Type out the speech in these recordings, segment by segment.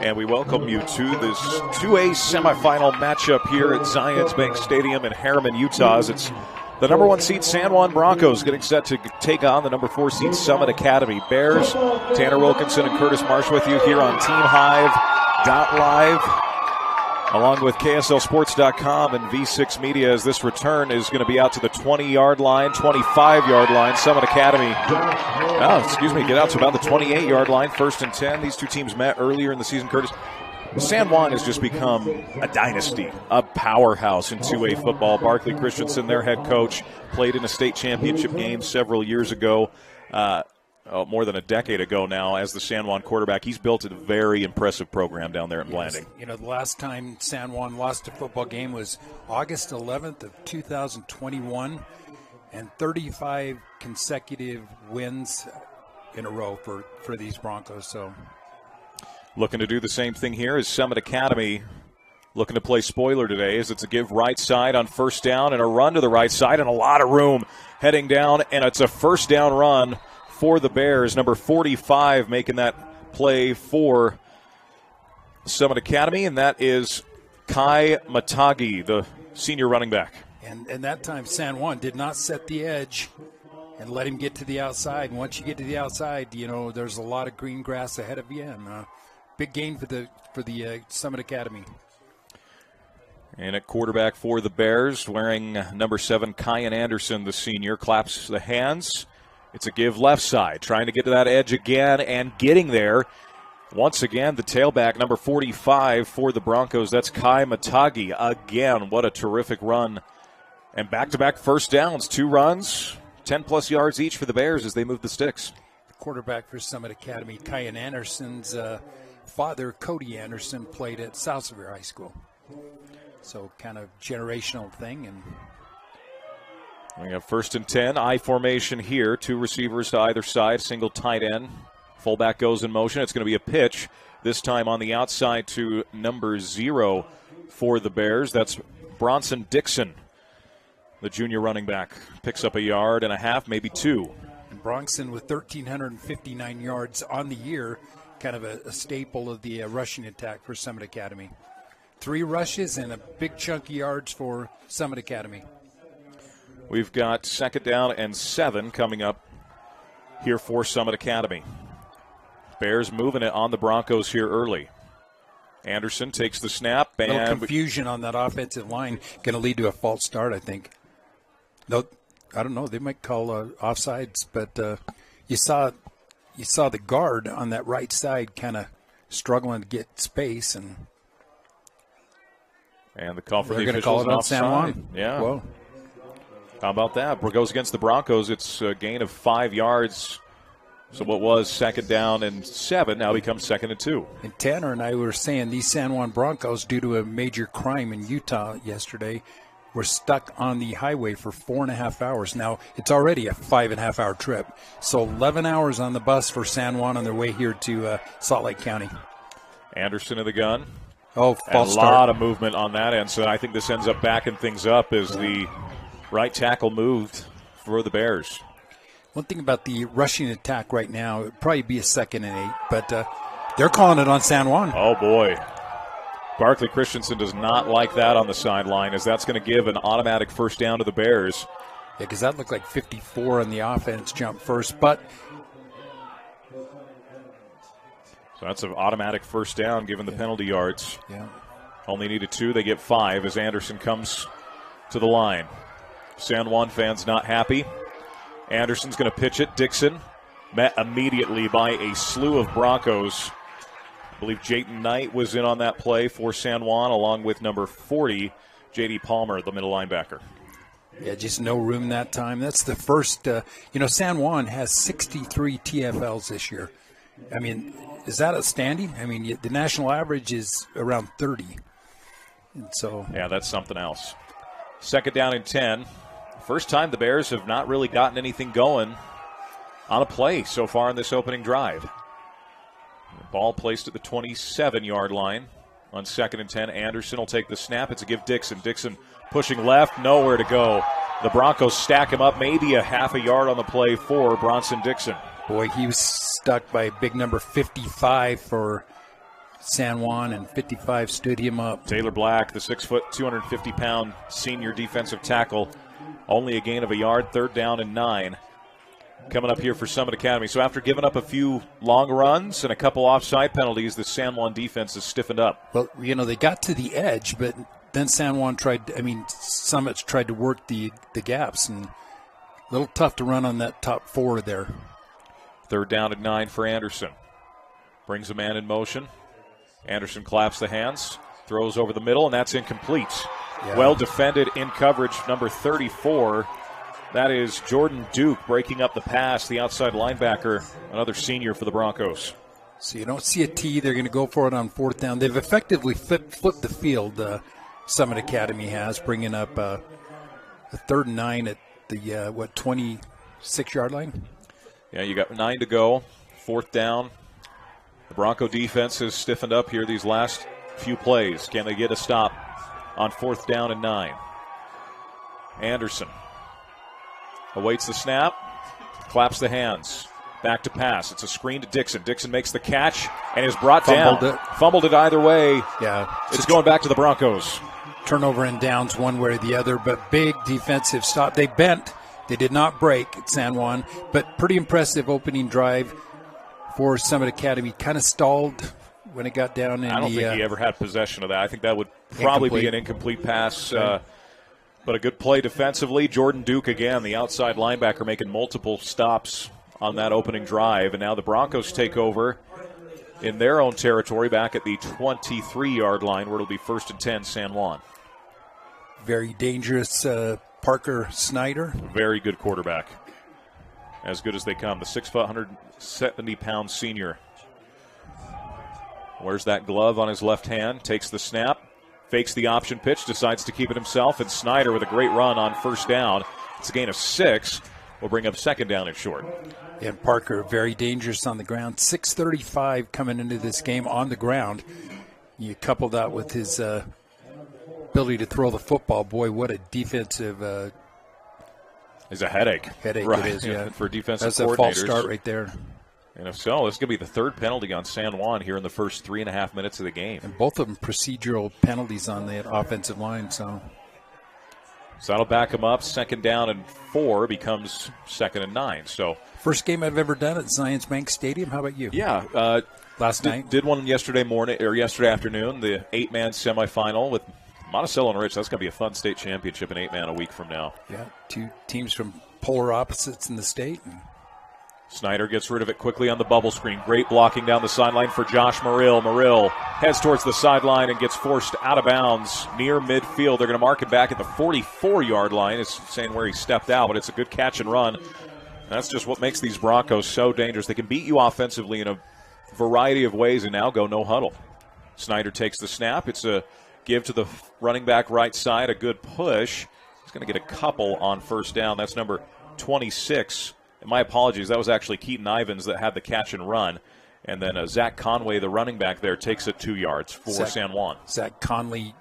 And we welcome you to this 2A semifinal matchup here at Zions Bank Stadium in Harriman, Utah. It's the number 1 seed San Juan Broncos getting set to take on the number 4 seed Summit Academy Bears. Tanner Wilkinson and Curtis Marsh with you here on TeamHive.live, along with KSLSports.com and V6 Media, as this return is going to be out to the 20-yard line, 25-yard line. Summit Academy, get out to about the 28-yard line, 1st and 10. These two teams met earlier in the season, Curtis. San Juan has just become a dynasty, a powerhouse in 2A football. Barkley Christensen, their head coach, played in a state championship game several years ago, more than a decade ago now, as the San Juan quarterback. He's built a very impressive program down there in Blanding. You know, the last time San Juan lost a football game was August 11th of 2021, and 35 consecutive wins in a row for these Broncos. So, looking to do the same thing here is Summit Academy, looking to play spoiler today, as it's a give right side on 1st down and a run to the right side and a lot of room heading down, and it's a 1st down run for the Bears. Number 45 making that play for Summit Academy, and that is Kai Matagi, the senior running back. And that time San Juan did not set the edge and let him get to the outside. And once you get to the outside, you know, there's a lot of green grass ahead of you, and big gain for the Summit Academy. And at quarterback for the Bears, wearing number 7, Kyan Anderson, the senior, claps the hands. It's a give left side, trying to get to that edge again and getting there. Once again, the tailback, number 45 for the Broncos. That's Kai Matagi. Again, what a terrific run. And back-to-back 1st downs, 2 runs, 10-plus yards each for the Bears as they move the sticks. The quarterback for Summit Academy, Kyan Anderson's father, Cody Anderson, played at South Severe High School. So kind of generational thing. And we have 1st and 10, I formation here. 2 receivers to either side, single tight end. Fullback goes in motion. It's going to be a pitch, this time on the outside to number 0 for the Bears. That's Bronson Dixon, the junior running back. Picks up 1.5 yards, maybe 2. And Bronson with 1,359 yards on the year, kind of a staple of the rushing attack for Summit Academy. 3 rushes and a big chunk of yards for Summit Academy. We've got 2nd down and 7 coming up here for Summit Academy. Bears moving it on the Broncos here early. Anderson takes the snap. A little confusion on that offensive line, going to lead to a false start, I think. No, I don't know. They might call offsides, but you saw the guard on that right side kind of struggling to get space, and the call for they're the going to call it on San Juan. Yeah. Whoa. How about that? Goes against the Broncos. It's a gain of 5 yards. So what was 2nd down and 7 now becomes 2nd and 2. And Tanner and I were saying these San Juan Broncos, due to a major crime in Utah yesterday, were stuck on the highway for 4.5 hours. Now, it's already a 5.5-hour trip. So 11 hours on the bus for San Juan on their way here to Salt Lake County. Anderson in the gun. Oh, false start. A lot of movement on that end. So I think this ends up backing things up as the right tackle moved for the Bears. One thing about the rushing attack right now, it would probably be a 2nd and 8, but they're calling it on San Juan. Oh, boy. Barkley Christensen does not like that on the sideline, as that's going to give an automatic 1st down to the Bears. Yeah, because that looked like 54 on the offense jump first, but so that's an automatic 1st down given the penalty yards. Yeah. Only needed 2. They get 5 as Anderson comes to the line. San Juan fans not happy. Anderson's going to pitch it. Dixon met immediately by a slew of Broncos. I believe Jayton Knight was in on that play for San Juan, along with number 40, J.D. Palmer, the middle linebacker. Yeah, just no room that time. That's the first, San Juan has 63 TFLs this year. I mean, is that outstanding? I mean, the national average is around 30. And so, yeah, that's something else. 2nd down and 10. First time the Bears have not really gotten anything going on a play so far in this opening drive. The ball placed at the 27-yard line on 2nd and 10. Anderson will take the snap. It's a give Dixon. Dixon pushing left, nowhere to go. The Broncos stack him up, maybe a 0.5 yard on the play for Bronson Dixon. Boy, he was stuck by big number 55 for San Juan, and 55 stood him up. Taylor Black, the 6 foot, 250-pound senior defensive tackle, only a gain of a yard, 3rd down and 9. Coming up here for Summit Academy. So after giving up a few long runs and a couple offside penalties, the San Juan defense has stiffened up. Well, they got to the edge, but then San Juan Summit's tried to work the gaps, and a little tough to run on that top 4 there. 3rd down and 9 for Anderson. Brings a man in motion. Anderson claps the hands, throws over the middle, and that's incomplete. Yeah. Well defended in coverage, number 34. That is Jordan Duke breaking up the pass, the outside linebacker, another senior for the Broncos. So you don't see a T. They're going to go for it on 4th down. They've effectively flipped the field, Summit Academy has, bringing up a 3rd and 9 at the, 26-yard line? Yeah, you got 9 to go, 4th down. The Bronco defense has stiffened up here these last few plays. Can they get a stop on 4th down and 9? Anderson awaits the snap, claps the hands, back to pass. It's a screen to Dixon. Dixon makes the catch and is brought down. Fumbled it either way. Yeah. It's going back to the Broncos. Turnover and downs one way or the other, but big defensive stop. They bent. They did not break at San Juan, but pretty impressive opening drive for Summit Academy. Kind of stalled when it got down in I don't think he ever had possession of that. I think that would probably be an incomplete pass. Right. But a good play defensively. Jordan Duke again, the outside linebacker, making multiple stops on that opening drive. And now the Broncos take over in their own territory back at the 23-yard line, where it'll be 1st and 10 San Juan. Very dangerous Parker Snyder. Very good quarterback. As good as they come. The 6 foot, 170-pound senior. Wears that glove on his left hand, takes the snap. Fakes the option pitch, decides to keep it himself, and Snyder with a great run on 1st down. It's a gain of 6. Will bring up 2nd down and short. And Parker, very dangerous on the ground. 6:35 coming into this game on the ground. You couple that with his ability to throw the football. Boy, what a defensive It's a headache. Headache right. it is, yeah. For defensive coordinators. That's a false start right there. And if so, this is going to be the 3rd penalty on San Juan here in the first 3.5 minutes of the game. And both of them procedural penalties on the offensive line. So that'll back them up. 2nd down and 4 becomes 2nd and 9. So first game I've ever done at Zions Bank Stadium. How about you? Yeah. Last night? Did one yesterday afternoon, the 8-man semifinal with Monticello and Rich. That's going to be a fun state championship in 8-man a week from now. Yeah, 2 teams from polar opposites in the state. Snyder gets rid of it quickly on the bubble screen. Great blocking down the sideline for Josh Morill. Morill heads towards the sideline and gets forced out of bounds near midfield. They're going to mark him back at the 44-yard line. It's saying where he stepped out, but it's a good catch and run. And that's just what makes these Broncos so dangerous. They can beat you offensively in a variety of ways and now go no huddle. Snyder takes the snap. It's a give to the running back right side, a good push. He's going to get a couple on 1st down. That's number 26. And my apologies, that was actually Keaton Ivins that had the catch and run. And then Zach Conway, the running back there, takes it 2 yards for San Juan. Zach Conley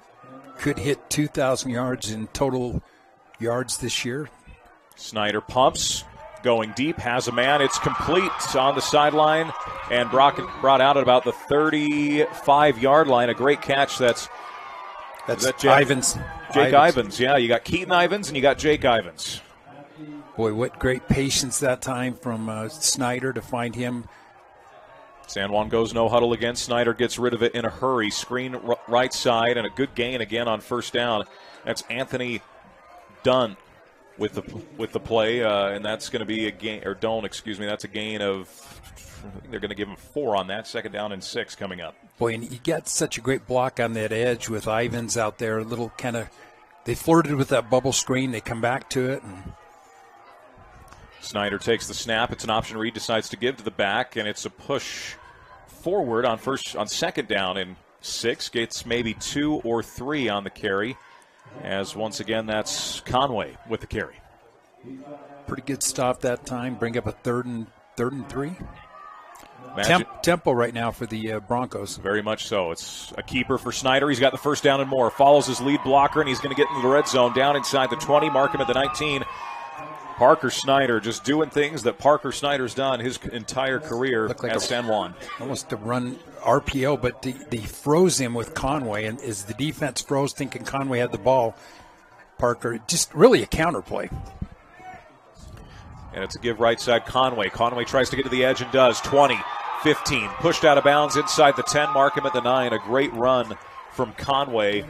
could hit 2,000 yards in total yards this year. Snyder pumps, going deep, has a man. It's complete on the sideline and brought out at about the 35-yard line. A great catch. That's Ivins. Jake Ivins, yeah. You got Keaton Ivins and you got Jake Ivins. Boy, what great patience that time from Snyder to find him. San Juan goes no huddle again. Snyder gets rid of it in a hurry. Screen right side and a good gain again on 1st down. That's Anthony Dunn with the play, and that's going to be a gain, or Doan, excuse me. That's a gain of, I think they're going to give him 4 on that. 2nd down and 6 coming up. Boy, and you got such a great block on that edge with Ivins out there. A little kind of, they flirted with that bubble screen. They come back to it and. Snyder takes the snap. It's an option read, decides to give to the back, and it's a push forward on 2nd down and 6. Gets maybe 2 or 3 on the carry, as once again that's Conway with the carry. Pretty good stop that time. Bring up a 3rd and 3. Tempo right now for the Broncos. Very much so. It's a keeper for Snyder. He's got the 1st down and more. Follows his lead blocker, and he's going to get into the red zone. Down inside the 20. Mark him at the 19. Parker Snyder just doing things that Parker Snyder's done his entire career at San Juan. Almost a run RPO, but they froze him with Conway, and as the defense froze thinking Conway had the ball, Parker, just really a counterplay. And it's a give right side Conway. Conway tries to get to the edge and does. 20, 15, pushed out of bounds inside the 10, mark him at the 9. A great run from Conway.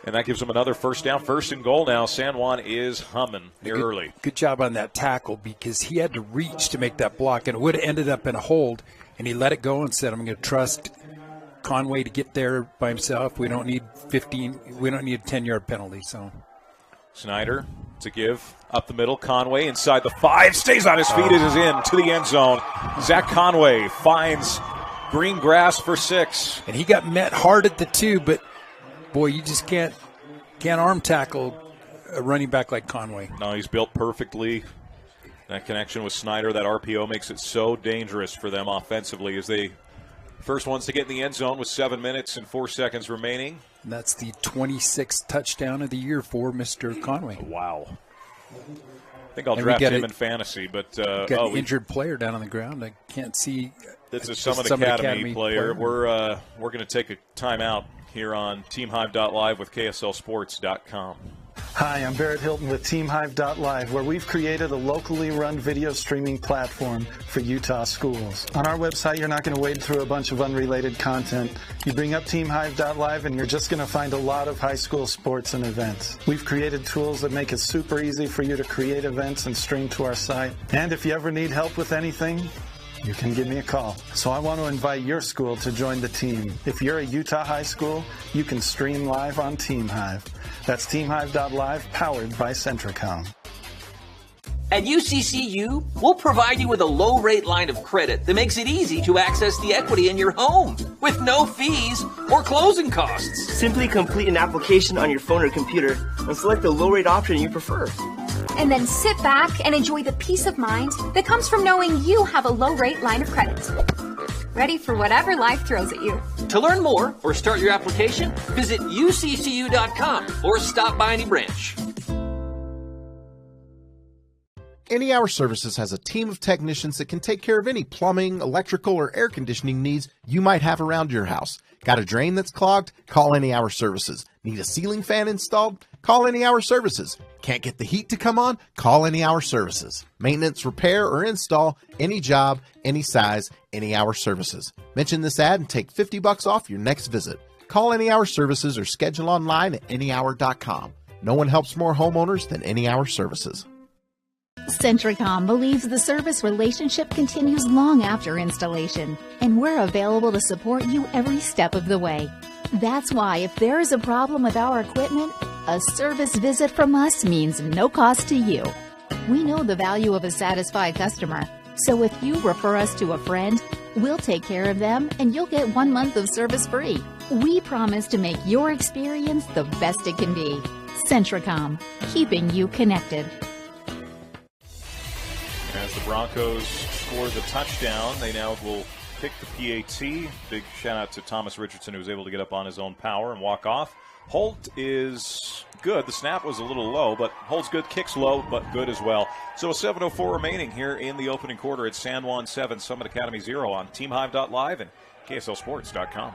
And that gives him another first down. First and goal now. San Juan is humming here early. Good job on that tackle because he had to reach to make that block, and it would have ended up in a hold. And he let it go and said, I'm going to trust Conway to get there by himself. We don't need a 10-yard penalty. So Snyder to give up the middle. Conway inside the 5. Stays on his feet. It is in to the end zone. Zach Conway finds green grass for 6. And he got met hard at the 2, but boy, you just can't arm tackle a running back like Conway. No, he's built perfectly. That connection with Snyder, that RPO makes it so dangerous for them offensively as they first ones to get in the end zone with 7 minutes and 4 seconds remaining. And that's the 26th touchdown of the year for Mr. Conway. Wow. I think I'll draft him in fantasy, but got an injured player down on the ground. I can't see. It's a Summit Academy player. We're going to take a timeout here on TeamHive.live with KSLSports.com. Hi, I'm Barrett Hilton with TeamHive.live, where we've created a locally run video streaming platform for Utah schools. On our website, you're not going to wade through a bunch of unrelated content. You bring up TeamHive.live and you're just going to find a lot of high school sports and events. We've created tools that make it super easy for you to create events and stream to our site. And if you ever need help with anything, you can give me a call. So I want to invite your school to join the team. If you're a Utah high school, you can stream live on TeamHive. That's TeamHive.live, powered by Centricom. At UCCU, we'll provide you with a low-rate line of credit that makes it easy to access the equity in your home with no fees or closing costs. Simply complete an application on your phone or computer and select the low-rate option you prefer. And then sit back and enjoy the peace of mind that comes from knowing you have a low-rate line of credit. Ready for whatever life throws at you. To learn more or start your application, visit uccu.com or stop by any branch. Any Hour Services has a team of technicians that can take care of any plumbing, electrical, or air conditioning needs you might have around your house. Got a drain that's clogged? Call Any Hour Services. Need a ceiling fan installed? Call Any Hour Services. Can't get the heat to come on? Call Any Hour Services. Maintenance, repair, or install, any job, any size, Any Hour Services. Mention this ad and take $50 off your next visit. Call Any Hour Services or schedule online at anyhour.com. No one helps more homeowners than Any Hour Services. Centricom believes the service relationship continues long after installation, and we're available to support you every step of the way. That's why if there is a problem with our equipment, a service visit from us means no cost to you. We know the value of a satisfied customer, so if you refer us to a friend, we'll take care of them and you'll get 1 month of service free. We promise to make your experience the best it can be. Centricom, keeping you connected. As the Broncos score the touchdown, they now will pick the PAT. Big shout out to Thomas Richardson, who was able to get up on his own power and walk off. Holt is good. The snap was a little low, but Holt's good. Kicks low, but good as well. So a 7:04 remaining here in the opening quarter. It's San Juan 7, Summit Academy 0 on TeamHive.live and KSLSports.com.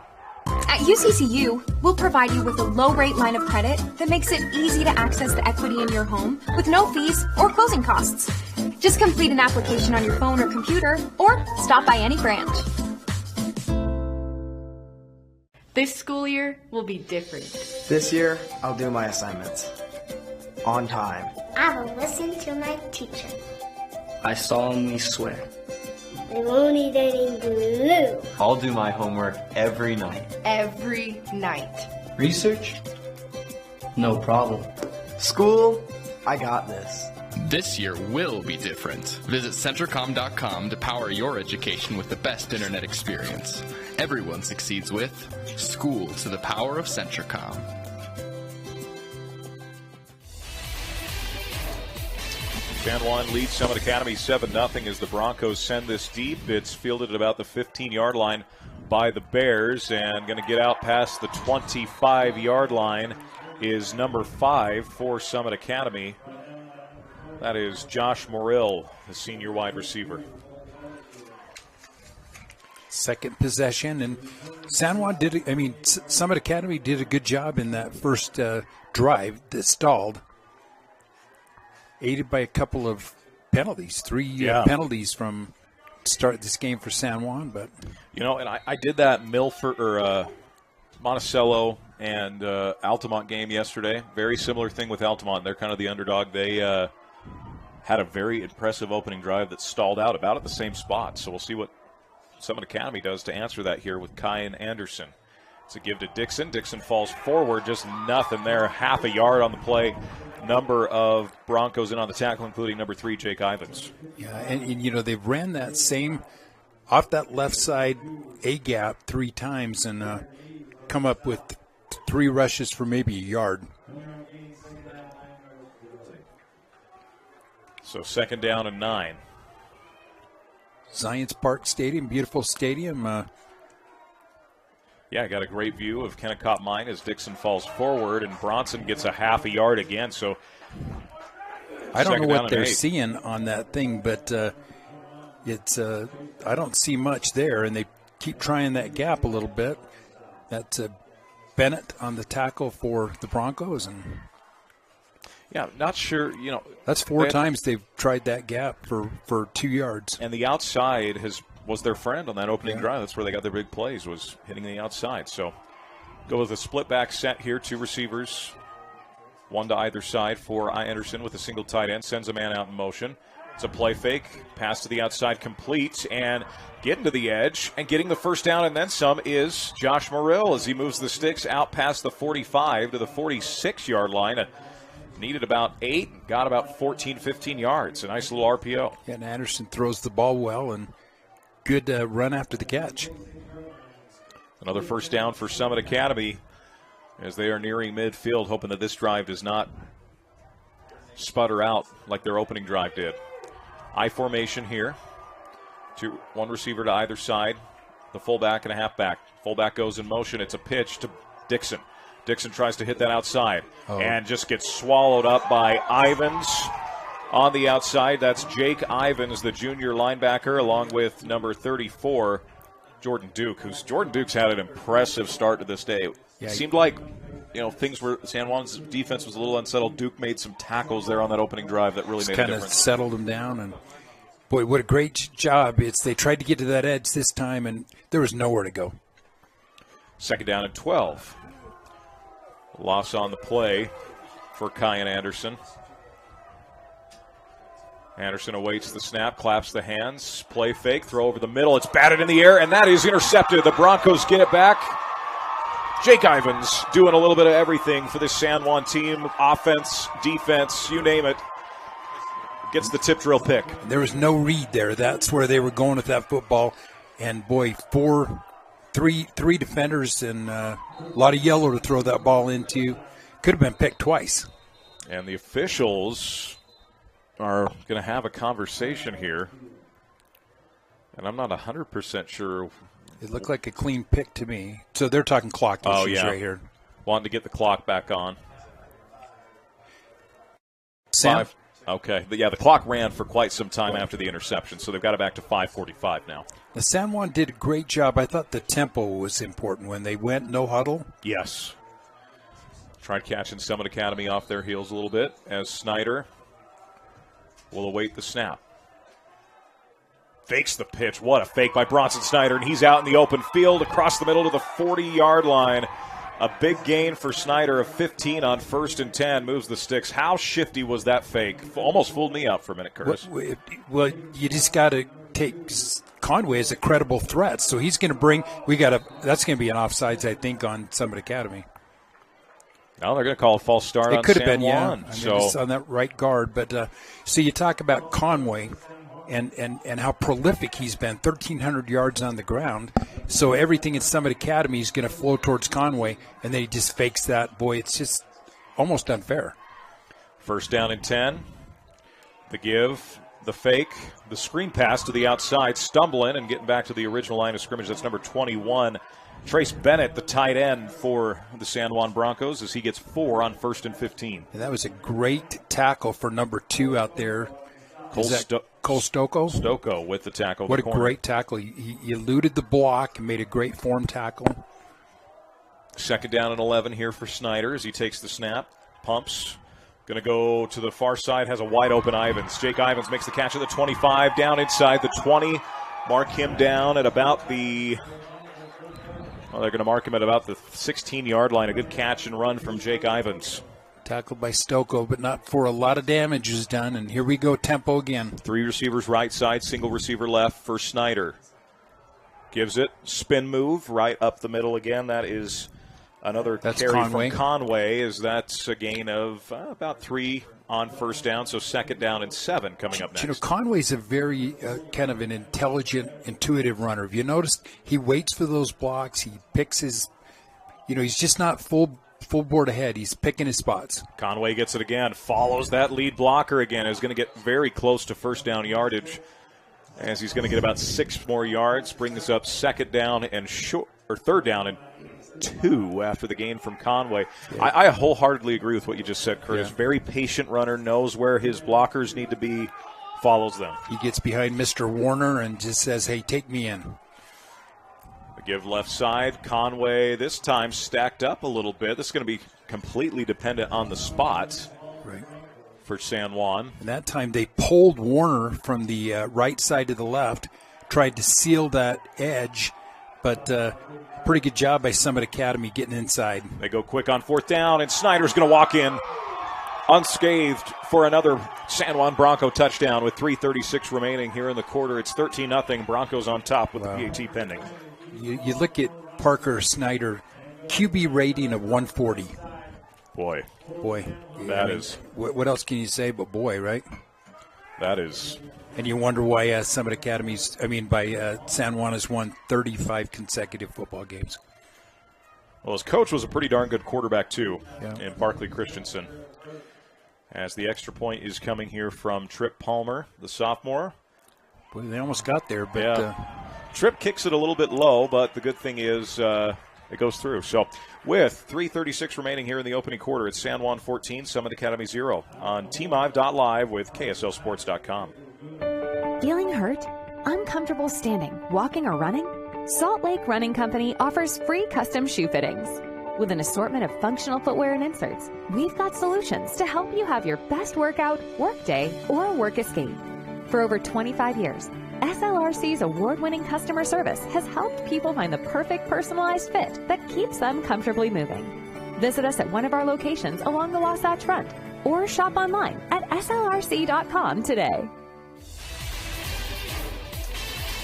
At UCCU, we'll provide you with a low-rate line of credit that makes it easy to access the equity in your home with no fees or closing costs. Just complete an application on your phone or computer or stop by any branch. This school year will be different. This year, I'll do my assignments on time. I will listen to my teacher. I solemnly swear. We won't eat any glue. I'll do my homework every night. Every night. Research? No problem. School? I got this. This year will be different. Visit Centricom.com to power your education with the best internet experience. Everyone succeeds with School to the Power of Centricom. San Juan leads Summit Academy 7-0 as the Broncos send this deep. It's fielded at about the 15-yard line by the Bears, and going to get out past the 25-yard line is number 5 for Summit Academy. That is Josh Morrill, the senior wide receiver. Second possession, and San Juan Summit Academy did a good job in that first drive that stalled, aided by a couple of penalties, three penalties from start this game for San Juan. But and I did that Milford or Monticello and Altamont game yesterday. Very similar thing with Altamont. They're kind of the underdog. They had a very impressive opening drive that stalled out about at the same spot. So we'll see what Summit Academy does to answer that here with Kyan Anderson. It's a give to Dixon. Dixon falls forward, just nothing there. Half a yard on the play. Number of Broncos in on the tackle, including number 3, Jake Ivins. Yeah, and they've ran that same off that left side A-gap 3 times and come up with 3 rushes for maybe a yard. So 2nd down and 9. Zions Park Stadium, beautiful stadium. I got a great view of Kennecott Mine as Dixon falls forward, and Bronson gets a half a yard again. So I don't know what they're seeing on that thing, but it's I don't see much there, and they keep trying that gap a little bit. That's Bennett on the tackle for the Broncos, and not sure. That's 4 times they've tried that gap for 2 yards. And the outside was their friend on that opening drive. That's where they got their big plays, was hitting the outside. So go with a split back set here, 2 receivers, 1 to either side for Anderson with a single tight end, sends a man out in motion. It's a play fake, pass to the outside complete, and getting to the edge and getting the first down and then some is Josh Morrill as he moves the sticks out past the 45 to the 46-yard line. Needed about 8, got about 14, 15 yards. A nice little RPO. Yeah, and Anderson throws the ball well and good run after the catch. Another first down for Summit Academy as they are nearing midfield, hoping that this drive does not sputter out like their opening drive did. I formation here. 1 receiver to either side. The fullback and a halfback. Fullback goes in motion. It's a pitch to Dixon. Dixon tries to hit that outside and just gets swallowed up by Ivins on the outside. That's Jake Ivins, the junior linebacker, along with number 34, Jordan Duke, Jordan Duke's had an impressive start to this day. It seemed like, things were, San Juan's defense was a little unsettled. Duke made some tackles there on that opening drive that really made a difference. Kind of settled them down, and boy, what a great job. They tried to get to that edge this time, and there was nowhere to go. 2nd down and 12. Loss on the play for Kyan Anderson. Anderson awaits the snap, claps the hands, play fake, throw over the middle. It's batted in the air, and that is intercepted. The Broncos get it back. Jake Ivins doing a little bit of everything for this San Juan team. Offense, defense, you name it. Gets the tip drill pick. There was no read there. That's where they were going with that football. And, boy, three defenders and a lot of yellow to throw that ball into. Could have been picked twice. And the officials are going to have a conversation here. And I'm not 100% sure. It looked like a clean pick to me. So they're talking clock issues right here. Wanting to get the clock back on. Sam? Okay. But the clock ran for quite some time after the interception, so they've got it back to 5:45 now. The San Juan did a great job. I thought the tempo was important when they went no huddle. Yes. Tried catching Summit Academy off their heels a little bit as Snyder will await the snap. Fakes the pitch. What a fake by Bronson Snyder, and he's out in the open field across the middle to the 40-yard line. A big gain for Snyder of 15 on 1st and 10. Moves the sticks. How shifty was that fake? Almost fooled me out for a minute, Curtis. Well, you just got to take Conway as a credible threat. So he's going to bring – that's going to be an offsides, I think, on Summit Academy. No, they're going to call a false start on San Juan. It could have been, yeah. So on that right guard. But so you talk about Conway and how prolific he's been, 1,300 yards on the ground. So everything at Summit Academy is going to flow towards Conway, and then he just fakes that. Boy, it's just almost unfair. 1st down and 10. The give. the fake, the screen pass to the outside, stumbling and getting back to the original line of scrimmage. That's number 21. Trace Bennett, the tight end for the San Juan Broncos, as he gets 4 on 1st and 15. And that was a great tackle for number 2 out there. Cole Stocco? Stocco with the tackle. What a great tackle. He eluded the block and made a great form tackle. 2nd down and 11 here for Snyder as he takes the snap, pumps. Going to go to the far side, has a wide open Ivins. Jake Ivins makes the catch at the 25, down inside the 20. Mark him down at about the... Well, they're going to mark him at about the 16-yard line. A good catch and run from Jake Ivins. Tackled by Stocco, but not for a lot of damage is done. And here we go, tempo again. 3 receivers right side, single receiver left for Snyder. Gives it, spin move, right up the middle again. That is another carry Conway. from Conway, as that's a gain of about 3 on 1st down, so 2nd down and 7 coming up next. You know, Conway's a very kind of an intelligent, intuitive runner. Have you noticed he waits for those blocks? He picks his, he's just not full board ahead. He's picking his spots. Conway gets it again, follows that lead blocker again, is going to get very close to 1st down yardage, as he's going to get about 6 more yards, bring this up 2nd down and 3rd down and 2 after the gain from Conway. Yeah. I wholeheartedly agree with what you just said, Curtis. Yeah. Very patient runner, knows where his blockers need to be, follows them. He gets behind Mr. Warner and just says, hey, take me in. The give left side. Conway this time stacked up a little bit. This is going to be completely dependent on the spot. Right. For San Juan. And that time they pulled Warner from the right side to the left, tried to seal that edge, but pretty good job by Summit Academy getting inside. They go quick on 4th down, and Snyder's going to walk in unscathed for another San Juan Bronco touchdown with 3:36 remaining here in the quarter. It's 13-0. Broncos on top with the PAT pending. You look at Parker Snyder, QB rating of 140. Boy. That is. What else can you say but boy, right? That is. And you wonder why Summit Academy's, San Juan has won 35 consecutive football games. Well, his coach was a pretty darn good quarterback, too, in Barkley Christensen. As the extra point is coming here from Tripp Palmer, the sophomore. Boy, they almost got there, but... Tripp kicks it a little bit low, but the good thing is it goes through. So with 3:36 remaining here in the opening quarter, it's San Juan 14, Summit Academy 0 on TeamIve.live with KSLSports.com. Feeling hurt? Uncomfortable standing, walking, or running? Salt Lake Running Company offers free custom shoe fittings. With an assortment of functional footwear and inserts, we've got solutions to help you have your best workout, work day, or work escape. For over 25 years, SLRC's award-winning customer service has helped people find the perfect personalized fit that keeps them comfortably moving. Visit us at one of our locations along the Wasatch Front or shop online at slrc.com today.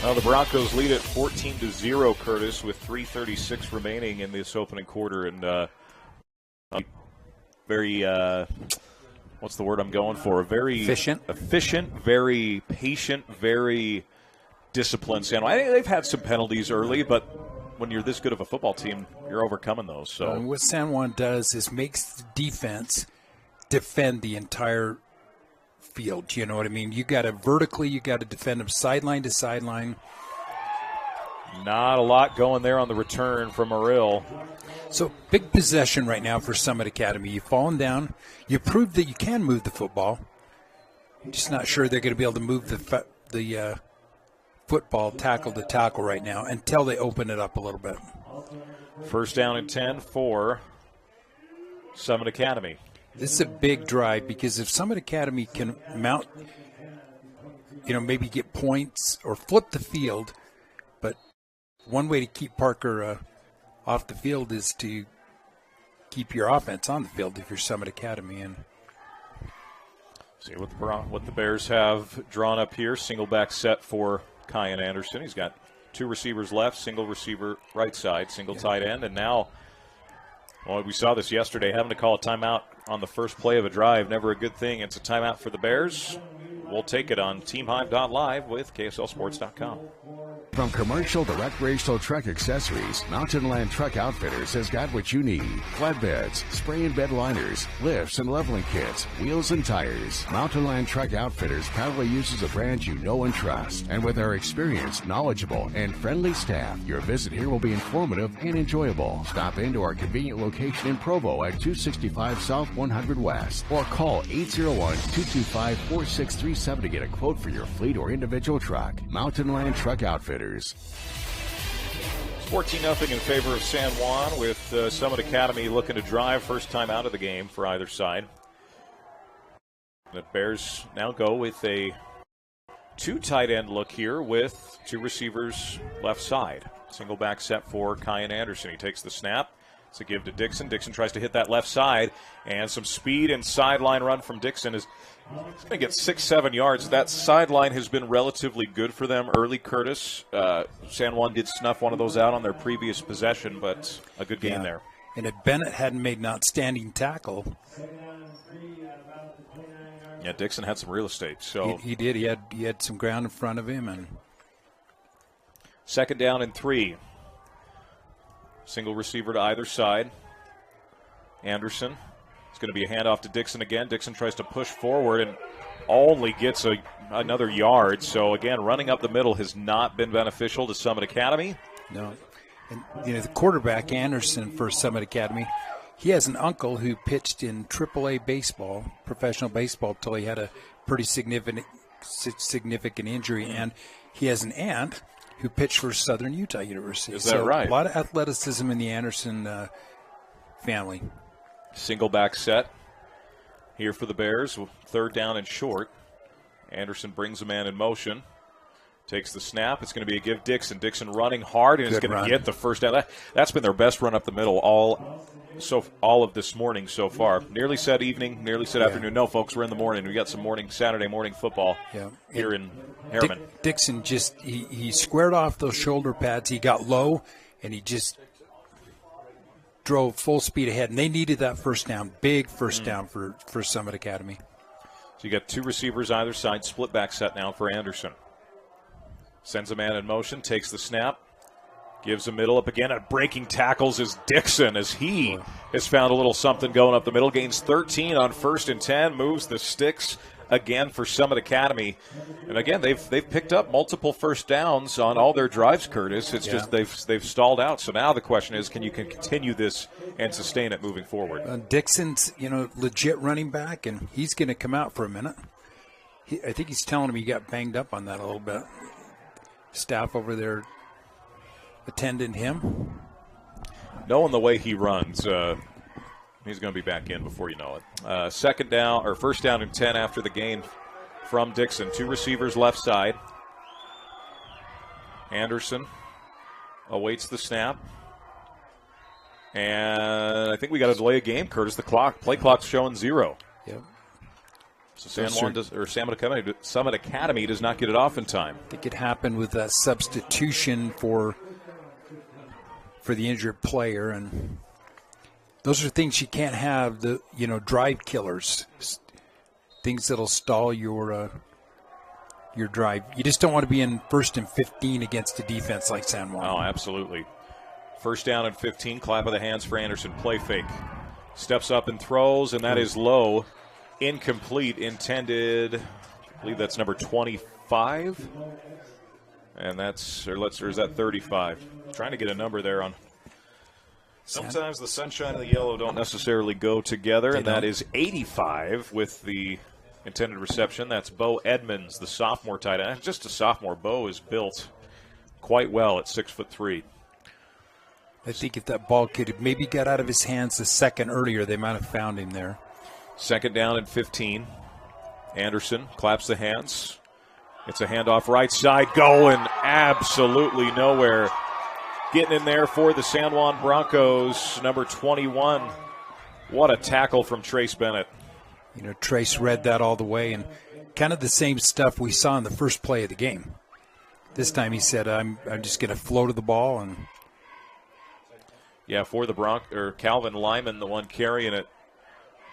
Well, the Broncos lead at 14-0, Curtis, with 3:36 remaining in this opening quarter. And very, what's the word I'm going for? Very efficient, very patient, very disciplined. San Juan. They've had some penalties early, but when you're this good of a football team, you're overcoming those. So what San Juan does is makes the defense defend the entire field. You know what I mean? You got to vertically, you got to defend them sideline to sideline. Not a lot going there on the return from Marill. So big possession right now for Summit Academy. You've fallen down. You proved that you can move the football. I'm just not sure they're going to be able to move the football tackle to tackle right now until they open it up a little bit. 1st down and 10 for Summit Academy. This is a big drive because if Summit Academy can mount, maybe get points or flip the field, but one way to keep Parker off the field is to keep your offense on the field if you're Summit Academy. And see what the Bears have drawn up here. Single back set for Kyan Anderson. He's got 2 receivers left, single receiver right side, single tight end, and now, we saw this yesterday, having to call a timeout on the first play of a drive, never a good thing. It's a timeout for the Bears. We'll take it on TeamHive.live with KSLSports.com. From commercial to recreational truck accessories, Mountain Land Truck Outfitters has got what you need. Flatbeds, spray and bed liners, lifts and leveling kits, wheels and tires. Mountain Land Truck Outfitters proudly uses a brand you know and trust. And with our experienced, knowledgeable, and friendly staff, your visit here will be informative and enjoyable. Stop into our convenient location in Provo at 265 South 100 West or call 801-225-4637 to get a quote for your fleet or individual truck. Mountain Land Truck Outfitters. 14-0 in favor of San Juan with Summit Academy looking to drive first time out of the game for either side. The Bears now go with a 2 tight end look here with 2 receivers left side. Single back set for Kyan Anderson. He takes the snap. It's a give to Dixon. Dixon tries to hit that left side, and some speed and sideline run from Dixon is going to get 6-7 yards. That sideline has been relatively good for them early, Curtis. San Juan did snuff one of those out on their previous possession, but a good game there. And if Bennett hadn't made an outstanding tackle. Yeah, Dixon had some real estate. So He did. He had some ground in front of him. And 2nd down and 3. Single receiver to either side. Anderson. It's going to be a handoff to Dixon again. Dixon tries to push forward and only gets another yard. So, again, running up the middle has not been beneficial to Summit Academy. No. And, the quarterback, Anderson, for Summit Academy, he has an uncle who pitched in AAA baseball, professional baseball, until he had a pretty significant injury. And he has an aunt who pitched for Southern Utah University. Is that right? A lot of athleticism in the Anderson family. Single back set here for the Bears. 3rd down and short. Anderson brings a man in motion. Takes the snap. It's going to be a give Dixon. Dixon running hard and is going to get the first down. That's been their best run up the middle all of this morning so far. Nearly said evening, nearly said afternoon. No, folks, we're in the morning. We got some Saturday morning football here in Harriman. Dixon just he squared off those shoulder pads. He got low and he just drove full speed ahead. And they needed that first down, big first down for Summit Academy. So you got 2 receivers either side, split back set now for Anderson. Sends a man in motion, takes the snap, gives a middle up again, and breaking tackles is Dixon as he has found a little something going up the middle. Gains 13 on 1st and 10, moves the sticks again for Summit Academy. And again, they've picked up multiple first downs on all their drives, Curtis. It's just they've stalled out. So now the question is, can you continue this and sustain it moving forward? Dixon's, legit running back, and he's going to come out for a minute. I think he's telling him he got banged up on that a little bit. Staff over there attending him. Knowing the way he runs, he's going to be back in before you know it. 2nd down or 1st down and 10 after the gain from Dixon. 2 receivers left side. Anderson awaits the snap. And I think we got to delay a game, Curtis. The play clock's showing 0. Yep. So Summit Academy does not get it off in time. I think it happened with that substitution for the injured player, and those are things you can't have. Drive killers, things that'll stall your drive. You just don't want to be in 1st and 15 against a defense like San Juan. Oh, absolutely. 1st down and 15. Clap of the hands for Anderson. Play fake. Steps up and throws, and that is low. Incomplete, intended, I believe that's number 25. And or is that 35? Trying to get a number there on. Sometimes the sunshine and the yellow don't necessarily go together, and that is 85 with the intended reception. That's Bo Edmonds, the sophomore tight end. Just a sophomore. Bo is built quite well at 6'3". I think if that ball could have maybe got out of his hands a second earlier, they might have found him there. 2nd down and 15. Anderson claps the hands. It's a handoff right side, going absolutely nowhere. Getting in there for the San Juan Broncos, number 21. What a tackle from Trace Bennett. Trace read that all the way, and kind of the same stuff we saw in the first play of the game. This time he said, I'm just going to flow to the ball. And yeah, for the Calvin Lyman, the one carrying it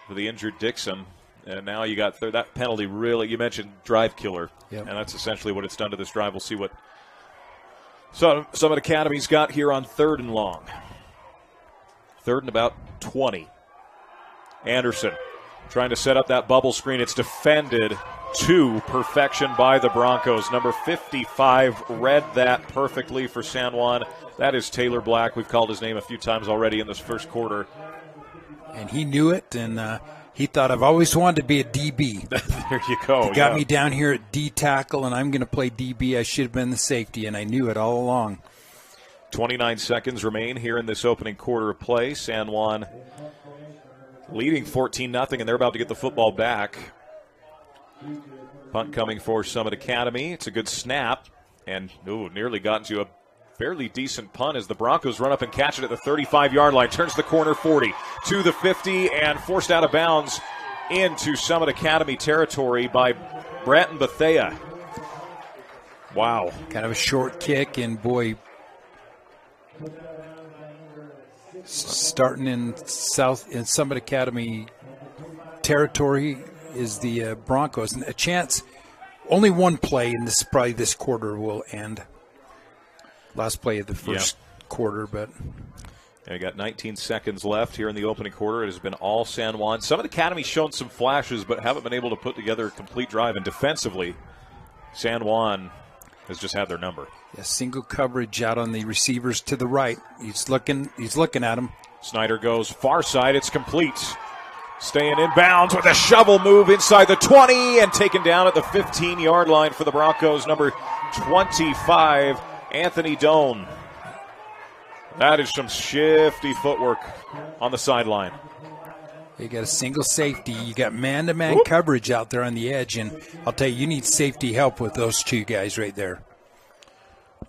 for the injured Dixon. And now you got that penalty really, you mentioned drive killer. Yep. And that's essentially what it's done to this drive. We'll see what So Summit Academy's got here on 3rd and long. 3rd and about 20. Anderson trying to set up that bubble screen. It's defended to perfection by the Broncos. Number 55 read that perfectly for San Juan. That is Taylor Black. We've called his name a few times already in this first quarter. And he knew it, and he thought, I've always wanted to be a DB. There you go. He got me down here at D tackle, and I'm going to play DB. I should have been the safety, and I knew it all along. 29 seconds remain here in this opening quarter of play. San Juan leading 14-0, and they're about to get the football back. Punt coming for Summit Academy. It's a good snap, and nearly got into a fairly decent punt as the Broncos run up and catch it at the 35-yard line. Turns the corner 40 to the 50 and forced out of bounds into Summit Academy territory by Bratton Bethea. Wow. Kind of a short kick, and boy, starting in Summit Academy territory is the Broncos. And a chance, only one play, and this quarter will end. Last play of the first quarter, but we got 19 seconds left here in the opening quarter. It has been all San Juan. Summit Academy's shown some flashes, but haven't been able to put together a complete drive. And defensively, San Juan has just had their number. Yeah, single coverage out on the receivers to the right. He's looking at him. Snyder goes far side. It's complete. Staying in bounds with a shovel move inside the 20 and taken down at the 15-yard line for the Broncos. Number 25, Anthony Doan. That is some shifty footwork on the sideline. You got a single safety. You got man-to-man coverage out there on the edge, and I'll tell you need safety help with those two guys right there.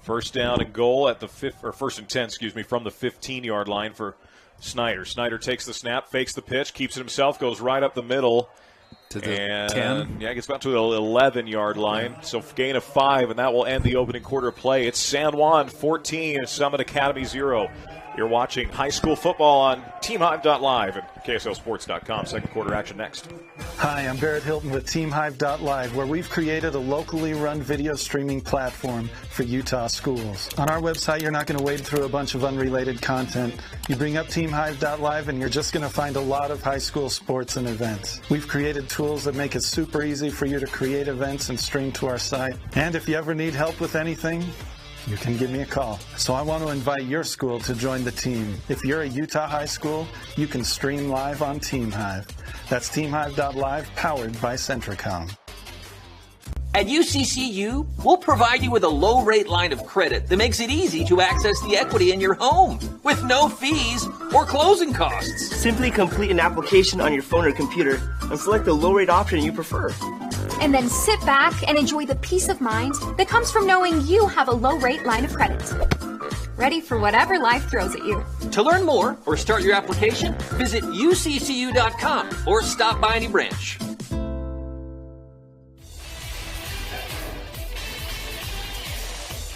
First down and goal at the first and 10, from the 15-yard line for Snyder. Snyder takes the snap, fakes the pitch, keeps it himself, goes right up the middle. To the 10. Yeah, gets about to the 11-yard line. So gain of 5, and that will end the opening quarter play. It's San Juan 14, Summit Academy 0. You're watching high school football on TeamHive.live and KSLSports.com. Second quarter action next. Hi, I'm Barrett Hilton with TeamHive.live, where we've created a locally run video streaming platform for Utah schools. On our website, you're not going to wade through a bunch of unrelated content. You bring up TeamHive.live, and you're just going to find a lot of high school sports and events. We've created tools that make it super easy for you to create events and stream to our site. And if you ever need help with anything, you can give me a call. So I want to invite your school to join the team. If you're a Utah high school, you can stream live on TeamHive. That's TeamHive.live, powered by Centricom. At UCCU, we'll provide you with a low-rate line of credit that makes it easy to access the equity in your home with no fees or closing costs. Simply complete an application on your phone or computer and select the low-rate option you prefer. And then sit back and enjoy the peace of mind that comes from knowing you have a low-rate line of credit. Ready for whatever life throws at you. To learn more or start your application, visit uccu.com or stop by any branch.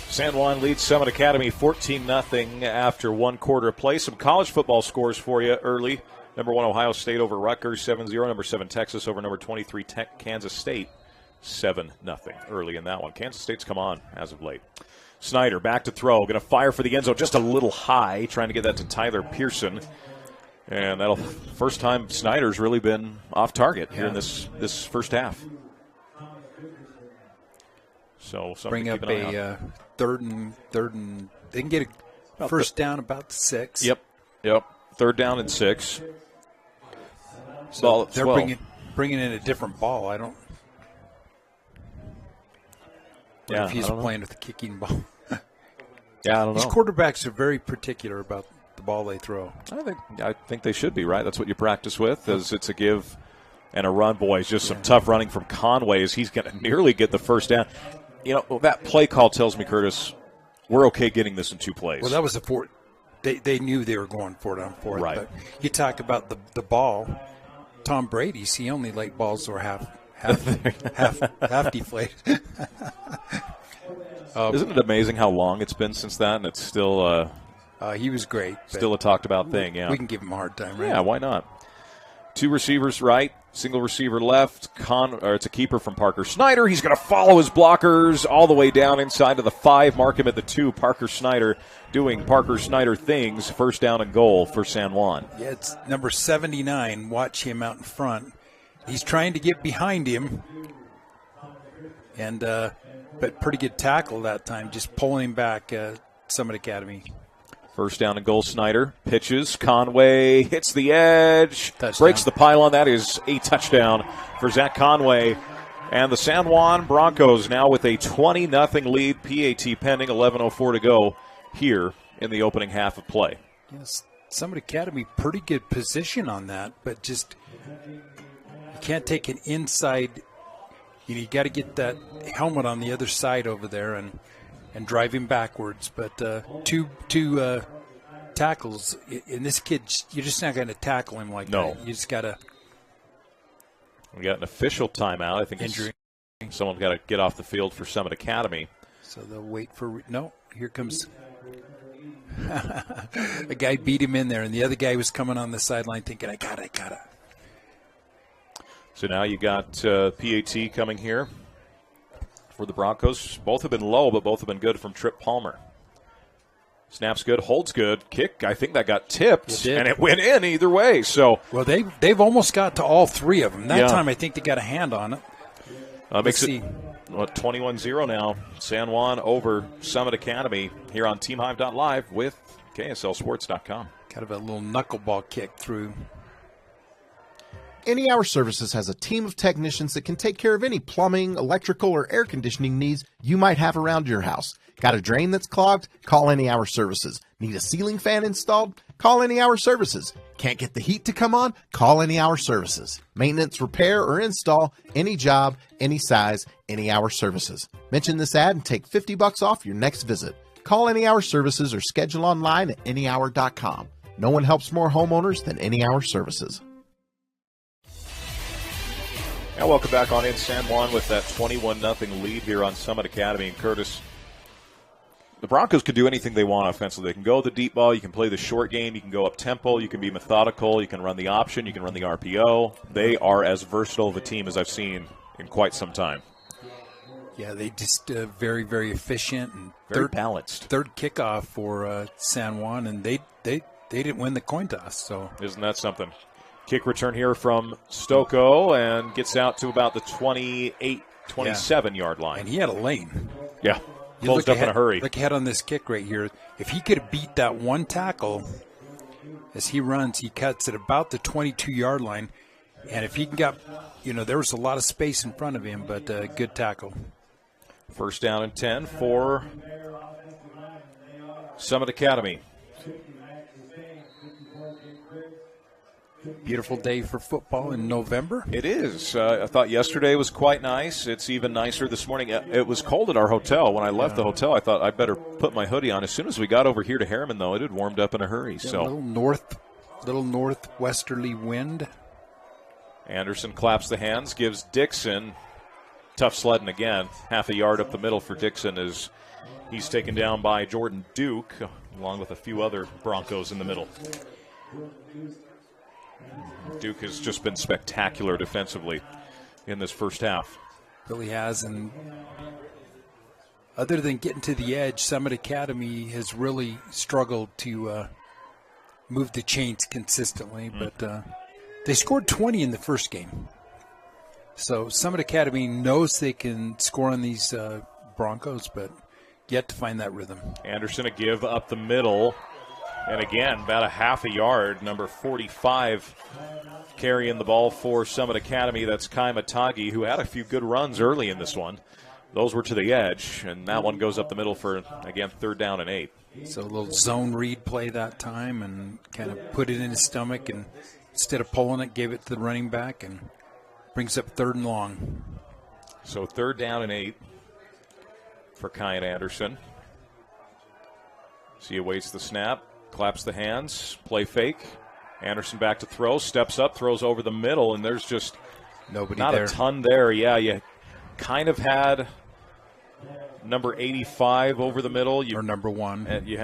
San Juan leads Summit Academy 14-0 after one quarter of play. Some college football scores for you early. Number 1, Ohio State over Rutgers, 7-0. Number 7, Texas over number 23, Kansas State, 7-0 early in that one. Kansas State's come on as of late. Snyder back to throw. Going to fire for the end zone just a little high, trying to get that to Tyler Pearson. And that'll first time Snyder's really been off target here in this first half. So bring up a third and they can get a first down about 6. Yep. 3rd down and 6. So they're bringing in a different ball. I don't. If he's playing with the kicking ball. I don't know. These quarterbacks are very particular about the ball they throw. I think they should be, right? That's what you practice with. As it's a give and a run. Boys, just some tough running from Conway as he's going to nearly get the first down. That play call tells me, Curtis, we're okay getting this in 2 plays. Well, that was the 4th. They knew they were going for it on 4th. Right. But you talk about the ball. Tom Brady's, he only liked balls that were half deflated. Isn't it amazing how long it's been since that, and it's still he was great. Still a talked about thing, yeah. We can give him a hard time, right? Yeah, why not? Two receivers right, single receiver left. It's a keeper from Parker Snyder. He's going to follow his blockers all the way down inside to the 5, mark him at the 2. Parker Snyder doing Parker Snyder things. First down and goal for San Juan. Yeah, it's number 79. Watch him out in front. He's trying to get behind him, and but pretty good tackle that time, just pulling him back. Summit Academy. First down and goal, Snyder. Pitches. Conway hits the edge. Touchdown. Breaks the pylon. That is a touchdown for Zach Conway. And the San Juan Broncos now with a 20-0 lead. PAT pending. 11:04 to go here in the opening half of play. Yes, Summit Academy, pretty good position on that, but just you can't take an inside. You got to get that helmet on the other side over there and drive him backwards. But two tackles, and this kid, you're just not going to tackle him like that. You just got to. We got an official timeout. I think injury. Someone's got to get off the field for Summit Academy. So they'll wait for no. Here comes. The guy beat him in there, and the other guy was coming on the sideline thinking, I got it. So now you got PAT coming here for the Broncos. Both have been low, but both have been good from Trip Palmer. Snap's good, holds good, kick. I think that got tipped, and it went in either way. So well, they've almost got to all three of them. That time I think they got a hand on it. Makes it 21-0 now. San Juan over Summit Academy here on TeamHive.live with KSLSports.com. Kind of a little knuckleball kick through. Any Hour Services has a team of technicians that can take care of any plumbing, electrical, or air conditioning needs you might have around your house. Got a drain that's clogged? Call Any Hour Services. Need a ceiling fan installed? Call Any Hour Services. Can't get the heat to come on? Call Any Hour Services. Maintenance, repair, or install, any job, any size, Any Hour Services. Mention this ad and take $50 off your next visit. Call Any Hour Services or schedule online at anyhour.com. No one helps more homeowners than Any Hour Services. Now welcome back on in San Juan with that 21-0 lead here on Summit Academy. And Curtis, the Broncos could do anything they want offensively. They can go the deep ball. You can play the short game. You can go up tempo. You can be methodical. You can run the option. You can run the RPO. They are as versatile of a team as I've seen in quite some time. Yeah, they just very, very efficient and very balanced. Third kickoff for San Juan, and they didn't win the coin toss. So isn't that something? Kick return here from Stocco and gets out to about the 28, 27-yard line. And he had a lane. Yeah, closed up in a hurry. Look ahead on this kick right here. If he could have beat that one tackle as he runs, he cuts at about the 22-yard line. And if he got, there was a lot of space in front of him, but good tackle. First down and 10 for Summit Academy. Beautiful day for football in November. It is. I thought yesterday was quite nice. It's even nicer this morning. It was cold at our hotel. When I left the hotel, I thought I'd better put my hoodie on. As soon as we got over here to Harriman, though, it had warmed up in a hurry. A little northwesterly wind. Anderson claps the hands, gives Dixon tough sledding again. Half a yard up the middle for Dixon as he's taken down by Jordan Duke, along with a few other Broncos in the middle. Duke has just been spectacular defensively in this first half. Really has, and other than getting to the edge, Summit Academy has really struggled to move the chains consistently, but they scored 20 in the first game. So Summit Academy knows they can score on these Broncos, but yet to find that rhythm. Anderson a give up the middle. And again, about a half a yard, number 45 carrying the ball for Summit Academy. That's Kai Matagi, who had a few good runs early in this one. Those were to the edge, and that one goes up the middle for, again, 3rd down and 8. So a little zone read play that time and kind of put it in his stomach, and instead of pulling it, gave it to the running back and brings up 3rd and long. So 3rd down and 8 for Kai Anderson. So he awaits the snap. Claps the hands, play fake. Anderson back to throw, steps up, throws over the middle, and there's just nobody not there. A ton there. Yeah, you kind of had number 85 over the middle. Or number 1. You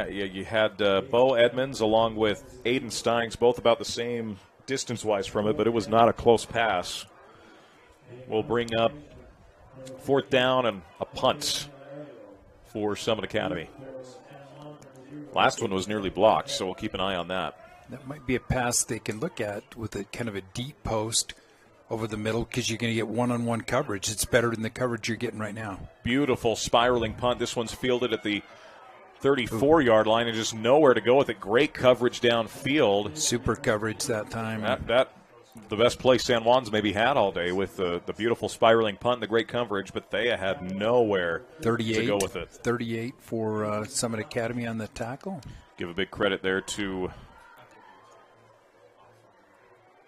had Bo Edmonds along with Aiden Steins, both about the same distance-wise from it, but it was not a close pass. We'll bring up 4th down and a punt for Summit Academy. Last one was nearly blocked, so we'll keep an eye on that. That might be a pass they can look at with a kind of a deep post over the middle because you're going to get one-on-one coverage. It's better than the coverage you're getting right now. Beautiful Spiraling punt. This one's fielded at the 34-yard line and just nowhere to go with it. Great coverage downfield. Super coverage that time. That the best play San Juan's maybe had all day with the beautiful spiraling punt and the great coverage, but they had nowhere to go with it. 38 for Summit Academy on the tackle. Give a big credit there to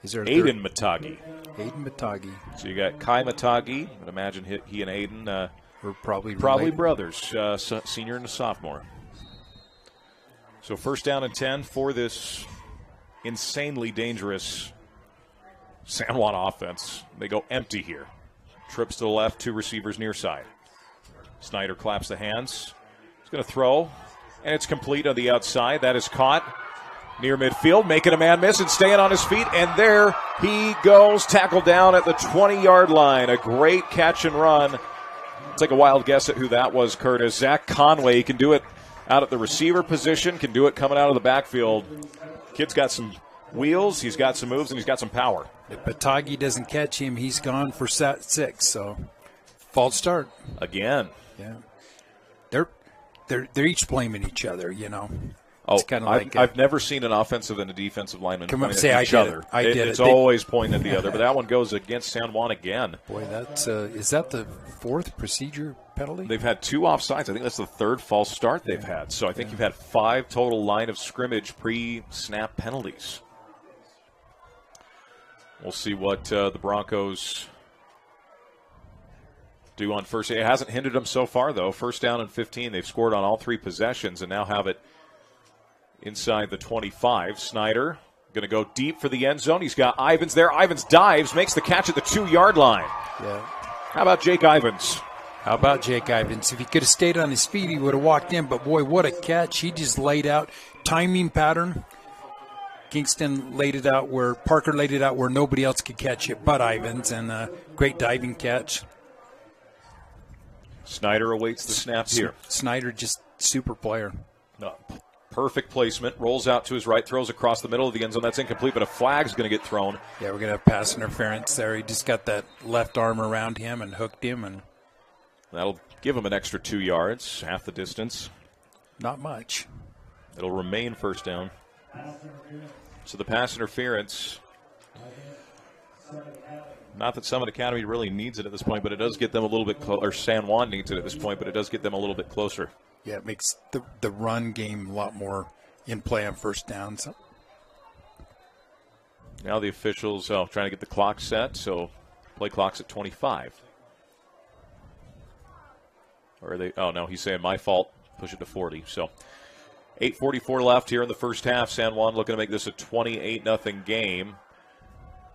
Aiden Matagi. Aiden Matagi. So you got Kai Matagi. I'd imagine he and Aiden were probably brothers, senior and a sophomore. So 1st down and 10 for this insanely dangerous San Juan offense. They go empty here. Trips to the left, 2 receivers near side. Snyder claps the hands. He's going to throw, and it's complete on the outside. That is caught near midfield, making a man miss and staying on his feet. And there he goes, tackled down at the 20-yard line. A great catch and run. Take a wild guess at who that was, Curtis. Zach Conway. He can do it out at the receiver position, can do it coming out of the backfield. Kid's got some wheels, he's got some moves, and he's got some power. If Batagi doesn't catch him, he's gone for 6. So, false start again. Yeah, they're each blaming each other. You know. Oh, it's kind of I've never seen an offensive and a defensive lineman come point say at I each did other. It. I did It's it. always pointing at the other, but that one goes against San Juan again. Boy, that's is that the 4th procedure penalty? They've had 2 offsides. I think that's the 3rd false start they've had. So I think you've had 5 total line of scrimmage pre-snap penalties. We'll see what the Broncos do on first. It hasn't hindered them so far, though. 1st down and 15. They've scored on all 3 possessions and now have it inside the 25. Snyder going to go deep for the end zone. He's got Ivins there. Ivins dives, makes the catch at the 2-yard line. Yeah. How about Jake Ivins? If he could have stayed on his feet, he would have walked in. But, boy, what a catch. He just laid out timing pattern. Kingston laid it out where Parker laid it out where nobody else could catch it but Ivins, and a great diving catch. Snyder awaits the snap here. Snyder just super player. No. Perfect placement. Rolls out to his right, throws across the middle of the end zone. That's incomplete, but a flag's going to get thrown. Yeah, we're going to have pass interference there. He just got that left arm around him and hooked him. And that'll give him an extra 2 yards, half the distance. Not much. It'll remain 1st down. So the pass interference, not that Summit Academy really needs it at this point, but it does get them a little bit closer. Or San Juan needs it at this point, but it does get them a little bit closer. Yeah, it makes the run game a lot more in play on 1st down. So. Now the officials trying to get the clock set, so play clock's at 25. Or are they? Oh, no, he's saying my fault. Push it to 40. So 8:44 left here in the 1st half. San Juan looking to make this a 28-0 game.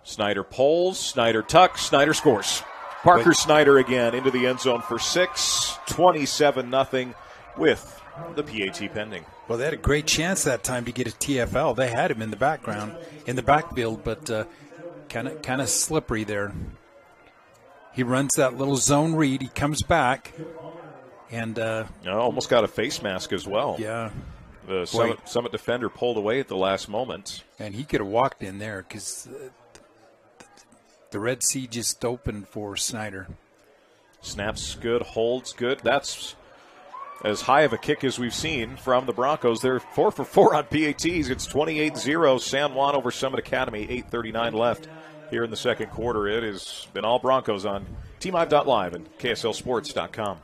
Snyder pulls, Snyder tucks, Snyder scores. Parker Snyder again into the end zone for 6, 27-0 with the PAT pending. Well, they had a great chance that time to get a TFL. They had him in the backfield, but kind of slippery there. He runs that little zone read. He comes back, and almost got a face mask as well. Yeah. The Summit defender pulled away at the last moment. And he could have walked in there because the Red Sea just opened for Snyder. Snaps good, holds good. That's as high of a kick as we've seen from the Broncos. They're 4 for 4 on PATs. It's 28-0 San Juan over Summit Academy. 8:39 left here in the 2nd quarter. It has been all Broncos on TeamHive.live and KSLSports.com.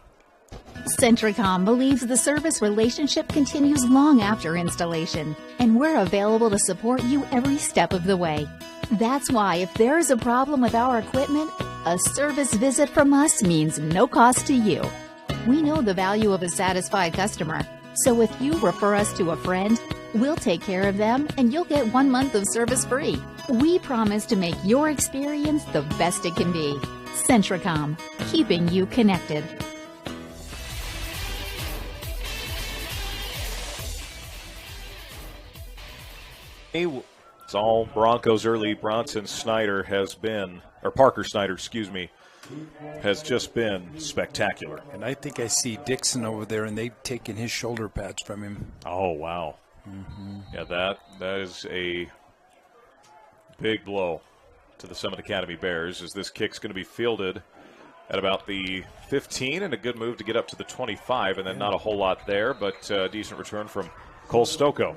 Centricom believes the service relationship continues long after installation, and we're available to support you every step of the way. That's why if there is a problem with our equipment, a service visit from us means no cost to you. We know the value of a satisfied customer, so if you refer us to a friend, we'll take care of them and you'll get 1 month of service free. We promise to make your experience the best it can be. Centricom, keeping you connected. It's all Broncos early. Bronson Snyder has been, or Parker Snyder, excuse me, has just been spectacular. And I think I see Dixon over there, and they've taken his shoulder pads from him. Oh, wow. Mm-hmm. Yeah, that is a big blow to the Summit Academy Bears, as this kick's going to be fielded at about the 15, and a good move to get up to the 25, and then not a whole lot there, but a decent return from Cole Stocco.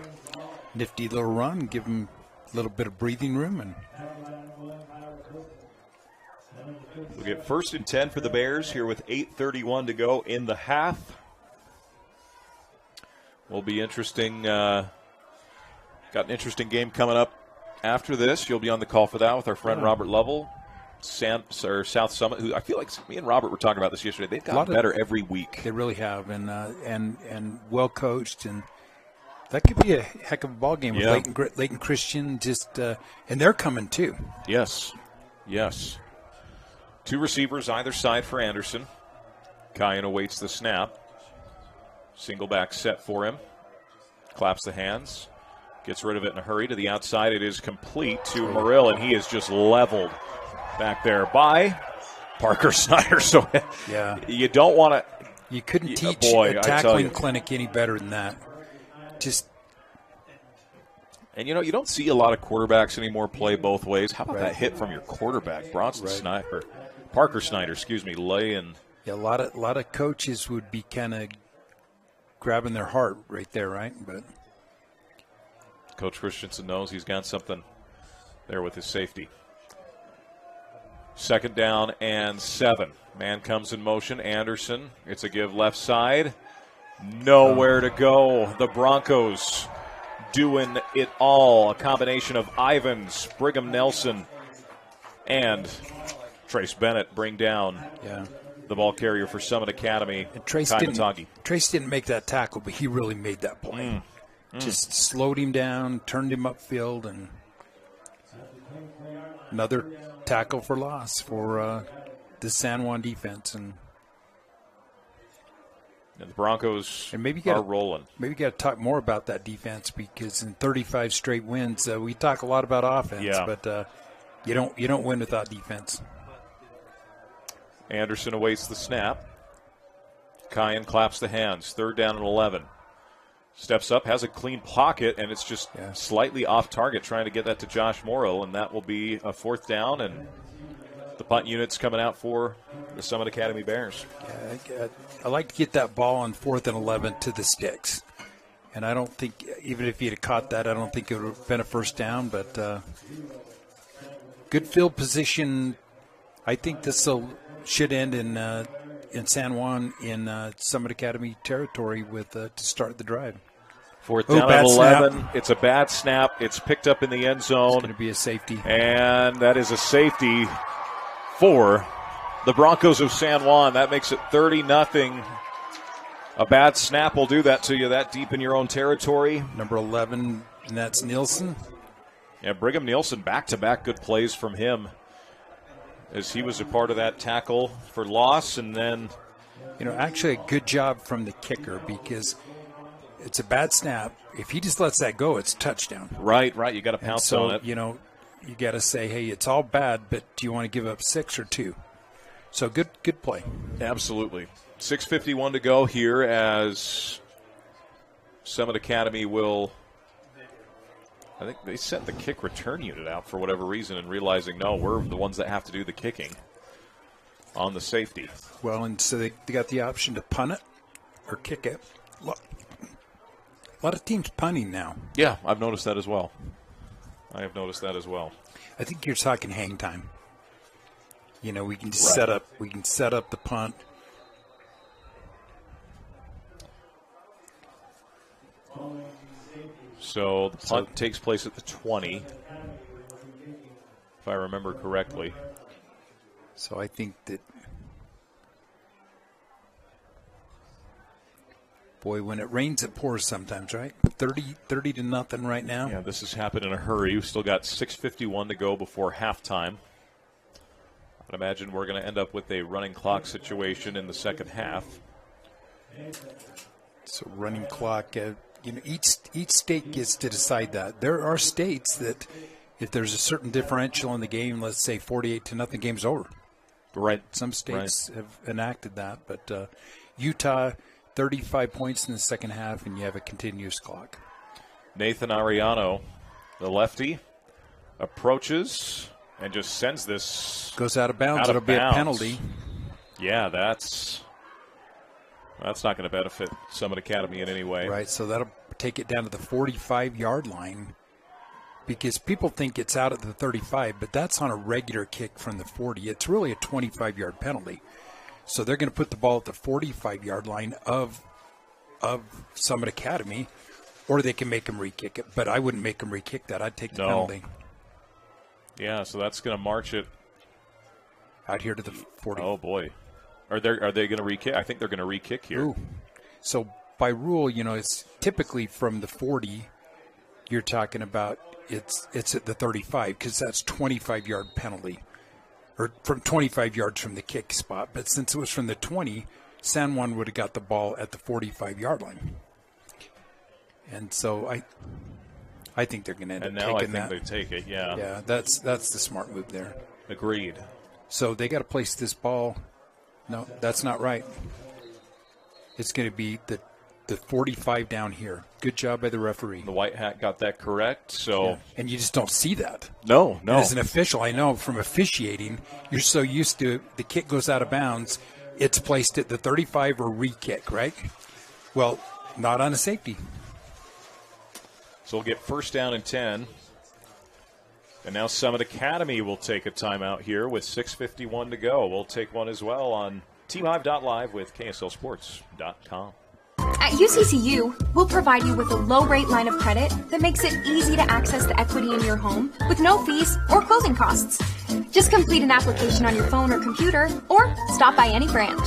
Nifty little run, give him a little bit of breathing room. And we'll get 1st and 10 for the Bears here with 8:31 to go in the half. Will be interesting. Got an interesting game coming up after this. You'll be on the call for that with our friend Robert Lovell, South Summit, who I feel like me and Robert were talking about this yesterday. They've gotten better every week. They really have, and well coached, and that could be a heck of a ball game with Leighton Christian. And they're coming too. Yes. 2 receivers either side for Anderson. Kyan awaits the snap. Single back set for him. Claps the hands. Gets rid of it in a hurry to the outside. It is complete to Murill, and he is just leveled back there by Parker Snyder. So you don't want to. You couldn't teach a tackling clinic any better than that. And, you don't see a lot of quarterbacks anymore play both ways. How about that hit from your quarterback, Snyder, Parker Snyder, laying. Yeah, a lot of coaches would be kind of grabbing their heart right there, right? But Coach Christensen knows he's got something there with his safety. 2nd down and 7. Man comes in motion. Anderson. It's a give left side. Nowhere to go. The Broncos doing it all. A combination of Ivins, Brigham Nelson, and Trace Bennett bring down the ball carrier for Summit Academy. And Trace didn't make that tackle, but he really made that play. Just slowed him down, turned him upfield, and another tackle for loss for the San Juan defense. And the Broncos are rolling. Maybe you got to talk more about that defense, because in 35 straight wins, we talk a lot about offense, but you don't win without defense. Anderson awaits the snap. Kyan claps the hands. 3rd down and 11. Steps up, has a clean pocket, and it's just slightly off target, trying to get that to Josh Morrill, and that will be a 4th down, and the punt unit's coming out for the Summit Academy Bears. I like to get that ball on 4th and 11 to the sticks, and I don't think, even if he'd have caught that, I don't think it would have been a 1st down, but good field position. I think this should end in San Juan in Summit Academy territory with to start the drive. 4th down and 11. Snap. It's a bad snap. It's picked up in the end zone. It's going to be a safety. And that is a safety for the Broncos of San Juan. That makes it 30-0. A bad snap will do that to you that deep in your own territory. Number 11, and that's Nielsen. Yeah, Brigham Nielsen, back-to-back good plays from him, as he was a part of that tackle for loss. And then, actually a good job from the kicker, because it's a bad snap. If he just lets that go, it's a touchdown. Right. You got to pounce on it. You got to say, hey, it's all bad, but do you want to give up 6 or 2? So good play. Absolutely. 6:51 to go here, as Summit Academy will, I think they sent the kick return unit out for whatever reason, and realizing, no, we're the ones that have to do the kicking on the safety. Well, and so they got the option to punt it or kick it. A lot of teams punting now. Yeah, I've noticed that as well. I think you're talking hang time. We can just set up the punt. So the punt takes place at the 20, if I remember correctly. So I think that, boy, when it rains, it pours sometimes, right? 30-0 right now. Yeah, this has happened in a hurry. We've still got 6:51 to go before halftime. I'd imagine we're going to end up with a running clock situation in the second half. So running clock, each state gets to decide that. There are states that if there's a certain differential in the game, let's say 48-0, game's over. Right. Some states have enacted that, but Utah, 35 points in the second half, and you have a continuous clock. Nathan Ariano, the lefty, approaches and just sends this. Goes out of bounds. It'll be a penalty. Yeah, that's not going to benefit Summit Academy in any way. Right, so that'll take it down to the 45-yard line because people think it's out at the 35, but that's on a regular kick from the 40. It's really a 25-yard penalty. So they're going to put the ball at the 45-yard line of Summit Academy, or they can make them re-kick it. But I wouldn't make them re-kick that. I'd take the penalty. Yeah, so that's going to march it out here to the 40. Oh, boy. Are they going to re-kick? I think they're going to re-kick here. Ooh. So by rule, it's typically from the 40, you're talking about it's at the 35 because that's 25-yard penalty, or from 25 yards from the kick spot. But since it was from the 20, San Juan would have got the ball at the 45-yard line. And so I think they're going to end up taking that. And now I think they take it, yeah. Yeah, that's the smart move there. Agreed. So they got to place this ball. No, that's not right. It's going to be the 45 down here. Good job by the referee. The white hat got that correct. So, and you just don't see that. No. And as an official, I know from officiating, you're so used to the kick goes out of bounds. It's placed at the 35 or re-kick, right? Well, not on a safety. So we'll get first down and 10. And now Summit Academy will take a timeout here with 6:51 to go. We'll take one as well on teamhive.live with KSLSports.com. At UCCU, we'll provide you with a low-rate line of credit that makes it easy to access the equity in your home with no fees or closing costs. Just complete an application on your phone or computer, or stop by any branch.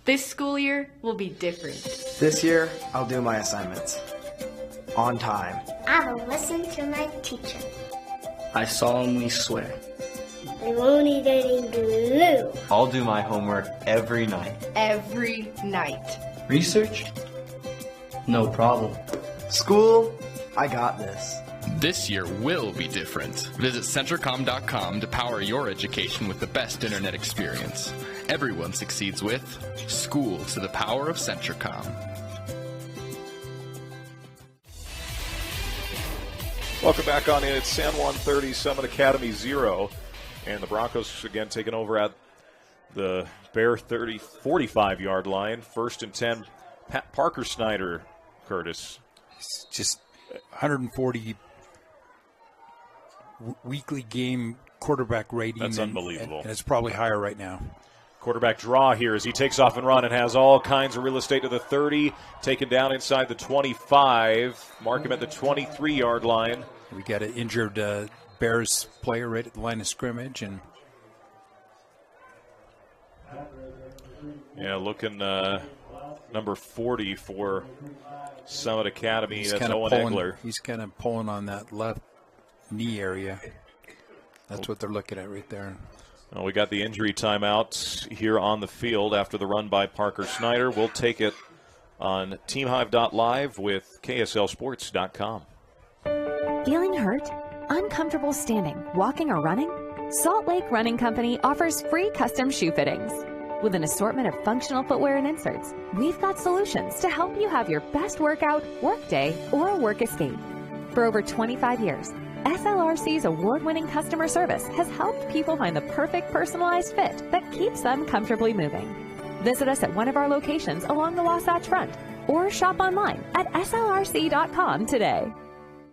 This school year will be different. This year, I'll do my assignments on time. I will listen to my teacher. I solemnly swear. I won't eat any glue. I'll do my homework every night. Every night. Research? No problem. School? I got this. This year will be different. Visit Centricom.com to power your education with the best internet experience. Everyone succeeds with School to the Power of Centricom. Welcome back on in. It's San Juan 30, Summit Academy 0. And the Broncos again taking over at the Bear 45-yard line. First and 10, Parker Snyder, Curtis. It's just 140 weekly game quarterback rating. That's unbelievable. And it's probably higher right now. Quarterback draw here as he takes off and run and has all kinds of real estate to the 30, taken down inside the 25, mark him at the 23-yard line. We got an injured Bears player right at the line of scrimmage. And yeah, looking number 40 for Summit Academy. That's Owen Egler. He's kind of pulling on that left knee area. That's what they're looking at right there. Well, we got the injury timeout here on the field after the run by Parker Snyder. We'll take it on teamhive.live with KSLSports.com. Feeling hurt? Uncomfortable standing, walking, or running? Salt Lake Running Company offers free custom shoe fittings. With an assortment of functional footwear and inserts, we've got solutions to help you have your best workout, work day, or work escape. For over 25 years, SLRC's award-winning customer service has helped people find the perfect personalized fit that keeps them comfortably moving. Visit us at one of our locations along the Wasatch Front or shop online at slrc.com today.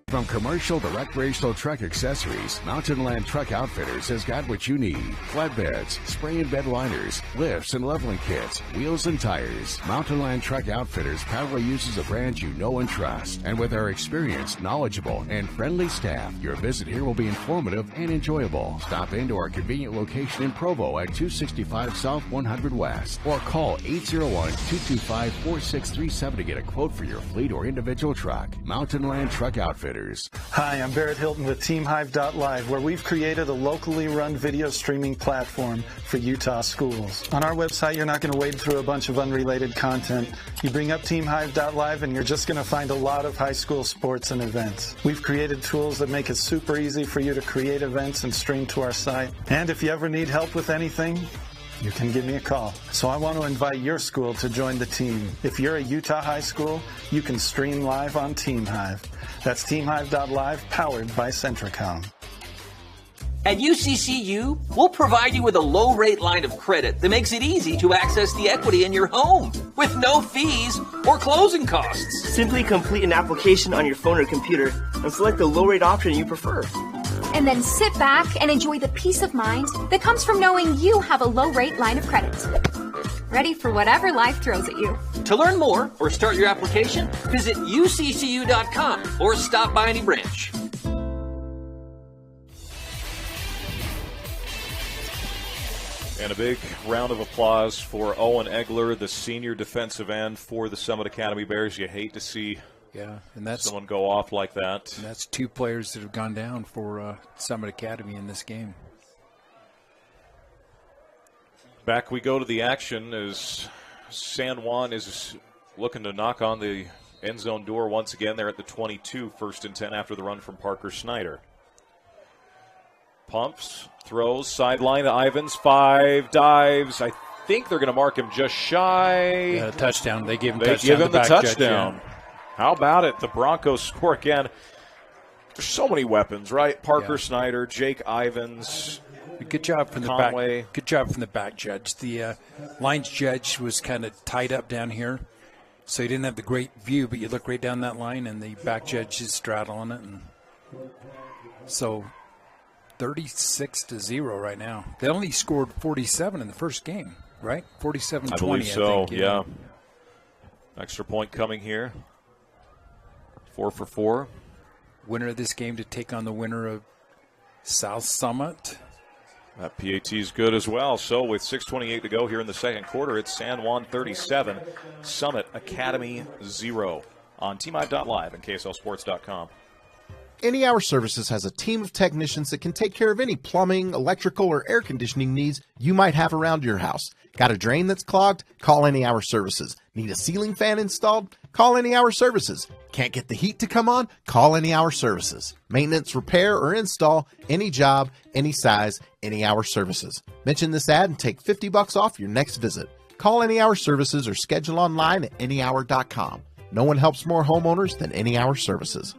From commercial to recreational truck accessories, Mountain Land Truck Outfitters has got what you need. Flatbeds, spray and bed liners, lifts and leveling kits, wheels and tires. Mountain Land Truck Outfitters proudly uses a brand you know and trust. And with our experienced, knowledgeable, and friendly staff, your visit here will be informative and enjoyable. Stop into our convenient location in Provo at 265 South 100 West or call 801-225-4637 to get a quote for your fleet or individual truck. Mountain Land Truck Outfitters. Outfitters. Hi, I'm Barrett Hilton with TeamHive.live, where we've created a locally run video streaming platform for Utah schools. On our website, you're not going to wade through a bunch of unrelated content. You bring up TeamHive.live and you're just going to find a lot of high school sports and events. We've created tools that make it super easy for you to create events and stream to our site. And if you ever need help with anything, you can give me a call. So I want to invite your school to join the team. If you're a Utah high school, you can stream live on TeamHive. That's TeamHive.live, powered by Centricom. At UCCU, we'll provide you with a low-rate line of credit that makes it easy to access the equity in your home with no fees or closing costs. Simply complete an application on your phone or computer and select the low-rate option you prefer. And then sit back and enjoy the peace of mind that comes from knowing you have a low-rate line of credit. Ready for whatever life throws at you. To learn more or start your application, visit uccu.com or stop by any branch. And a big round of applause for Owen Egler, the senior defensive end for the Summit Academy Bears. You hate to see and that's someone go off like that. And that's two players that have gone down for Summit Academy in this game. Back we go to the action as San Juan is looking to knock on the end zone door once again. They're at the 22, 1st and 10 after the run from Parker Snyder. Pumps, throws, sideline to Ivins, 5, dives. I think they're going to mark him just shy. Yeah, touchdown. They give him the touchdown. How about it? The Broncos score again. There's so many weapons, right? Parker Snyder, Jake Ivins. Good job from Conway. the back. Good job from the back judge. The lines judge was kind of tied up down here, so he didn't have the great view. But you look right down that line, and the back judge is straddling it, and so 36-0 right now. They only scored 47 in the first game, right? 47-20. I believe so. I think, yeah. Extra point coming here. 4 for 4. Winner of this game to take on the winner of South Summit. That PAT is good as well. So with 6:28 to go here in the second quarter, it's San Juan 37, Summit Academy 0 on TeamHive.live and KSLSports.com. Any Hour Services has a team of technicians that can take care of any plumbing, electrical, or air conditioning needs you might have around your house. Got a drain that's clogged? Call Any Hour Services. Need a ceiling fan installed? Call Any Hour Services. Can't get the heat to come on? Call Any Hour Services. Maintenance, repair, or install, any job, any size, Any Hour Services. Mention this ad and take $50 off your next visit. Call Any Hour Services or schedule online at anyhour.com. No one helps more homeowners than Any Hour Services.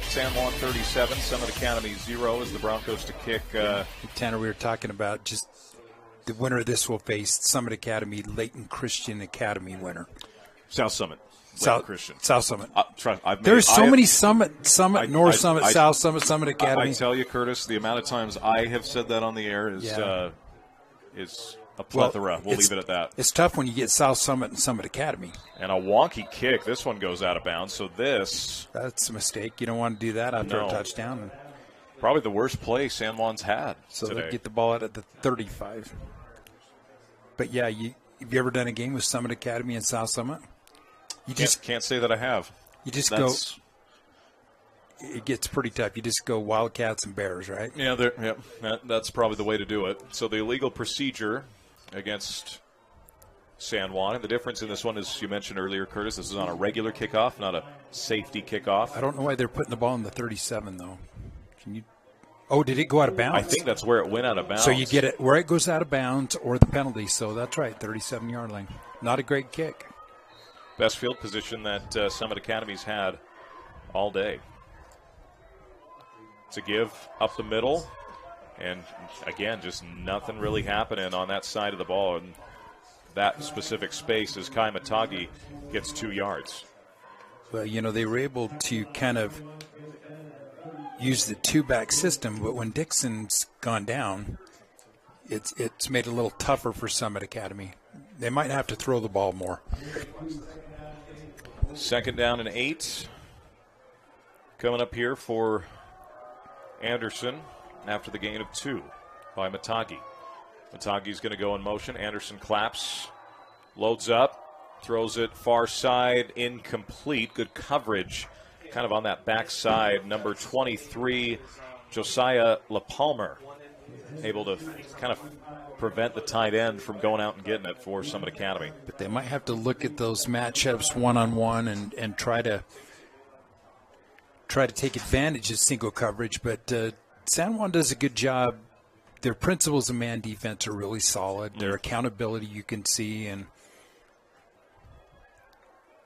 San Juan 37, Summit Academy 0 as the Broncos to kick. Tanner, we were talking about just the winner of this will face Summit Academy, Layton Christian Academy winner. South Summit. South Christian. South Summit. There's so many Summit, North Summit, South Summit, Summit Academy. I tell you, Curtis, the amount of times I have said that on the air is a plethora. We'll leave it at that. It's tough when you get South Summit and Summit Academy. And a wonky kick. This one goes out of bounds. So that's a mistake. You don't want to do that after a touchdown. Probably the worst play San Juan's had today. They get the ball out at the 35. But yeah, have you ever done a game with Summit Academy and South Summit? You just can't say that I have. You just go. It gets pretty tough. You just go Wildcats and Bears, right? Yeah, that's probably the way to do it. So the illegal procedure against San Juan, and the difference in this one, as you mentioned earlier, Curtis, this is on a regular kickoff, not a safety kickoff. I don't know why they're putting the ball in the 37, though. Can you? Oh, did it go out of bounds? I think that's where it went out of bounds. So you get it where it goes out of bounds or the penalty. So that's right, 37-yard line. Not a great kick. Best field position that Summit Academy's had all day. It's a give up the middle, and again, just nothing really happening on that side of the ball in that specific space as Kai Matagi gets 2 yards. Well, they were able to kind of use the two-back system, but when Dixon's gone down, it's made it a little tougher for Summit Academy. They might have to throw the ball more. 2nd down and 8. Coming up here for Anderson after the gain of 2 by Matagi. Matagi's going to go in motion. Anderson claps, loads up, throws it far side, incomplete. Good coverage, kind of on that back side. Number 23, Josiah LaPalmer, able to kind of prevent the tight end from going out and getting it for Summit Academy. But they might have to look at those matchups one-on-one and try to take advantage of single coverage. But San Juan does a good job. Their principles of man defense are really solid. Their accountability you can see, and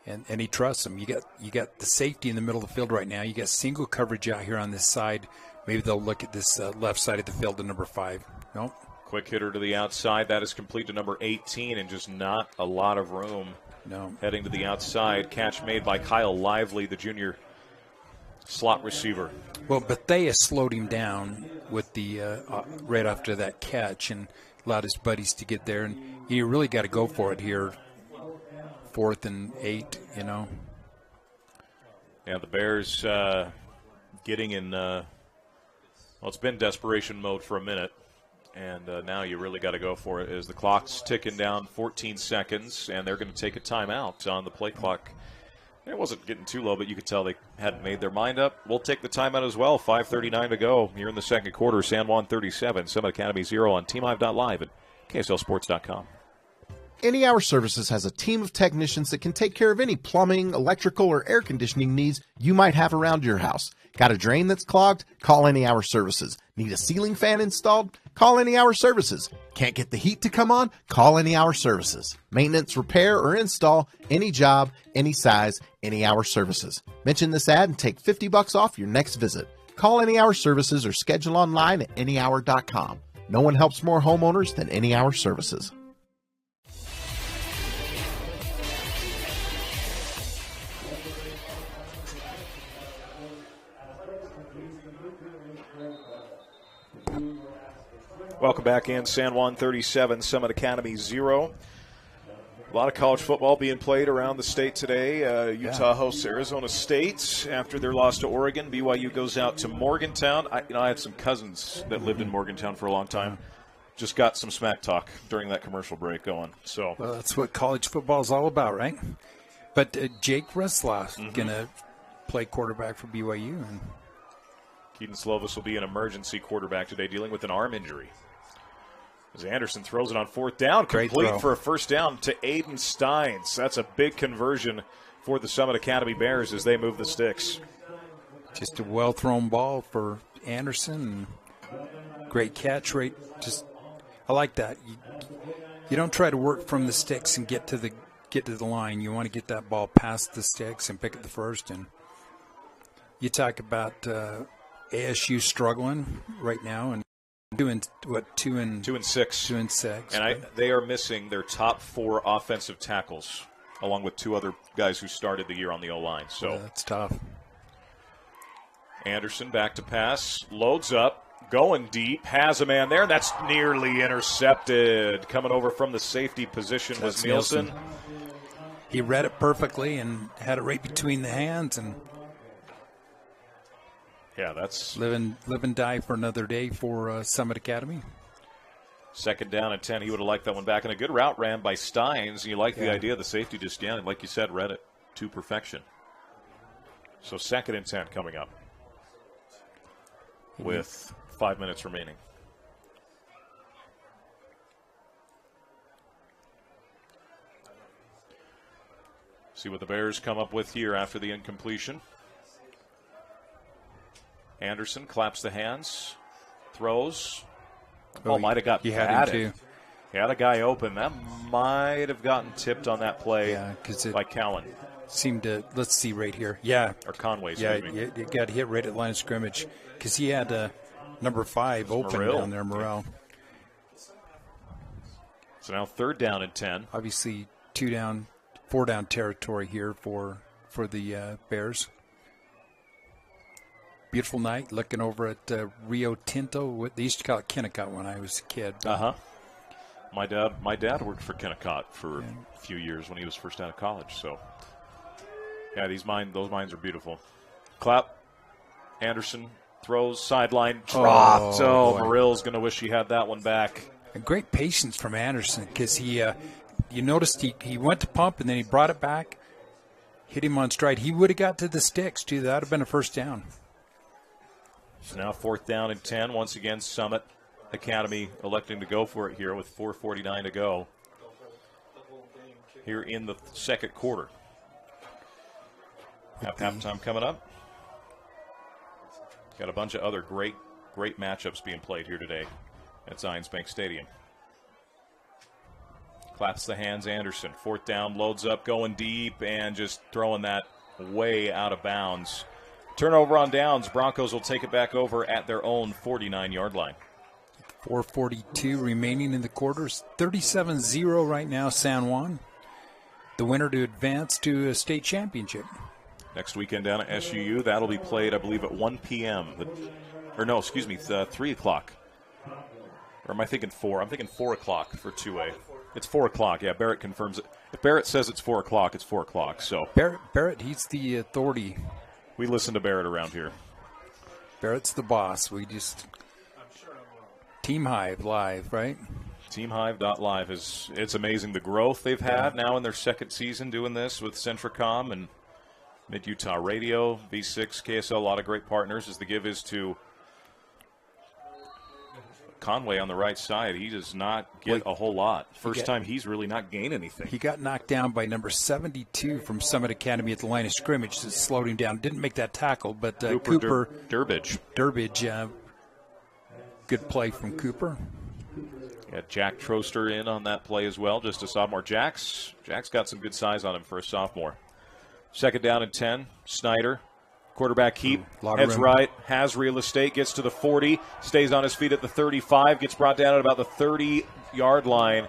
he trusts them. You got the safety in the middle of the field right now. You got single coverage out here on this side. Maybe they'll look at this left side of the field to number 5. Nope. Quick hitter to the outside. That is complete to number 18, and just not a lot of room. No. Heading to the outside. Catch made by Kyle Lively, the junior slot receiver. Well, Bethea slowed him down with the right after that catch and allowed his buddies to get there. And you really got to go for it here. 4th and 8, you know. Yeah, the Bears getting in, it's been desperation mode for a minute. And now you really got to go for it as the clock's ticking down 14 seconds, and they're going to take a timeout on the play clock. It wasn't getting too low, but you could tell they hadn't made their mind up. We'll take the timeout as well. 5:39 to go here in the second quarter. San Juan 37, Summit Academy 0 on TeamHive.live and KSLSports.com. Any Hour Services has a team of technicians that can take care of any plumbing, electrical, or air conditioning needs you might have around your house. Got a drain that's clogged? Call Any Hour Services. Need a ceiling fan installed? Call Any Hour Services. Can't get the heat to come on? Call Any Hour Services. Maintenance, repair, or install, any job, any size, Any Hour Services. Mention this ad and take $50 off your next visit. Call Any Hour Services or schedule online at anyhour.com. No one helps more homeowners than Any Hour Services. Welcome back in. San Juan 37, Summit Academy 0. A lot of college football being played around the state today. Utah hosts Arizona State after their loss to Oregon. BYU goes out to Morgantown. I had some cousins that lived in Morgantown for a long time. Just got some smack talk during that commercial break going. So well, that's what college football is all about, right? But Jake Reslaw going to play quarterback for BYU. And Keaton Slovis will be an emergency quarterback today, dealing with an arm injury. As Anderson throws it on 4th down, complete for a first down to Aiden Steins. That's a big conversion for the Summit Academy Bears as they move the sticks. Just a well-thrown ball for Anderson. Great catch rate. I like that. You don't try to work from the sticks and get to the line. You want to get that ball past the sticks and pick it the first. And you talk about ASU struggling right now and doing what 2 and 6. And they are missing their top 4 offensive tackles, along with 2 other guys who started the year on the O-line. So that's tough. Anderson back to pass, loads up, going deep, has a man there, and that's nearly intercepted. Coming over from the safety position was Nielsen. He read it perfectly and had it right between the hands, and yeah, that's live and die for another day for Summit Academy. 2nd down and 10. He would have liked that one back. And a good route ran by Steins. And you like the idea of the safety just, like you said, read it to perfection. So 2nd and 10 coming up with 5 minutes remaining. See what the Bears come up with here after the incompletion. Anderson claps the hands, throws. Might have got batted. He had a guy open. That might have gotten tipped on that play by Callan. Seemed to, let's see right here. Yeah. Or Conway, it got hit right at line of scrimmage because he had number 5 open down there, Morrell. So now 3rd down and 10. Obviously 4 down territory here for the Bears. Beautiful night, looking over at Rio Tinto. They used to call it Kennecott when I was a kid. My dad worked for Kennecott for a few years when he was first out of college. So, yeah, those mines are beautiful. Clap. Anderson throws sideline dropped. Morrill's going to wish he had that one back. And great patience from Anderson because he you noticed he went to pump and then he brought it back, hit him on stride. He would have got to the sticks, too. That would have been a first down. So now 4th down and 10. Once again, Summit Academy electing to go for it here with 4:49 to go here in the second quarter. Have halftime coming up. Got a bunch of other great matchups being played here today at Zions Bank Stadium. Claps the hands, Anderson. 4th down, loads up, going deep, and just throwing that way out of bounds. Turnover on downs. Broncos will take it back over at their own 49-yard line. 4:42 remaining in the quarters. 37-0 right now, San Juan. The winner to advance to a state championship. Next weekend down at SUU, that'll be played, I believe, at 1 p.m. 3 o'clock. Or am I thinking 4? I'm thinking 4 o'clock for 2A. It's 4 o'clock. Yeah, Barrett confirms it. If Barrett says it's 4 o'clock, it's 4 o'clock. So Barrett, he's the authority. We listen to Barrett around here. Barrett's the boss. We just Team Hive live, right? TeamHive.live it's amazing the growth they've had now in their second season doing this with Centricom and Mid-Utah Radio, V6, KSL, a lot of great partners. As the give is to Conway on the right side. He does not get a whole lot. First time he's really not gained anything. He got knocked down by number 72 from Summit Academy at the line of scrimmage. That slowed him down. Didn't make that tackle, but Cooper Durbridge. Good play from Cooper. Got Jack Troster in on that play as well, just a sophomore. Jack's got some good size on him for a sophomore. 2nd down and 10. Snyder, quarterback keep, heads right, has real estate, gets to the 40, stays on his feet at the 35, gets brought down at about the 30-yard line.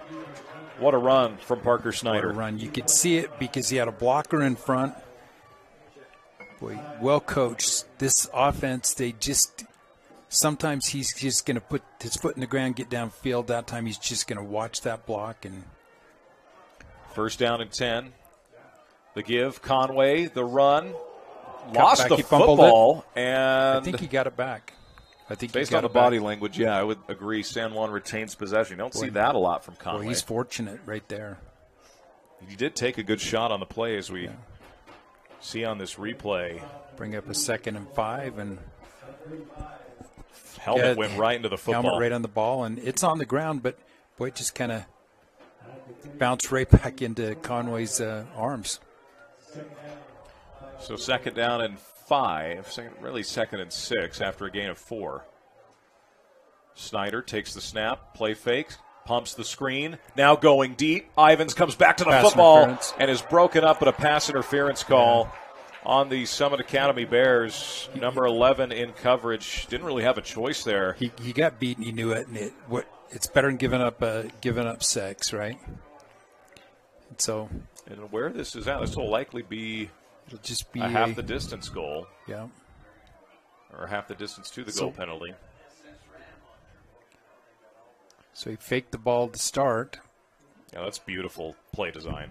What a run from Parker Snyder. What a run. You could see it because he had a blocker in front. Boy, well coached. This offense, sometimes he's just going to put his foot in the ground, get downfield. That time he's just going to watch that block. And 1st down and 10. The give, Conway, the run, lost the football, and I think he got it back. Based on the body language, yeah, I would agree. San Juan retains possession. You don't see that a lot from Conway. Well, he's fortunate right there. He did take a good shot on the play, as we see on this replay. Bring up a 2nd and 5, and helmet went right into the football. Helmet right on the ball, and it's on the ground, but boy, it just kind of bounced right back into Conway's arms. So 2nd down and 5, really 2nd and 6 after a gain of 4. Snyder takes the snap, play fake, pumps the screen, now going deep. Ivins comes back to the football and is broken up, but a pass interference call on the Summit Academy Bears. Number 11 in coverage. Didn't really have a choice there. He got beaten, he knew it, and it's better than giving up 6, right? And so. And where this is at, this will likely be a half the distance goal. Yeah. Or half the distance to the goal penalty. So he faked the ball to start. Yeah, that's beautiful play design.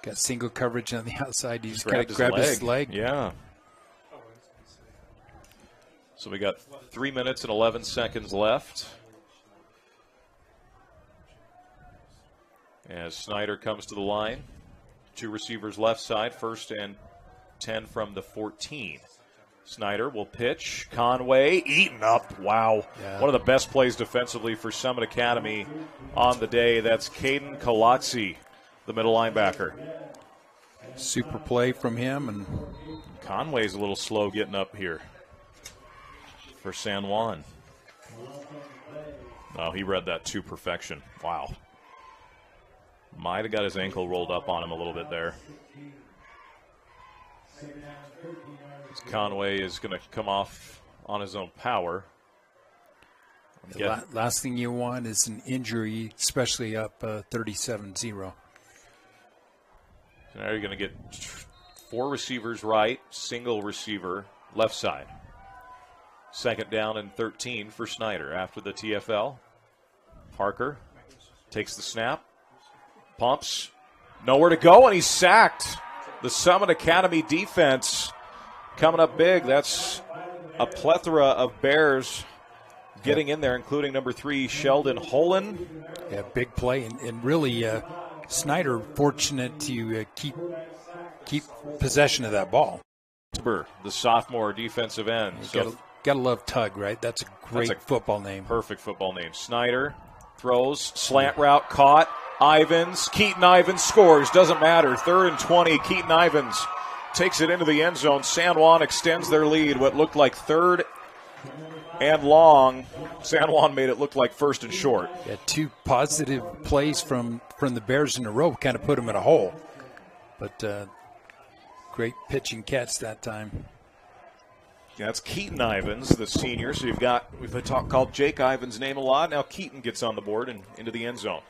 Got single coverage on the outside. He just grabbed his leg. Yeah. So we got 3 minutes and 11 seconds left. As Snyder comes to the line. 2 receivers left side, 1st and 10 from the 14. Snyder will pitch. Conway eaten up. Wow. Yeah. One of the best plays defensively for Summit Academy on the day. That's Caden Colazzi, the middle linebacker. Super play from him. And Conway's a little slow getting up here for San Juan. Oh, he read that to perfection. Wow. Might have got his ankle rolled up on him a little bit there. Conway is going to come off on his own power. The last thing you want is an injury, especially up 37-0. Now you're going to get 4 receivers right, single receiver left side. 2nd down and 13 for Snyder after the TFL. Parker takes the snap. Pumps, nowhere to go, and he's sacked. The Summit Academy defense coming up big. That's a plethora of Bears getting in there, including number 3, Sheldon Holen. Yeah, big play, and really Snyder fortunate to keep possession of that ball. The sophomore defensive end. Gotta love Tug, right? That's a great football name. Perfect football name. Snyder throws, slant route caught. Keaton Ivins scores. Doesn't matter. 3rd and 20. Keaton Ivins takes it into the end zone. San Juan extends their lead. What looked like 3rd and long, San Juan made it look like 1st and short. Yeah, 2 positive plays from the Bears in a row kind of put them in a hole. But great pitch and catch that time. Yeah, that's Keaton Ivins, the senior. So we've called Jake Ivins' name a lot. Now Keaton gets on the board and into the end zone.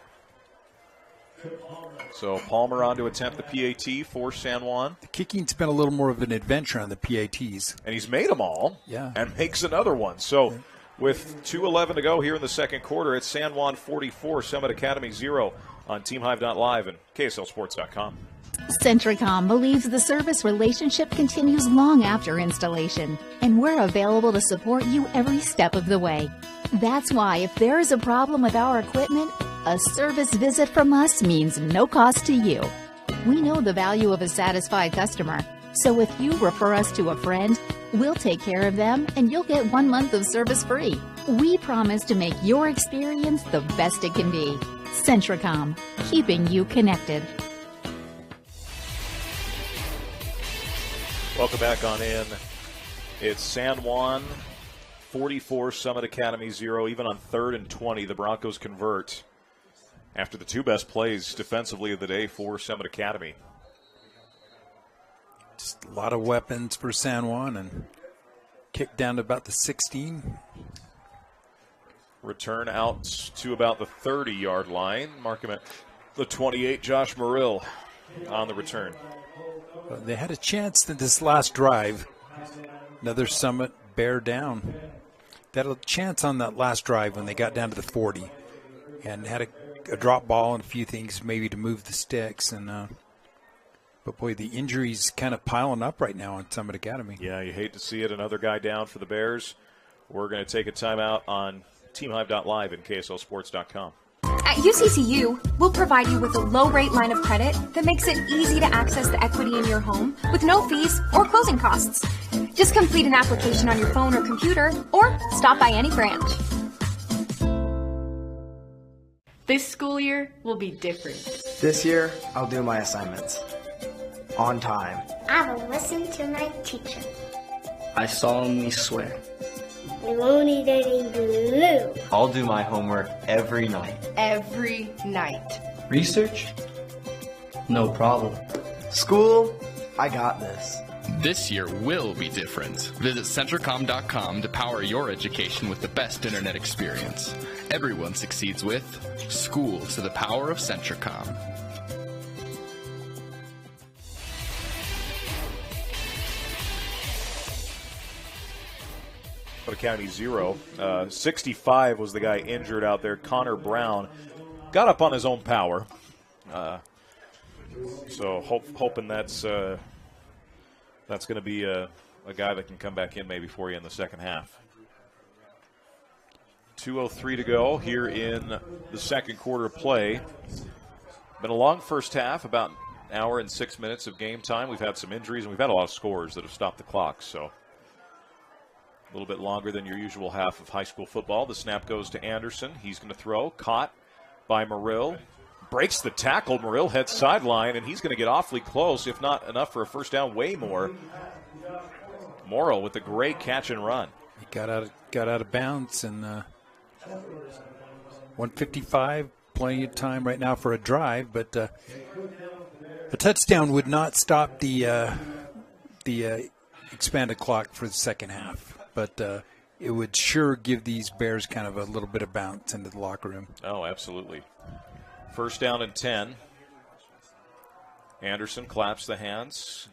So Palmer on to attempt the PAT for San Juan. The kicking's been a little more of an adventure on the PATs. And he's made them all. Yeah. And makes another one. So with 2:11 to go here in the second quarter, it's San Juan 44, Summit Academy 0 on TeamHive.live and KSLSports.com. Centricom believes the service relationship continues long after installation, and we're available to support you every step of the way. That's why if there is a problem with our equipment, a service visit from us means no cost to you. We know the value of a satisfied customer, so if you refer us to a friend, we'll take care of them and you'll get 1 month of service free. We promise to make your experience the best it can be. Centricom, keeping you connected. Welcome back on in. It's San Juan 44, Summit Academy 0. Even on 3rd and 20, the Broncos convert after the 2 best plays defensively of the day for Summit Academy. Just a lot of weapons for San Juan and kicked down to about the 16. Return out to about the 30-yard line. Mark him at the 28, Josh Murrill on the return. They had a chance in this last drive. Another Summit bear down. They had a chance on that last drive when they got down to the 40 and had a drop ball and a few things maybe to move the sticks. But, boy, the injuries kind of piling up right now on Summit Academy. Yeah, you hate to see it. Another guy down for the Bears. We're going to take a timeout on TeamHive.live and KSLSports.com. At UCCU, we'll provide you with a low-rate line of credit that makes it easy to access the equity in your home with no fees or closing costs. Just complete an application on your phone or computer or stop by any branch. This school year will be different. This year, I'll do my assignments. On time. I will listen to my teacher. I solemnly swear. We won't eat any glue. I'll do my homework every night. Every night. Research? No problem. School? I got this. This year will be different. Visit Centricom.com to power your education with the best internet experience. Everyone succeeds with School to the Power of Centricom. County 0. 65 was the guy injured out there. Connor Brown got up on his own power. So hoping that's going to be a guy that can come back in maybe for you in the second half. 2:03 to go here in the second quarter of play. Been a long first half, about an hour and 6 minutes of game time. We've had some injuries, and we've had a lot of scores that have stopped the clock, so a little bit longer than your usual half of high school football. The snap goes to Anderson. He's going to throw. Caught by Murrill. Breaks the tackle. Murrill heads sideline, and he's going to get awfully close, if not enough for a first down, way more. Morrill with a great catch and run. He got out of bounds, and 155, plenty of time right now for a drive, but a touchdown would not stop the expanded clock for the second half. But it would sure give these Bears kind of a little bit of bounce into the locker room. Oh, absolutely. First down and 10. Anderson claps the hands.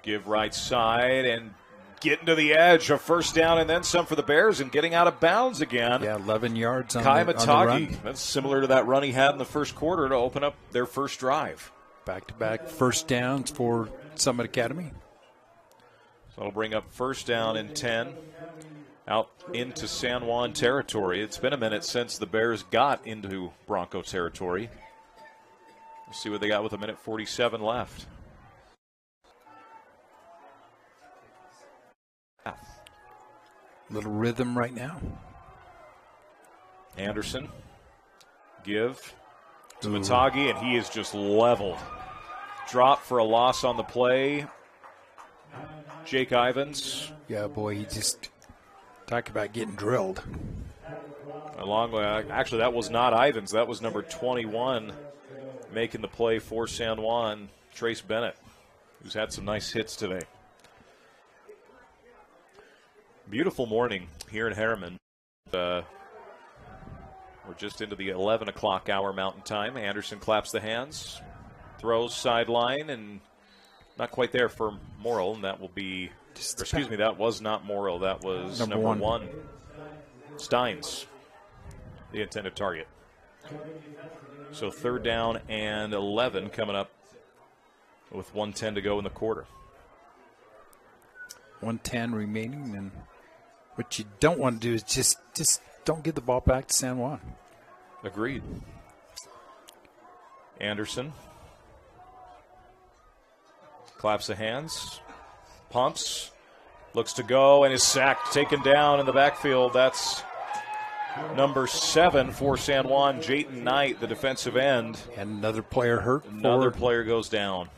Give right side and getting to the edge. A first down and then some for the Bears and getting out of bounds again. Yeah, 11 yards on Kai the Matagi. run. That's similar to that run he had in the first quarter to open up their first drive. Back-to-back first downs for Summit Academy. So it'll bring up first down and 10 out into San Juan territory. It's been a minute since the Bears got into Bronco territory. Let's see what they got with 1:47 left. Little rhythm right now. Anderson, give to Matagi, and he is just leveled. Drop for a loss on the play. Jake Ivins. Yeah, boy, he just talk about getting drilled. Actually, that was not Ivins. That was number 21 making the play for San Juan, Trace Bennett, who's had some nice hits today. Beautiful morning here in Harriman. We're just into the 11 o'clock hour Mountain Time. Anderson claps the hands, throws sideline, and not quite there for Morrill, and that will be, that was not Morrill. That was number one. Steins, the intended target. So 3rd down and 11 coming up with 1:10 to go in the quarter. 1:10 remaining, and what you don't want to do is just don't give the ball back to San Juan. Agreed. Anderson claps the hands, pumps, looks to go, and is sacked, taken down in the backfield. That's number 7 for San Juan, Jayton Knight, the defensive end. And another player hurt. Another player goes down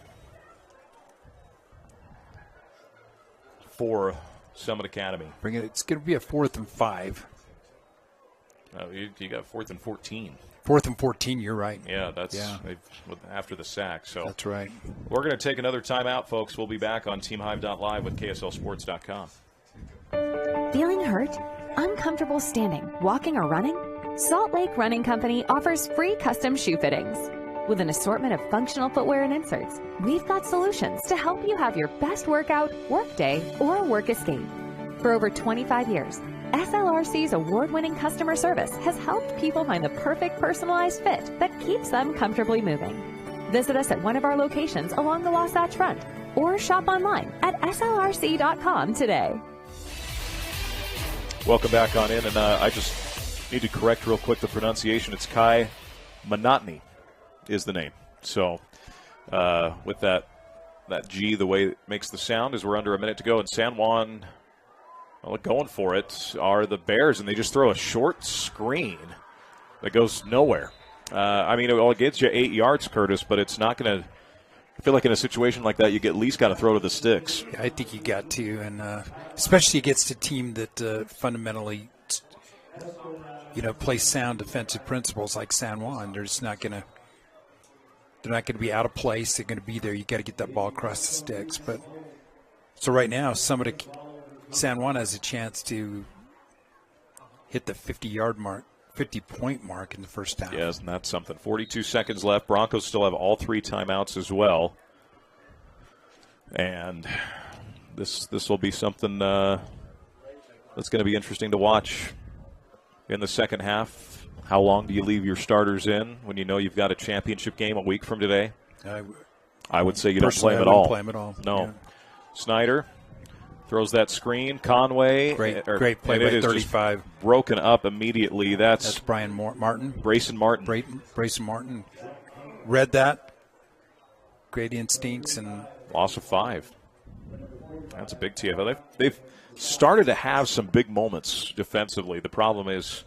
for Summit Academy. It's going to be a 4th and 5. You got 4th and 14. 4th and 14, you're right. Yeah, that's after the sack. So that's right. We're going to take another timeout, folks. We'll be back on TeamHive.live with KSLSports.com. Feeling hurt? Uncomfortable standing, walking, or running? Salt Lake Running Company offers free custom shoe fittings. With an assortment of functional footwear and inserts, we've got solutions to help you have your best workout, work day, or work escape. For over 25 years, SLRC's award-winning customer service has helped people find the perfect personalized fit that keeps them comfortably moving. Visit us at one of our locations along the Wasatch Front or shop online at slrc.com today. Welcome back on in, and I just need to correct real quick the pronunciation. It's Kai Monotony is the name. So with that G, the way it makes the sound, as we're under a minute to go, and San Juan, going for it are the Bears, and they just throw a short screen that goes nowhere. It gets you 8 yards, Curtis, but it's not going to – I feel like in a situation like that, you at least got to throw to the sticks. I think you got to, and especially against a team that fundamentally, plays sound defensive principles like San Juan. They're just not going to. They're not going to be out of place. They're going to be there. You got to get that ball across the sticks. But so right now, San Juan has a chance to hit the 50-yard mark. 50-point mark in the first half. Yes, and that's something. 42 seconds left. Broncos still have all 3 timeouts as well. And this will be something that's going to be interesting to watch in the second half. How long do you leave your starters in when you know you've got a championship game a week from today? I would say you don't play them at all. Play them at all. No. Yeah. Snyder throws that screen. Conway. Great play by 35. Broken up immediately. That's Brian Martin. Brayson Martin. Brayson Martin. Read that. Great instincts. And loss of 5. That's a big TFL. They've started to have some big moments defensively. The problem is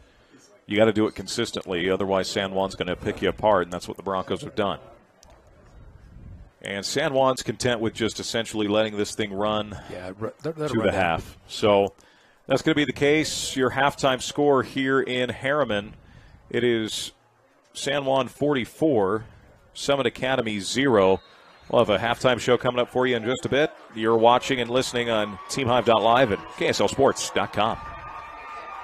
you got to do it consistently. Otherwise, San Juan's going to pick you apart, and that's what the Broncos have done. And San Juan's content with just essentially letting this thing run to the half. So that's going to be the case. Your halftime score here in Harriman, it is San Juan 44, Summit Academy 0. We'll have a halftime show coming up for you in just a bit. You're watching and listening on TeamHive.live and KSLSports.com.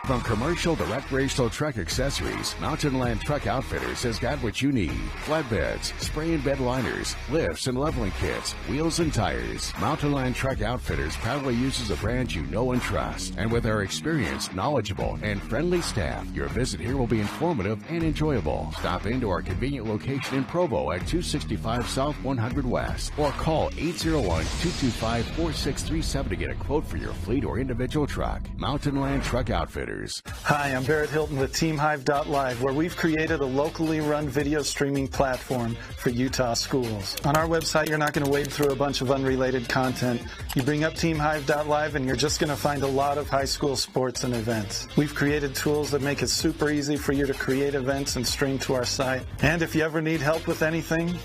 From commercial to recreational truck accessories, Mountain Land Truck Outfitters has got what you need. Flatbeds, spray and bed liners, lifts and leveling kits, wheels and tires. Mountain Land Truck Outfitters proudly uses a brand you know and trust. And with our experienced, knowledgeable, and friendly staff, your visit here will be informative and enjoyable. Stop into our convenient location in Provo at 265 South 100 West or call 801-225-4637 to get a quote for your fleet or individual truck. Mountain Land Truck Outfitters. Outfitters. Hi, I'm Barrett Hilton with TeamHive.live, where we've created a locally run video streaming platform for Utah schools. On our website, you're not going to wade through a bunch of unrelated content. You bring up TeamHive.live and you're just going to find a lot of high school sports and events. We've created tools that make it super easy for you to create events and stream to our site. And if you ever need help with anything,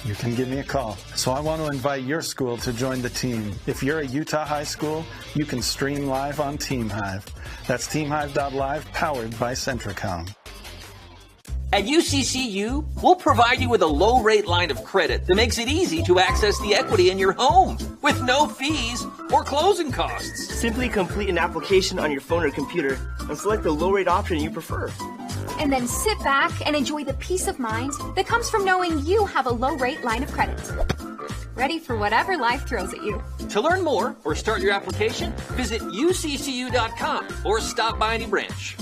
you can give me a call. So I want to invite your school to join the team. If you're a Utah high school, you can stream live on TeamHive. That's TeamHive.live, powered by Centricom. At UCCU, we'll provide you with a low-rate line of credit that makes it easy to access the equity in your home with no fees or closing costs. Simply complete an application on your phone or computer and select the low-rate option you prefer. And then sit back and enjoy the peace of mind that comes from knowing you have a low-rate line of credit. Ready for whatever life throws at you. To learn more or start your application, visit uccu.com or stop by any branch.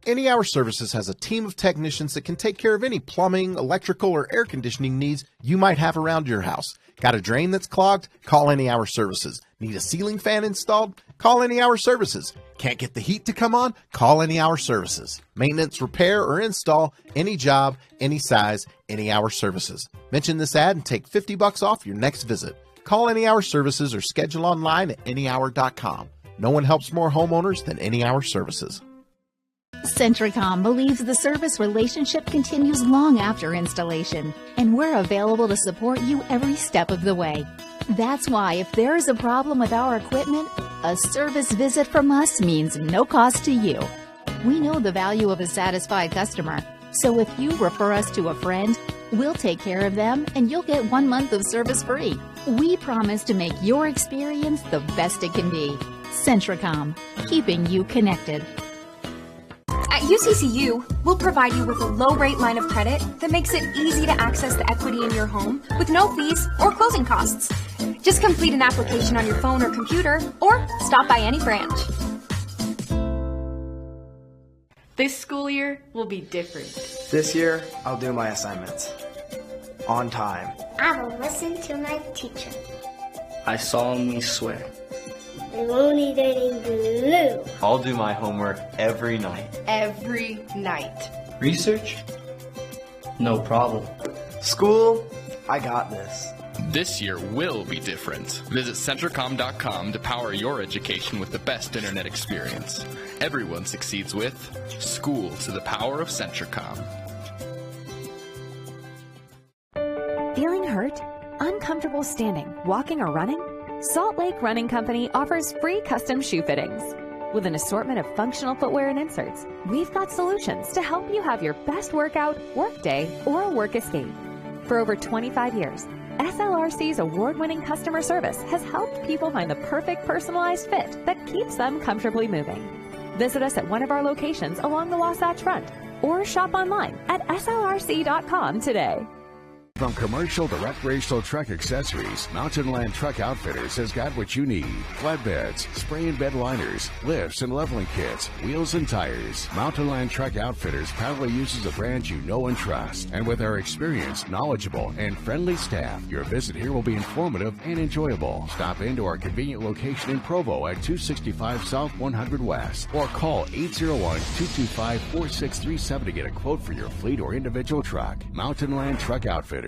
Any Hour Services has a team of technicians that can take care of any plumbing, electrical, or air conditioning needs you might have around your house. Got a drain that's clogged? Call Any Hour Services. Need a ceiling fan installed? Call Any Hour Services. Can't get the heat to come on? Call Any Hour Services. Maintenance, repair, or install, any job, any size, Any Hour Services. Mention this ad and take $50 off your next visit. Call Any Hour Services or schedule online at anyhour.com. No one helps more homeowners than Any Hour Services. Centricom believes the service relationship continues long after installation, and we're available to support you every step of the way. That's why if there is a problem with our equipment, a service visit from us means no cost to you. We know the value of a satisfied customer, so if you refer us to a friend, we'll take care of them and you'll get 1 month of service free. We promise to make your experience the best it can be. Centricom, keeping you connected. At UCCU, we'll provide you with a low-rate line of credit that makes it easy to access the equity in your home with no fees or closing costs. Just complete an application on your phone or computer, or stop by any branch. This school year will be different. This year, I'll do my assignments. On time. I will listen to my teacher. I solemnly swear. I won't eat any glue. I'll do my homework every night. Every night. Research? No problem. School, I got this. This year will be different. Visit Centricom.com to power your education with the best internet experience. Everyone succeeds with School to the Power of Centricom. Feeling hurt? Uncomfortable standing, walking, or running? Salt Lake Running Company offers free custom shoe fittings. With an assortment of functional footwear and inserts, we've got solutions to help you have your best workout, work day, or work escape. For over 25 years, SLRC's award-winning customer service has helped people find the perfect personalized fit that keeps them comfortably moving. Visit us at one of our locations along the Wasatch Front or shop online at slrc.com today. From commercial to recreational truck accessories, Mountain Land Truck Outfitters has got what you need. Flatbeds, spray and bed liners, lifts and leveling kits, wheels and tires. Mountain Land Truck Outfitters proudly uses a brand you know and trust. And with our experienced, knowledgeable, and friendly staff, your visit here will be informative and enjoyable. Stop into our convenient location in Provo at 265 South 100 West or call 801-225-4637 to get a quote for your fleet or individual truck. Mountain Land Truck Outfitters.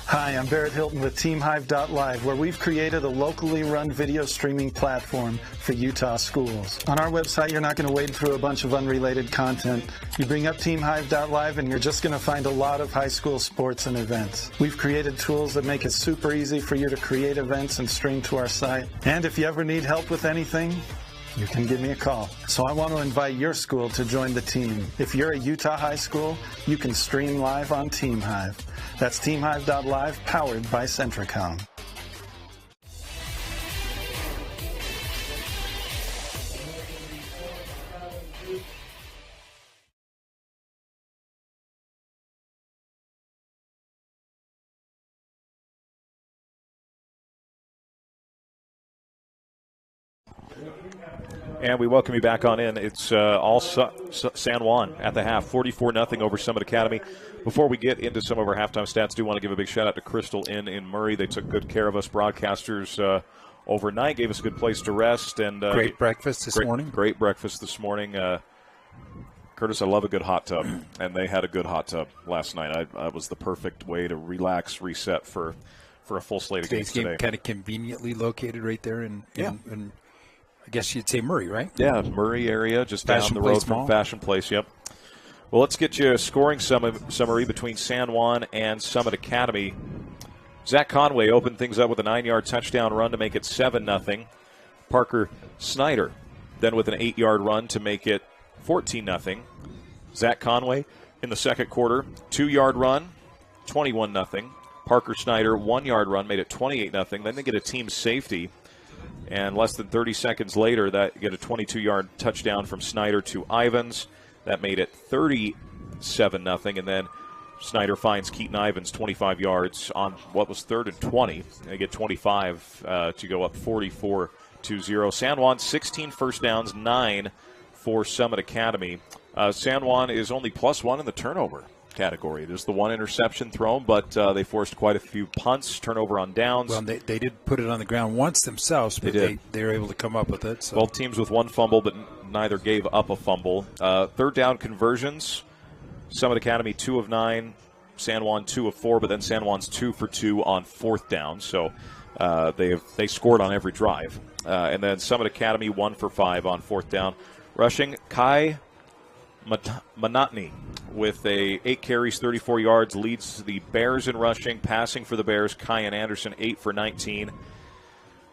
Hi, I'm Barrett Hilton with TeamHive.live, where we've created a locally run video streaming platform for Utah schools. On our website, you're not going to wade through a bunch of unrelated content. You bring up TeamHive.live and you're just going to find a lot of high school sports and events. We've created tools that make it super easy for you to create events and stream to our site. And if you ever need help with anything, you can give me a call. So I want to invite your school to join the team. If you're a Utah high school, you can stream live on TeamHive. That's TeamHive.live, powered by Centricom. And we welcome you back on in. It's all San Juan at the half, 44-0 over Summit Academy. Before we get into some of our halftime stats, do want to give a big shout-out to Crystal Inn in Murray. They took good care of us broadcasters overnight, gave us a good place to rest. And great breakfast this morning. Great breakfast this morning. Curtis, I love a good hot tub, and they had a good hot tub last night. I was the perfect way to relax, reset for a full slate of games today. Kind of conveniently located right there in I guess you'd say Murray, right? Yeah, Murray area, just Fashion down the road Place from Mall. Fashion Place, yep. Well, let's get you a scoring summary between San Juan and Summit Academy. Zach Conway opened things up with a 9-yard touchdown run to make it 7-0. Parker Snyder then with an 8-yard run to make it 14-0. Zach Conway in the second quarter, 2-yard run, 21-0. Parker Snyder, 1-yard run, made it 28-0. Then they get a team safety. And less than 30 seconds later, that get a 22-yard touchdown from Snyder to Ivans. That made it 37-0. And then Snyder finds Keaton Ivans 25 yards on what was 3rd and 20. They get 25 to go up 44-0. San Juan, 16 first downs, 9 for Summit Academy. San Juan is only +1 in the turnover category. There's the one interception thrown, but they forced quite a few punts, turnover on downs. Well, they did put it on the ground once themselves, but they were able to come up with it. So. Both teams with one fumble, but neither gave up a fumble. Third down conversions, Summit Academy 2 of 9, San Juan 2 of 4, but then San Juan's 2 for 2 on fourth down. So they scored on every drive. And then Summit Academy 1 for 5 on fourth down. Rushing, Kai Monotny with 8 carries, 34 yards, leads the Bears in rushing. Passing for the Bears, Kyan Anderson, 8 for 19.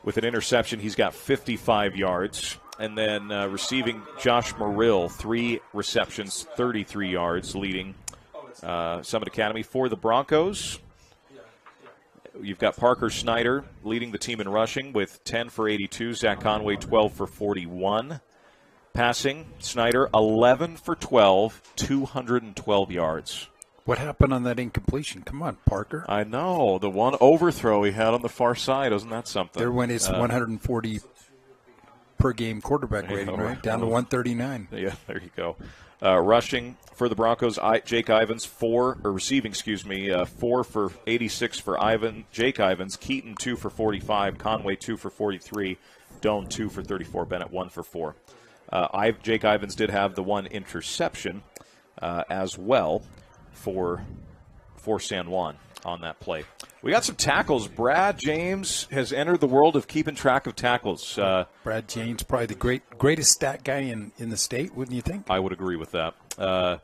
With an interception, he's got 55 yards. And then receiving, Josh Merrill, 3 receptions, 33 yards, leading Summit Academy. For the Broncos, you've got Parker Snyder leading the team in rushing with 10 for 82. Zach Conway, 12 for 41. Passing, Snyder, 11 for 12, 212 yards. What happened on that incompletion? Come on, Parker. I know. The one overthrow he had on the far side, isn't that something? There went his 140 per game quarterback rating, right? Down to 139. Yeah, there you go. Rushing for the Broncos, Jake Ivans, 4 for 86 for Jake Ivans, Keaton 2 for 45, Conway 2 for 43, Doan 2 for 34, Bennett 1 for 4. Jake Ivans did have the one interception as well for San Juan on that play. We got some tackles. Brad James has entered the world of keeping track of tackles. Brad James, probably the greatest stat guy in the state, wouldn't you think? I would agree with that.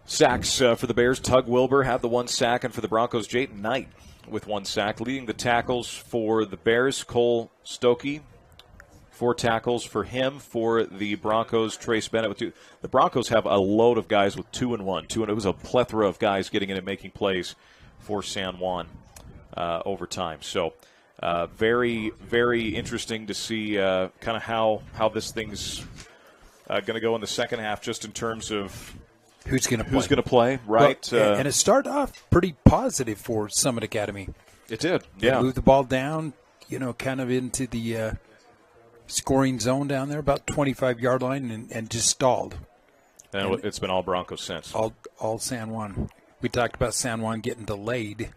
Sacks for the Bears. Tug Wilbur had the 1 sack, and for the Broncos, Jayden Knight with 1 sack. Leading the tackles for the Bears, Cole Stokey. 4 tackles for him. For the Broncos, Trace Bennett with 2. The Broncos have a load of guys with 2 and 1. It was a plethora of guys getting in and making plays for San Juan over time. So very, very interesting to see kind of how this thing's going to go in the second half, just in terms of who's going to play, right? Well, and it started off pretty positive for Summit Academy. It did, They moved the ball down, kind of into the scoring zone down there, about 25-yard line, and just stalled. And it's been all Broncos since. All San Juan. We talked about San Juan getting delayed,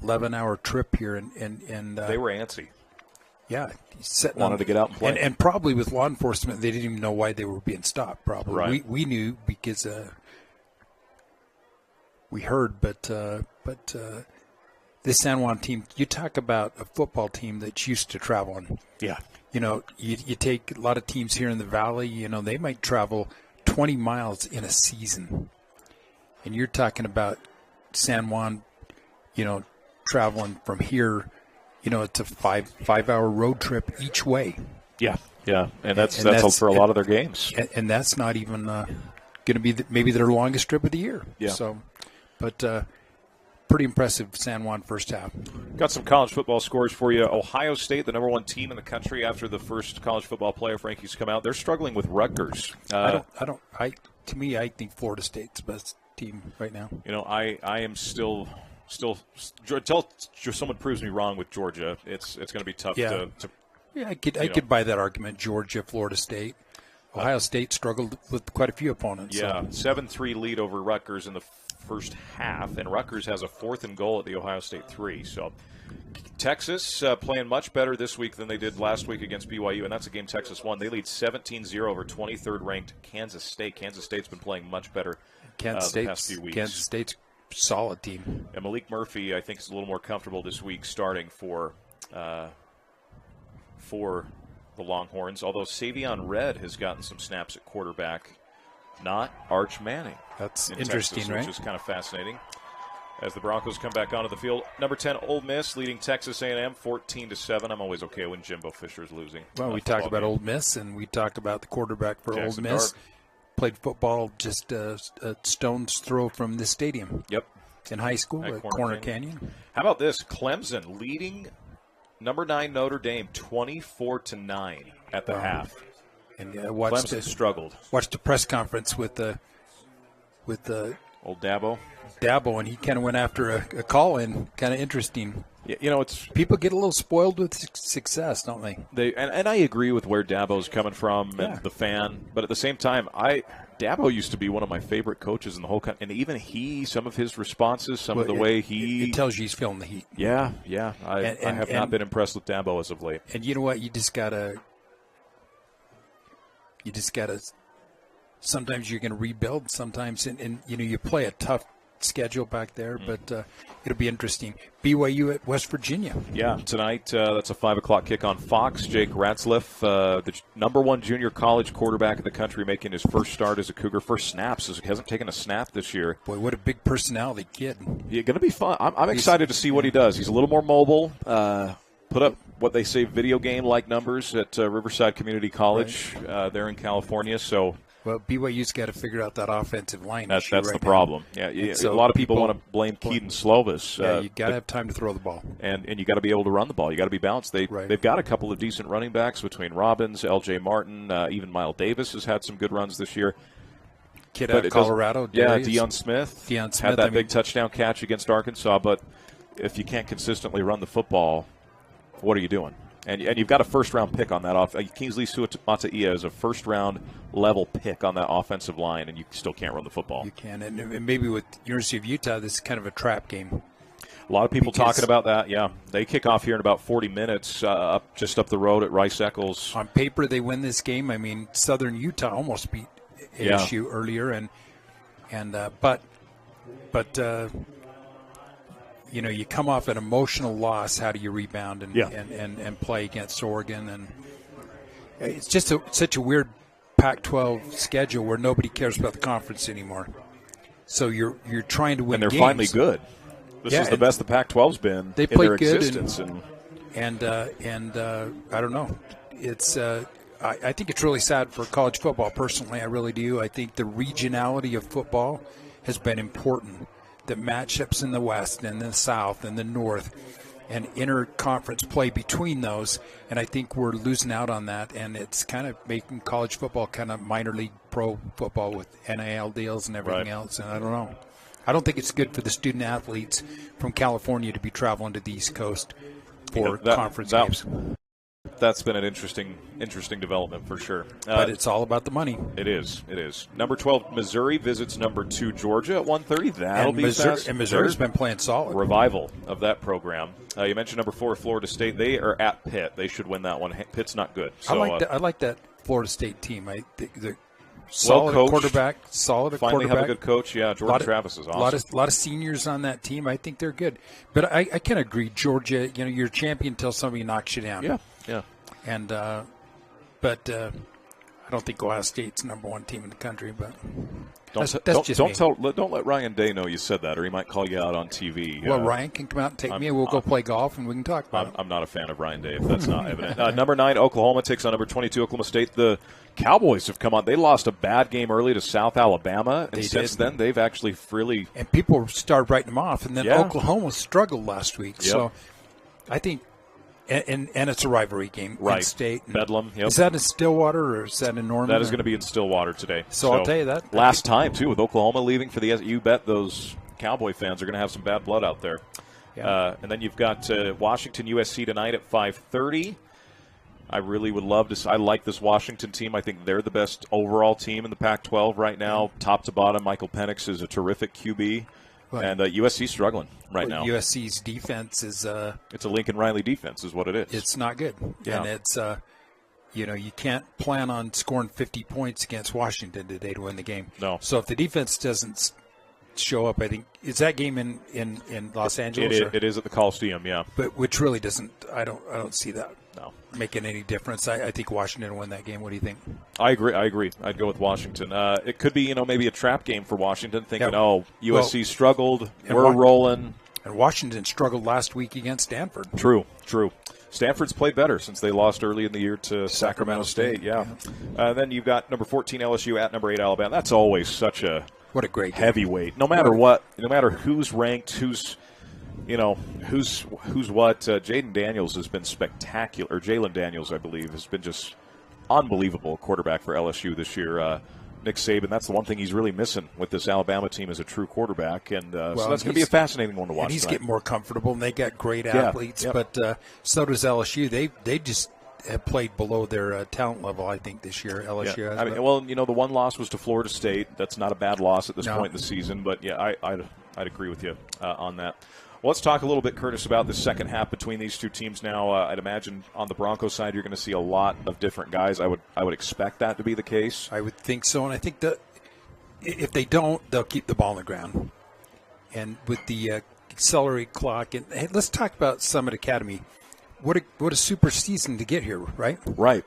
11-hour trip here, and they were antsy. Yeah, wanted to get out and play, and probably with law enforcement, they didn't even know why they were being stopped. Probably, right. We knew because we heard, but this San Juan team, you talk about a football team that's used to traveling. Yeah. You take a lot of teams here in the Valley, they might travel 20 miles in a season. And you're talking about San Juan, traveling from here, it's a five-hour road trip each way. Yeah. And that's for a lot of their games. And that's not even going to be maybe their longest trip of the year. Yeah. So, but pretty impressive San Juan first half. Got some college football scores for you. Ohio State, the number 1 team in the country after the first college football playoff rankings come out. They're struggling with Rutgers. To me, I think Florida State's the best team right now. I am still until someone proves me wrong with Georgia. It's going to be tough to Yeah, I could buy that argument. Georgia, Florida State. Ohio State struggled with quite a few opponents. Yeah, 7-3 lead over Rutgers in the first half, and Rutgers has a 4th and goal at the Ohio State 3. So Texas playing much better this week than they did last week against BYU, and that's a game Texas won. They lead 17-0 over 23rd-ranked Kansas State. Kansas State's been playing much better the past few weeks. Kansas State's solid team. And Malik Murphy, I think, is a little more comfortable this week starting for the Longhorns, although Savion Red has gotten some snaps at quarterback, not Arch Manning. That's in interesting, Texas, right? Which is kind of fascinating. As the Broncos come back onto the field, number 10 Ole Miss leading Texas A&M 14-7. I'm always okay when Jimbo Fisher's losing. Well, we talked about Ole Miss, and we talked about the quarterback for Ole Miss. Played football just a stone's throw from this stadium. Yep. In high school at Corner Canyon. How about this? Clemson leading number 9 Notre Dame 24-9 at the half. And Clemson struggled. Watched the press conference with the old Dabo. And he kind of went after a call-in. Kind of interesting. Yeah, you know, it's people get a little spoiled with success, don't they? And I agree with where Dabo's coming from and the fan, but at the same time, Dabo used to be one of my favorite coaches in the whole country, and even some of his responses, of the way it tells you he's feeling the heat. Yeah. I have not been impressed with Dabo as of late. And you know what? You just gotta. Sometimes you're going to rebuild. Sometimes, and you play a tough schedule back there, but it'll be interesting. BYU at West Virginia. Yeah, tonight that's a 5 o'clock kick on Fox. Jake Ratzliff, the number 1 junior college quarterback in the country, making his first start as a Cougar. First snaps. He hasn't taken a snap this year. Boy, what a big personality kid. Yeah, going to be fun. I'm excited to see what he does. He's a little more mobile. Put up what they say video game-like numbers at Riverside Community College there in California. So. Well, BYU's got to figure out that offensive line. That's right the now. problem. Yeah, so a lot of people want to blame Keaton Slovis. Yeah, you got to have time to throw the ball, and you got to be able to run the ball. You got to be balanced. They've got a couple of decent running backs between Robbins, L.J. Martin, even Miles Davis has had some good runs this year. Kid out of Colorado, Deion Smith had that big touchdown catch against Arkansas. But if you can't consistently run the football, what are you doing? And you've got a first-round pick on that off. Kingsley Sua'Taia is a first-round level pick on that offensive line, and you still can't run the football. You can, and maybe with University of Utah, this is kind of a trap game. A lot of people talking about that. Yeah, they kick off here in about 40 minutes, just up the road at Rice-Eccles. On paper, they win this game. I mean, Southern Utah almost beat ASU earlier, but. You come off an emotional loss. How do you rebound and play against Oregon? And it's just such a weird Pac-12 schedule where nobody cares about the conference anymore. So you're trying to win. And they're games. Finally good. This is the best the Pac-12's been they in played their good existence. And I don't know. It's I think it's really sad for college football. Personally, I really do. I think the regionality of football has been important. The matchups in the West and the South and the North and interconference play between those, and I think we're losing out on that, and it's kind of making college football kind of minor league pro football with NIL deals and everything else, and I don't know. I don't think it's good for the student athletes from California to be traveling to the East Coast for conference games. That's been an interesting development for sure. But it's all about the money. It is. Number 12, Missouri visits number 2, Georgia at 1:30. That'll be fast. And Missouri's been playing solid. Revival of that program. You mentioned number 4, Florida State. They are at Pitt. They should win that one. Pitt's not good. So, I like that Florida State team. The solid quarterback, Finally have a good coach. Yeah, Jordan Travis is awesome. A lot of seniors on that team. I think they're good. But I can agree, Georgia, you're a champion until somebody knocks you down. Yeah. And but I don't think Ohio State's number 1 team in the country. But don't let Ryan Day know you said that, or he might call you out on TV. Well, Ryan can come out and take me, and we'll go play golf, and we can talk about it. I'm not a fan of Ryan Day, if that's not evident. Number 9, Oklahoma takes on number 22, Oklahoma State. The Cowboys have come on. They lost a bad game early to South Alabama, and since then they've actually really – and people started writing them off, and then Oklahoma struggled last week. Yep. So I think – and it's a rivalry game. Right. State. Bedlam. Yep. Is that in Stillwater or is that in Norman? That is going to be in Stillwater today. So I'll tell you that. Last time, too, with Oklahoma leaving for the – you bet those Cowboy fans are going to have some bad blood out there. Yeah. And then you've got Washington, USC tonight at 5:30. I really would love to. I like this Washington team. I think they're the best overall team in the Pac-12 right now, top to bottom. Michael Penix is a terrific QB, and USC's struggling right now. USC's defense is it's a Lincoln Riley defense, is what it is. It's not good, and it's you can't plan on scoring 50 points against Washington today to win the game. No. So if the defense doesn't show up, I think is that game in Los Angeles. It is at the Coliseum, yeah. But which really doesn't. I don't see that. No. Making any difference. I think Washington will win that game. What do you think? I agree. I'd go with Washington. It could be, maybe a trap game for Washington, thinking, USC struggled, we're rolling. And Washington struggled last week against Stanford. True. Stanford's played better since they lost early in the year to Sacramento State. Yeah. Then you've got number 14 LSU at number 8 Alabama. That's always such a great heavyweight. No matter what, no matter who's ranked, who's what. Jaden Daniels has been spectacular. Or Jalen Daniels, I believe, has been just unbelievable quarterback for LSU this year. Nick Saban, that's the one thing he's really missing with this Alabama team is a true quarterback. And so that's going to be a fascinating one to watch. And he's getting more comfortable, and they got great athletes. Yep. But so does LSU. They just have played below their talent level, I think, this year. LSU has. I mean, the one loss was to Florida State. That's not a bad loss at this point in the season. But, yeah, I'd agree with you on that. Well, let's talk a little bit, Curtis, about the second half between these two teams now. I'd imagine on the Broncos side you're going to see a lot of different guys. I would expect that to be the case. I would think so, and I think that if they don't, they'll keep the ball on the ground. And with the accelerate clock, and hey, let's talk about Summit Academy. What a super season to get here, right? Right.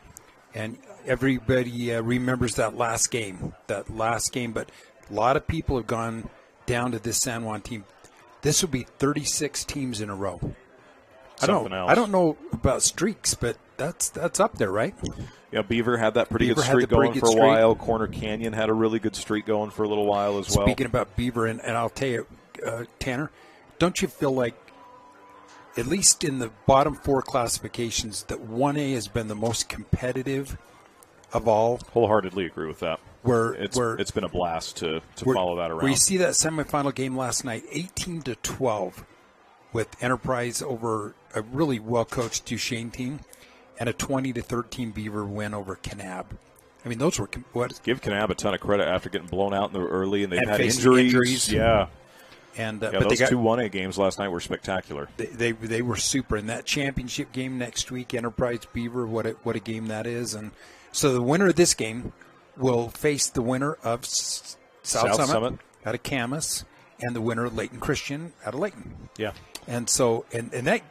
And everybody remembers that last game, but a lot of people have gone down to this San Juan team. This will be 36 teams in a row. I don't know about streaks, but that's up there, right? Yeah, Beaver had that pretty good streak going for a while. Corner Canyon had a really good streak going for a little while as well. Speaking about Beaver, and I'll tell you, Tanner, don't you feel like, at least in the bottom 4 classifications, that 1A has been the most competitive of all? Wholeheartedly agree with that. It's been a blast to follow that around. Where you see that semifinal game last night, 18-12, with Enterprise over a really well-coached Duchesne team, and a 20-13 Beaver win over Kanab. I mean, those were give Kanab a ton of credit after getting blown out in the early, and they've had injuries. Yeah. And but those 2 1A games last night were spectacular. They were super. In that championship game next week, Enterprise Beaver, what a game that is. And so the winner of this game will face the winner of South Summit out of Camas, and the winner of Layton Christian out of Layton. Yeah. And so, and that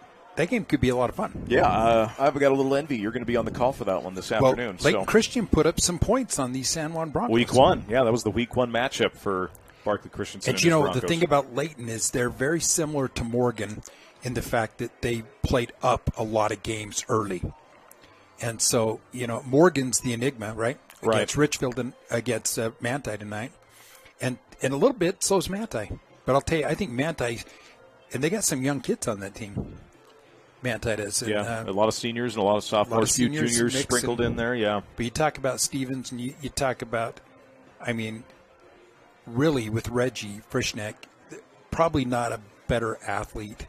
game could be a lot of fun. Yeah, I've got a little envy. You're going to be on the call for that one this afternoon. Layton Christian put up some points on the San Juan Broncos. Week 1. Yeah, that was the Week 1 matchup for Barclay Christensen and you know, the thing about Layton is they're very similar to Morgan in the fact that they played up a lot of games early. And so, Morgan's the enigma, right? Against Richfield and against Manti tonight. And a little bit, so is Manti. But I'll tell you, I think Manti, and they got some young kids on that team. Manti does. And, a lot of seniors and a lot of sophomores, a few juniors sprinkled in there, yeah. But you talk about Stevens, and you talk about, really with Reggie Frischneck, probably not a better athlete.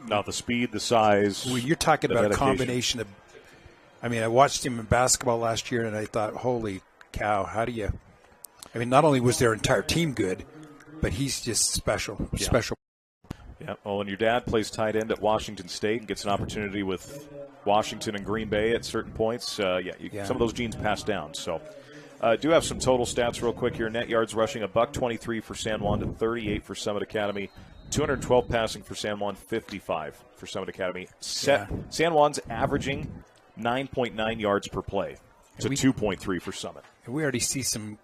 No, the speed, the size. Well, you're talking about a combination of. I watched him in basketball last year, and I thought, holy cow, how do you. Not only was their entire team good, but he's just special. Yeah. Special. Yeah. Well, and your dad plays tight end at Washington State and gets an opportunity with Washington and Green Bay at certain points. Some of those genes pass down. So, do have some total stats real quick here. Net yards rushing, $123 for San Juan to 38 for Summit Academy. 212 passing for San Juan, 55 for Summit Academy. San Juan's averaging 9.9 yards per play to 2.3 for Summit. And we already see some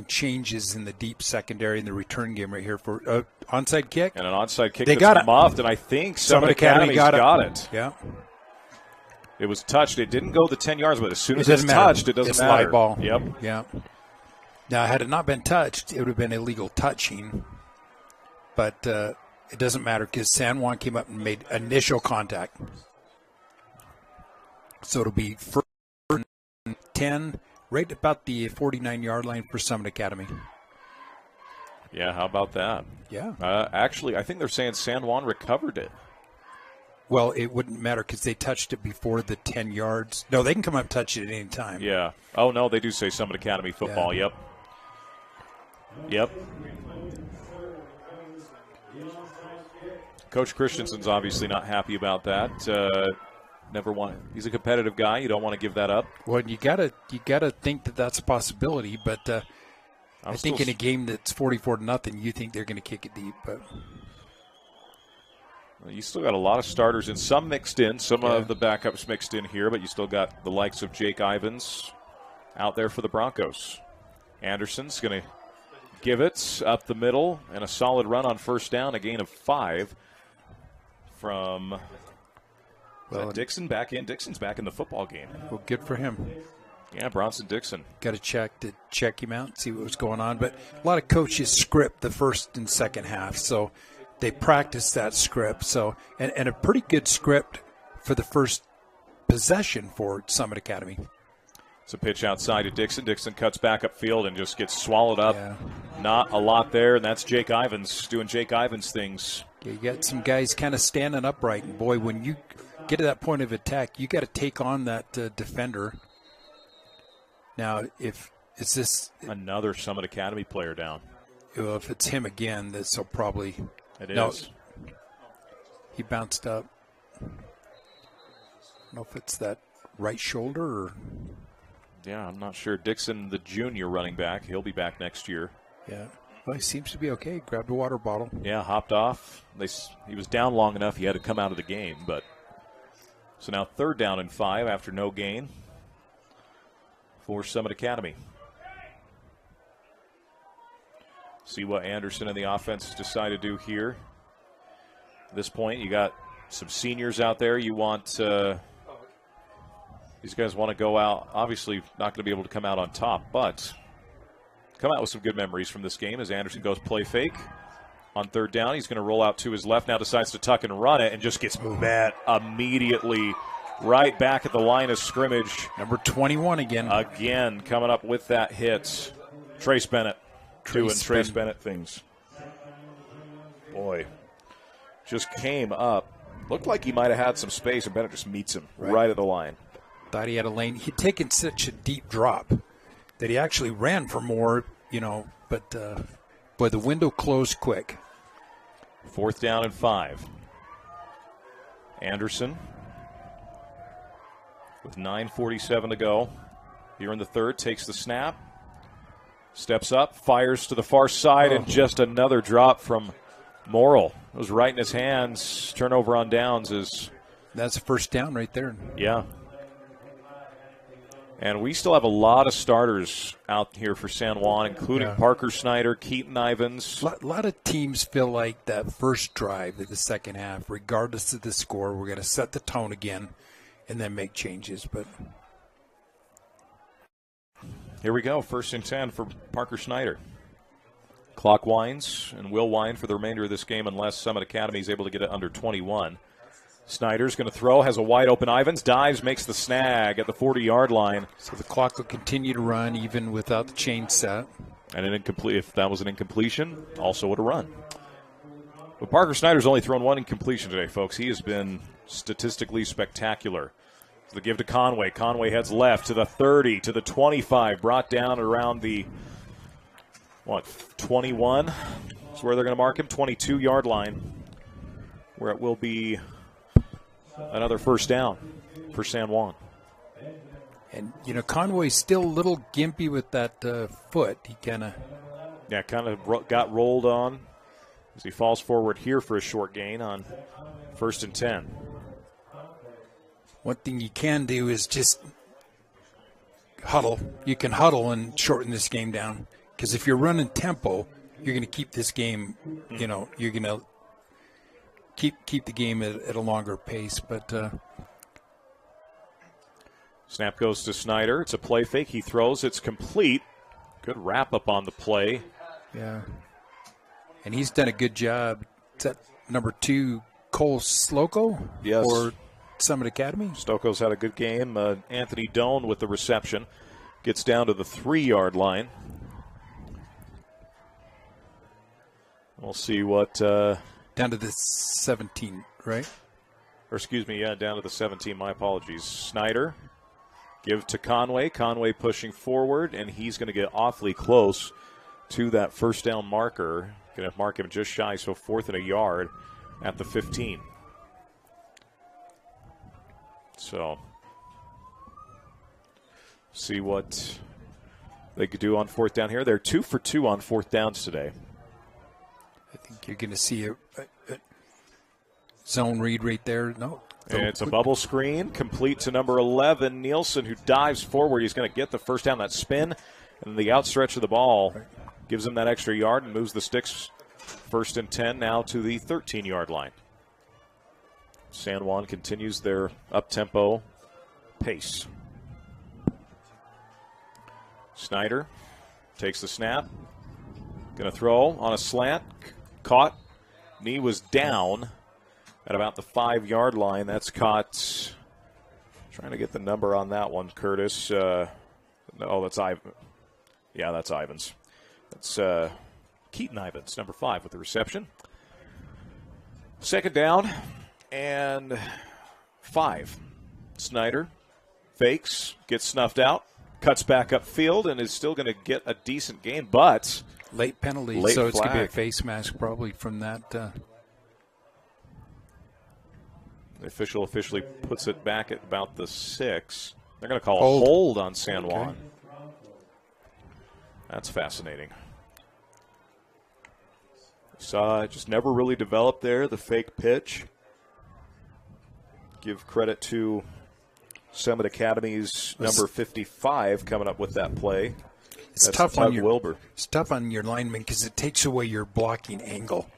changes in the deep secondary in the return game right here for onside kick. And an onside kick that's got muffed, and I think Summit Academy's got it. Yeah. It was touched. It didn't go the 10 yards, but as soon as it's touched, it doesn't matter. It's live ball. Yep. Yeah. Now, had it not been touched, it would have been illegal touching. But it doesn't matter because San Juan came up and made initial contact. So it'll be first and 10, right about the 49-yard line for Summit Academy. Yeah, how about that? Yeah. Actually, I think they're saying San Juan recovered it. Well, it wouldn't matter because they touched it before the 10 yards. No, they can come up and touch it at any time. Yeah. Oh, no, they do say Summit Academy football. Yeah. Yep. Coach Christensen's obviously not happy about that. He's a competitive guy. You don't want to give that up. Well, you gotta think that that's a possibility. But I think in a game that's 44-0, you think they're going to kick it deep. But you still got a lot of starters and some mixed in, some of the backups mixed in here, but you still got the likes of Jake Ivins out there for the Broncos. Anderson's going to give it up the middle and a solid run on first down, a gain of 5 from Dixon back in. Dixon's back in the football game. Well, good for him. Yeah, Bronson Dixon. Got to check him out, see what was going on. But a lot of coaches script the first and second half, so they practice that script. So and a pretty good script for the first possession for Summit Academy. It's a pitch outside to Dixon. Dixon cuts back upfield and just gets swallowed up. Yeah. Not a lot there, and that's Jake Ivins doing Jake Ivins things. Yeah, you got some guys kind of standing upright. And boy, when you get to that point of attack, you got to take on that defender. Now, is this another Summit Academy player down? Well, if it's him again, that'll probably. It is. He bounced up. I don't know if it's that right shoulder or. Yeah, I'm not sure. Dixon, the junior running back, he'll be back next year. Yeah. Well, he seems to be okay. Grabbed a water bottle. Yeah, hopped off. He was down long enough he had to come out of the game. But so now 3rd down and 5 after no gain for Summit Academy. See what Anderson and the offense decide to do here. At this point, you got some seniors out there. You want these guys want to go out. Obviously, not going to be able to come out on top, but come out with some good memories from this game as Anderson goes play fake. On 3rd down, he's going to roll out to his left. Now decides to tuck and run it and just gets met immediately right back at the line of scrimmage. Number 21 again. Again, coming up with that hit. Trace Bennett doing Trace Bennett things. Boy, just came up. Looked like he might have had some space, and Bennett just meets him right at the line. Thought he had a lane. He'd taken such a deep drop that he actually ran for more, but boy, the window closed quick. 4th down and 5. Anderson with 9:47 to go. Here in the 3rd, takes the snap, steps up, fires to the far side, and just another drop from Morrill. It was right in his hands. Turnover on downs is. That's a 1st down right there. Yeah. And we still have a lot of starters out here for San Juan, including Parker Snyder, Keaton Ivins. A lot of teams feel like that first drive of the second half, regardless of the score, we're going to set the tone again and then make changes. But here we go, 1st and 10 for Parker Snyder. Clock winds and will wind for the remainder of this game unless Summit Academy is able to get it under 21. Snyder's going to throw, has a wide-open Ivins, dives, makes the snag at the 40-yard line. So the clock will continue to run even without the chain set. And an incomplete. If that was an incompletion, also would have run. But Parker Snyder's only thrown 1 incompletion today, folks. He has been statistically spectacular. So the give to Conway. Conway heads left to the 30, to the 25, brought down around the, 21? That's where they're going to mark him, 22-yard line, where it will be another 1st down for San Juan. And, Conway's still a little gimpy with that foot. He kind of got rolled on as he falls forward here for a short gain on 1st and 10. One thing you can do is just huddle. You can huddle and shorten this game down. Because if you're running tempo, you're going to keep this game, you're going to keep the game at a longer pace. But snap goes to Snyder. It's a play fake. He throws. It's complete. Good wrap up on the play. Yeah. And he's done a good job. Is that number 2, Cole Sloko? Yes. Or Summit Academy? Stoko's had a good game. Anthony Doan with the reception. Gets down to the 3-yard line. We'll see what... down to the 17, right? down to the 17. My apologies. Snyder, give to Conway. Conway pushing forward, and he's going to get awfully close to that first down marker. Going to mark him just shy, so 4th and a yard at the 15. So, see what they could do on 4th down here. They're 2 for 2 on 4th downs today. I think you're going to see a zone read right there. No. And it's a bubble screen, complete to number 11, Nielsen, who dives forward. He's going to get the first down, that spin, and the outstretch of the ball gives him that extra yard and moves the sticks 1st and 10 now to the 13-yard line. San Juan continues their up-tempo pace. Snyder takes the snap. Going to throw on a slant. Caught. Knee was down at about the 5-yard line. That's caught. Trying to get the number on that one, Curtis. No, that's Ivan. Yeah, that's Ivans. That's Keaton Ivans, number 5, with the reception. 2nd down and 5. Snyder fakes, gets snuffed out, cuts back upfield, and is still going to get a decent gain, but late penalty, late so it's flag. going to be a face mask probably from that. The official officially puts it back at about the 6. They're going to call a hold on San Juan. Okay. That's fascinating. Saw it just never really developed there, the fake pitch. Give credit to Summit Academy's number 55 coming up with that play. It's That's tough on Wilbur. It's tough on your lineman because it takes away your blocking angle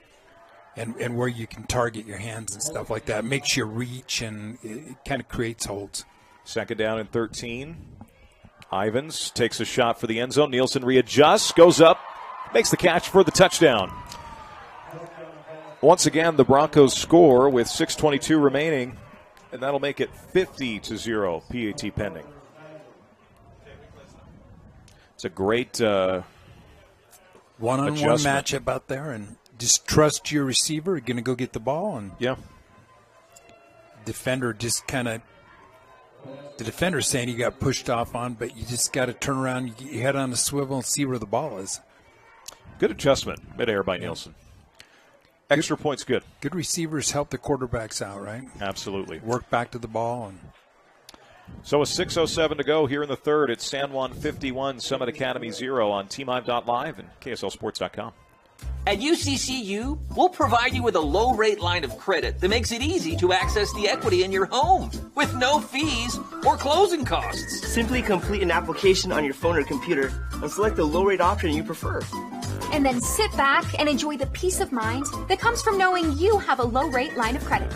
and where you can target your hands and stuff like that. It makes you reach, and it kind of creates holds. 2nd down and 13. Ivans takes a shot for the end zone. Nielsen readjusts, goes up, makes the catch for the touchdown. Once again, the Broncos score with 6:22 remaining, and that'll make it 50-0, PAT pending. It's a great one-on-one adjustment. matchup out there, and just trust your receiver. You're going to go get the ball, and defender just kind of. The defender's saying you got pushed off on, but you just got to turn around, you get your head on the swivel, and see where the ball is. Good adjustment, midair by Nielsen. Extra points good. Good receivers help the quarterbacks out, right? Absolutely. Work back to the ball. And so with 6:07 to go here in the third, it's San Juan 51, Summit Academy 0 on TeamHive.live and KSLSports.com. At UCCU, we'll provide you with a low-rate line of credit that makes it easy to access the equity in your home with no fees or closing costs. Simply complete an application on your phone or computer and select the low-rate option you prefer. And then sit back and enjoy the peace of mind that comes from knowing you have a low-rate line of credit.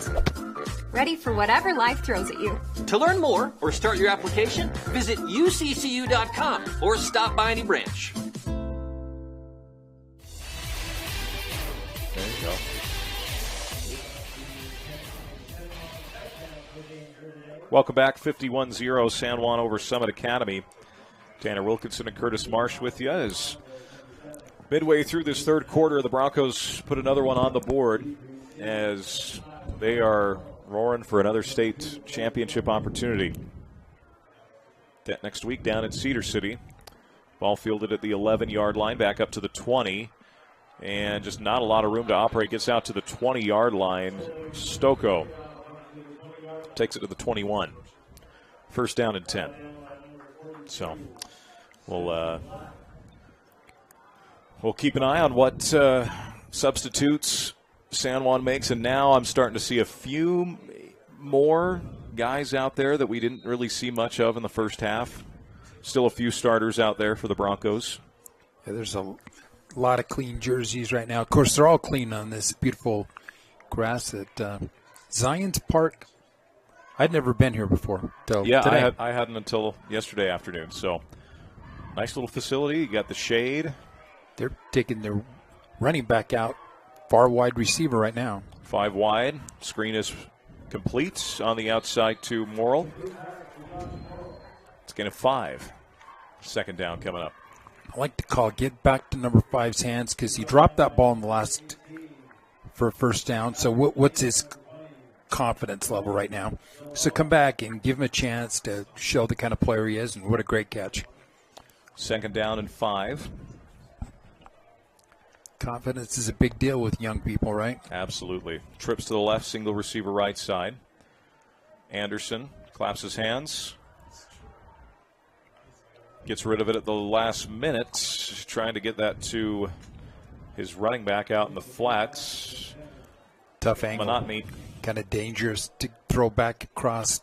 Ready for whatever life throws at you. To learn more or start your application, visit uccu.com or stop by any branch. There you go. Welcome back, 51-0 San Juan over Summit Academy. Tanner Wilkinson and Curtis Marsh with you as midway through this third quarter, the Broncos put another one on the board as they are roaring for another state championship opportunity. That next week down in Cedar City. Ball fielded at the 11-yard line, back up to the 20. And just not a lot of room to operate. Gets out to the 20-yard line. Stocco takes it to the 21. First down and 10. So we'll keep an eye on what substitutes San Juan makes. And now I'm starting to see a few more guys out there that we didn't really see much of in the first half. Still a few starters out there for the Broncos. Yeah, there's a lot of clean jerseys right now. Of course, they're all clean on this beautiful grass at Zion's Park. I'd never been here before. Yeah, I hadn't until yesterday afternoon. So, nice little facility. You got the shade. They're taking their running back out, far wide receiver right now. 5 wide. Screen is complete on the outside to Morrill. It's going to 5. Second down coming up. I like to call get back to number 5's hands because he dropped that ball in the last for a first down. So what's his confidence level right now. So come back and give him a chance to show the kind of player he is, and what a great catch. 2nd down and 5. Confidence is a big deal with young people, right? Absolutely. Trips to the left, single receiver right side. Anderson claps his hands. Gets rid of it at the last minute, trying to get that to his running back out in the flats. Tough angle. Monotony. Kind of dangerous to throw back across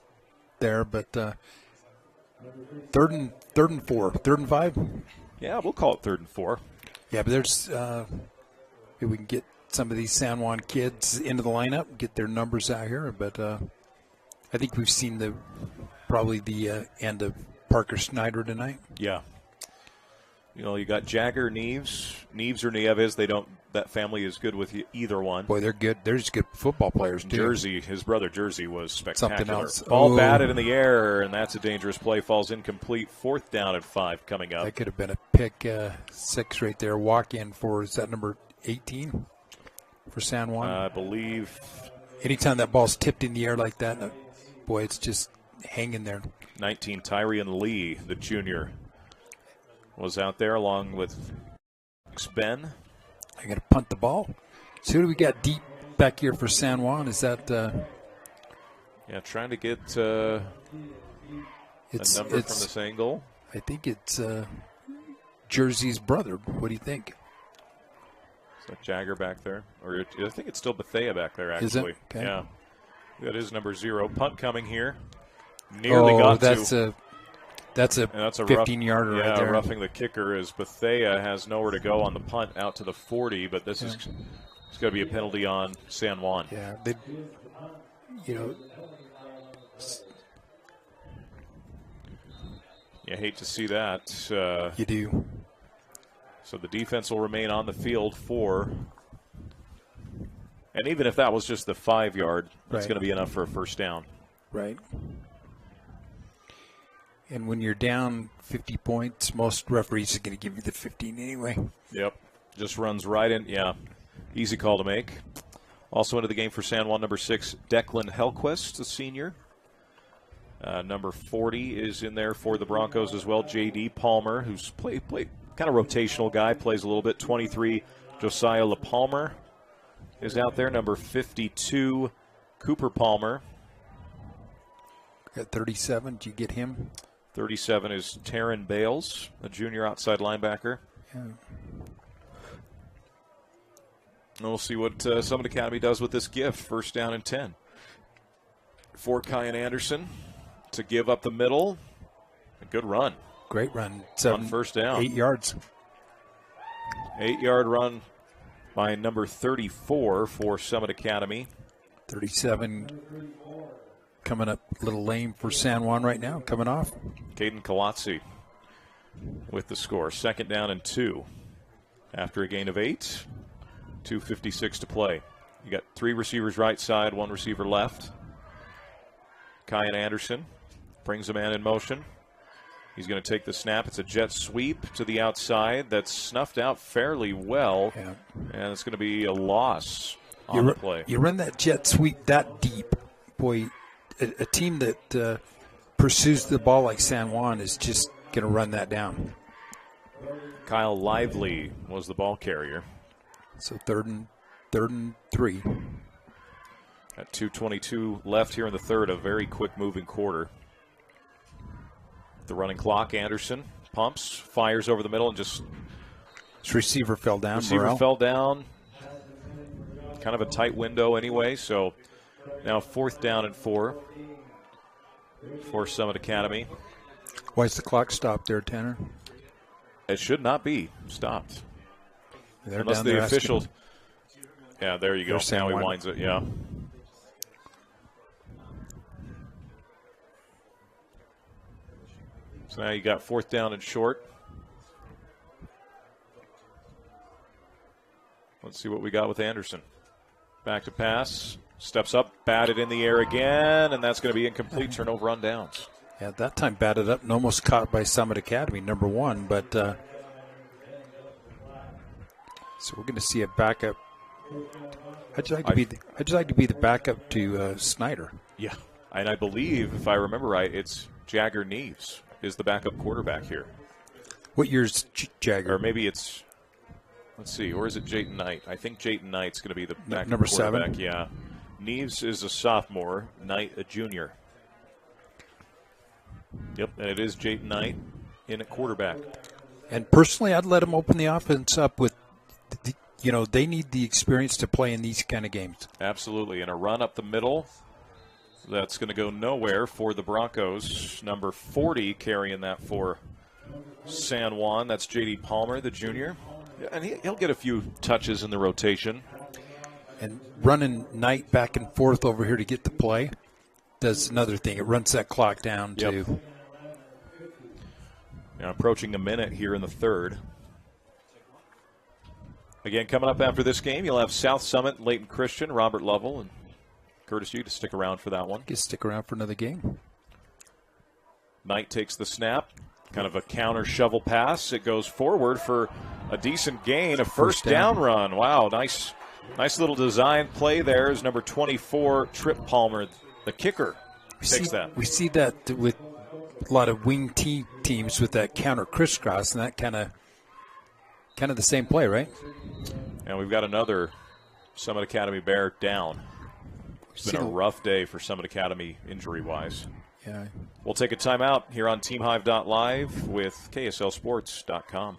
there, but third and 4, 3rd and 5. Yeah, we'll call it 3rd and 4. Yeah, but there's maybe we can get some of these San Juan kids into the lineup, get their numbers out here. But I think we've seen probably the end of Parker Snyder tonight. Yeah. You know, you got Jagger, Neves or Nieves. That family is good with either one. Boy, they're good. They're just good football players, too. Jersey, his brother Jersey was spectacular. Something else. Ball batted in the air, and that's a dangerous play. Falls incomplete. 4th down and 5 coming up. That could have been a pick 6 right there. Walk in for, is that number 18 for San Juan? I believe. Anytime that ball's tipped in the air like that, boy, it's just hanging there. 19, Tyrion Lee, the junior, was out there along with Ben. I'm going to punt the ball. So who do we got deep back here for San Juan? Is that yeah, trying to get a number from this angle. I think it's Jersey's brother. What do you think? Is that Jagger back there? Or I think it's still Bethea back there, actually. Is it? Okay. Yeah. That is number 0. Punt coming here. Nearly got to. That's a 15-yarder right there. Yeah, roughing the kicker as Bethea has nowhere to go on the punt out to the 40, but this is going to be a penalty on San Juan. Yeah, you hate to see that. You do. So the defense will remain on the field and even if that was just the 5-yard, it's going to be enough for a first down. Right. And when you're down 50 points, most referees are going to give you the 15 anyway. Yep. Just runs right in. Yeah. Easy call to make. Also into the game for San Juan, number 6, Declan Hellquist, the senior. Number 40 is in there for the Broncos as well. J.D. Palmer, who's played kind of rotational guy, plays a little bit. 23, Josiah LaPalmer is out there. Number 52, Cooper Palmer. Got 37. Did you get him? 37 is Taryn Bales, a junior outside linebacker. Yeah. And we'll see what Summit Academy does with this gift. 1st down and 10. For Kyan Anderson to give up the middle. A good run. Great run. On 1st down. 8 yards. 8-yard run by number 34 for Summit Academy. 37 coming up a little lame for San Juan right now, coming off. Caden Colazzi with the score. 2nd down and 2 after a gain of 8. 2:56 to play. You got 3 receivers right side, 1 receiver left. Kyan Anderson brings a man in motion. He's going to take the snap. It's a jet sweep to the outside that's snuffed out fairly well, and it's going to be a loss on the play. You run that jet sweep that deep, boy, a team that pursues the ball like San Juan is just going to run that down. Kyle Lively was the ball carrier. So third and 3. At 2:22 left here in the third, a very quick-moving quarter. The running clock, Anderson pumps, fires over the middle, and just... This receiver fell down. Receiver fell down. Kind of a tight window anyway, so now 4th down and 4 for Summit Academy. Why is the clock stopped there, Tanner? It should not be stopped. They're unless down the there officials... Yeah, there you go. Now he winds it, yeah. So now you got 4th down and short. Let's see what we got with Anderson. Back to pass. Steps up, batted in the air again, and that's going to be incomplete. Turnover on downs. Yeah, that time batted up and almost caught by Summit Academy, number 1. But so we're going to see a backup I'd like to be the backup to Snyder. Yeah, and I believe, if I remember right, it's Jagger Neves is the backup quarterback here. What year's Jagger? Or maybe it's, let's see, or is it Jayton Knight? I think Jayton Knight's going to be the backup number quarterback. 7. Yeah, Neves is a sophomore, Knight a junior. Yep, and it is Jayton Knight in at quarterback. And personally, I'd let him open the offense up with, they need the experience to play in these kind of games. Absolutely, and a run up the middle. That's going to go nowhere for the Broncos. Number 40 carrying that for San Juan. That's J.D. Palmer, the junior. And he'll get a few touches in the rotation. And running Knight back and forth over here to get the play does another thing. It runs that clock down, too. Now approaching a minute here in the third. Again, coming up after this game, you'll have South Summit, Leighton Christian, Robert Lovell, and Curtis, you to stick around for that one. Just stick around for another game. Knight takes the snap. Kind of a counter shovel pass. It goes forward for a decent gain, a first down run. Wow, nice little design play there is number 24, Trip Palmer, the kicker. Takes that. We see that with a lot of wing teams with that counter crisscross, and that kind of the same play, right? And we've got another Summit Academy Bear down. It's been a rough day for Summit Academy injury-wise. Yeah. We'll take a timeout here on TeamHive.live with KSLSports.com.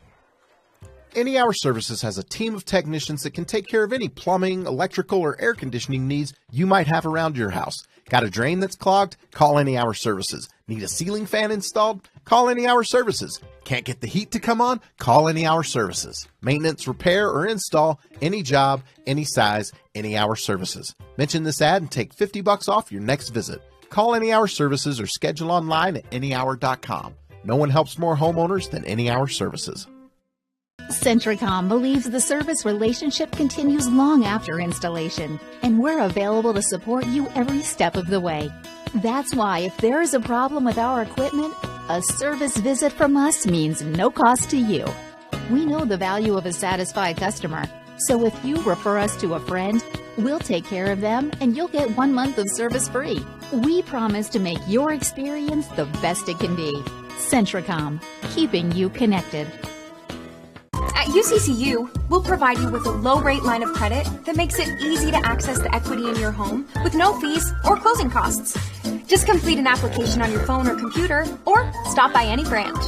Any Hour Services has a team of technicians that can take care of any plumbing, electrical, or air conditioning needs you might have around your house. Got a drain that's clogged? Call Any Hour Services. Need a ceiling fan installed? Call Any Hour Services. Can't get the heat to come on? Call Any Hour Services. Maintenance, repair, or install, any job, any size, Any Hour Services. Mention this ad and take $50 off your next visit. Call Any Hour Services or schedule online at anyhour.com. No one helps more homeowners than Any Hour Services. Centricom believes the service relationship continues long after installation, and we're available to support you every step of the way. That's why if there is a problem with our equipment, a service visit from us means no cost to you. We know the value of a satisfied customer, so if you refer us to a friend, we'll take care of them and you'll get 1 month of service free. We promise to make your experience the best it can be. Centricom, keeping you connected. At UCCU, we'll provide you with a low-rate line of credit that makes it easy to access the equity in your home with no fees or closing costs. Just complete an application on your phone or computer, or stop by any branch.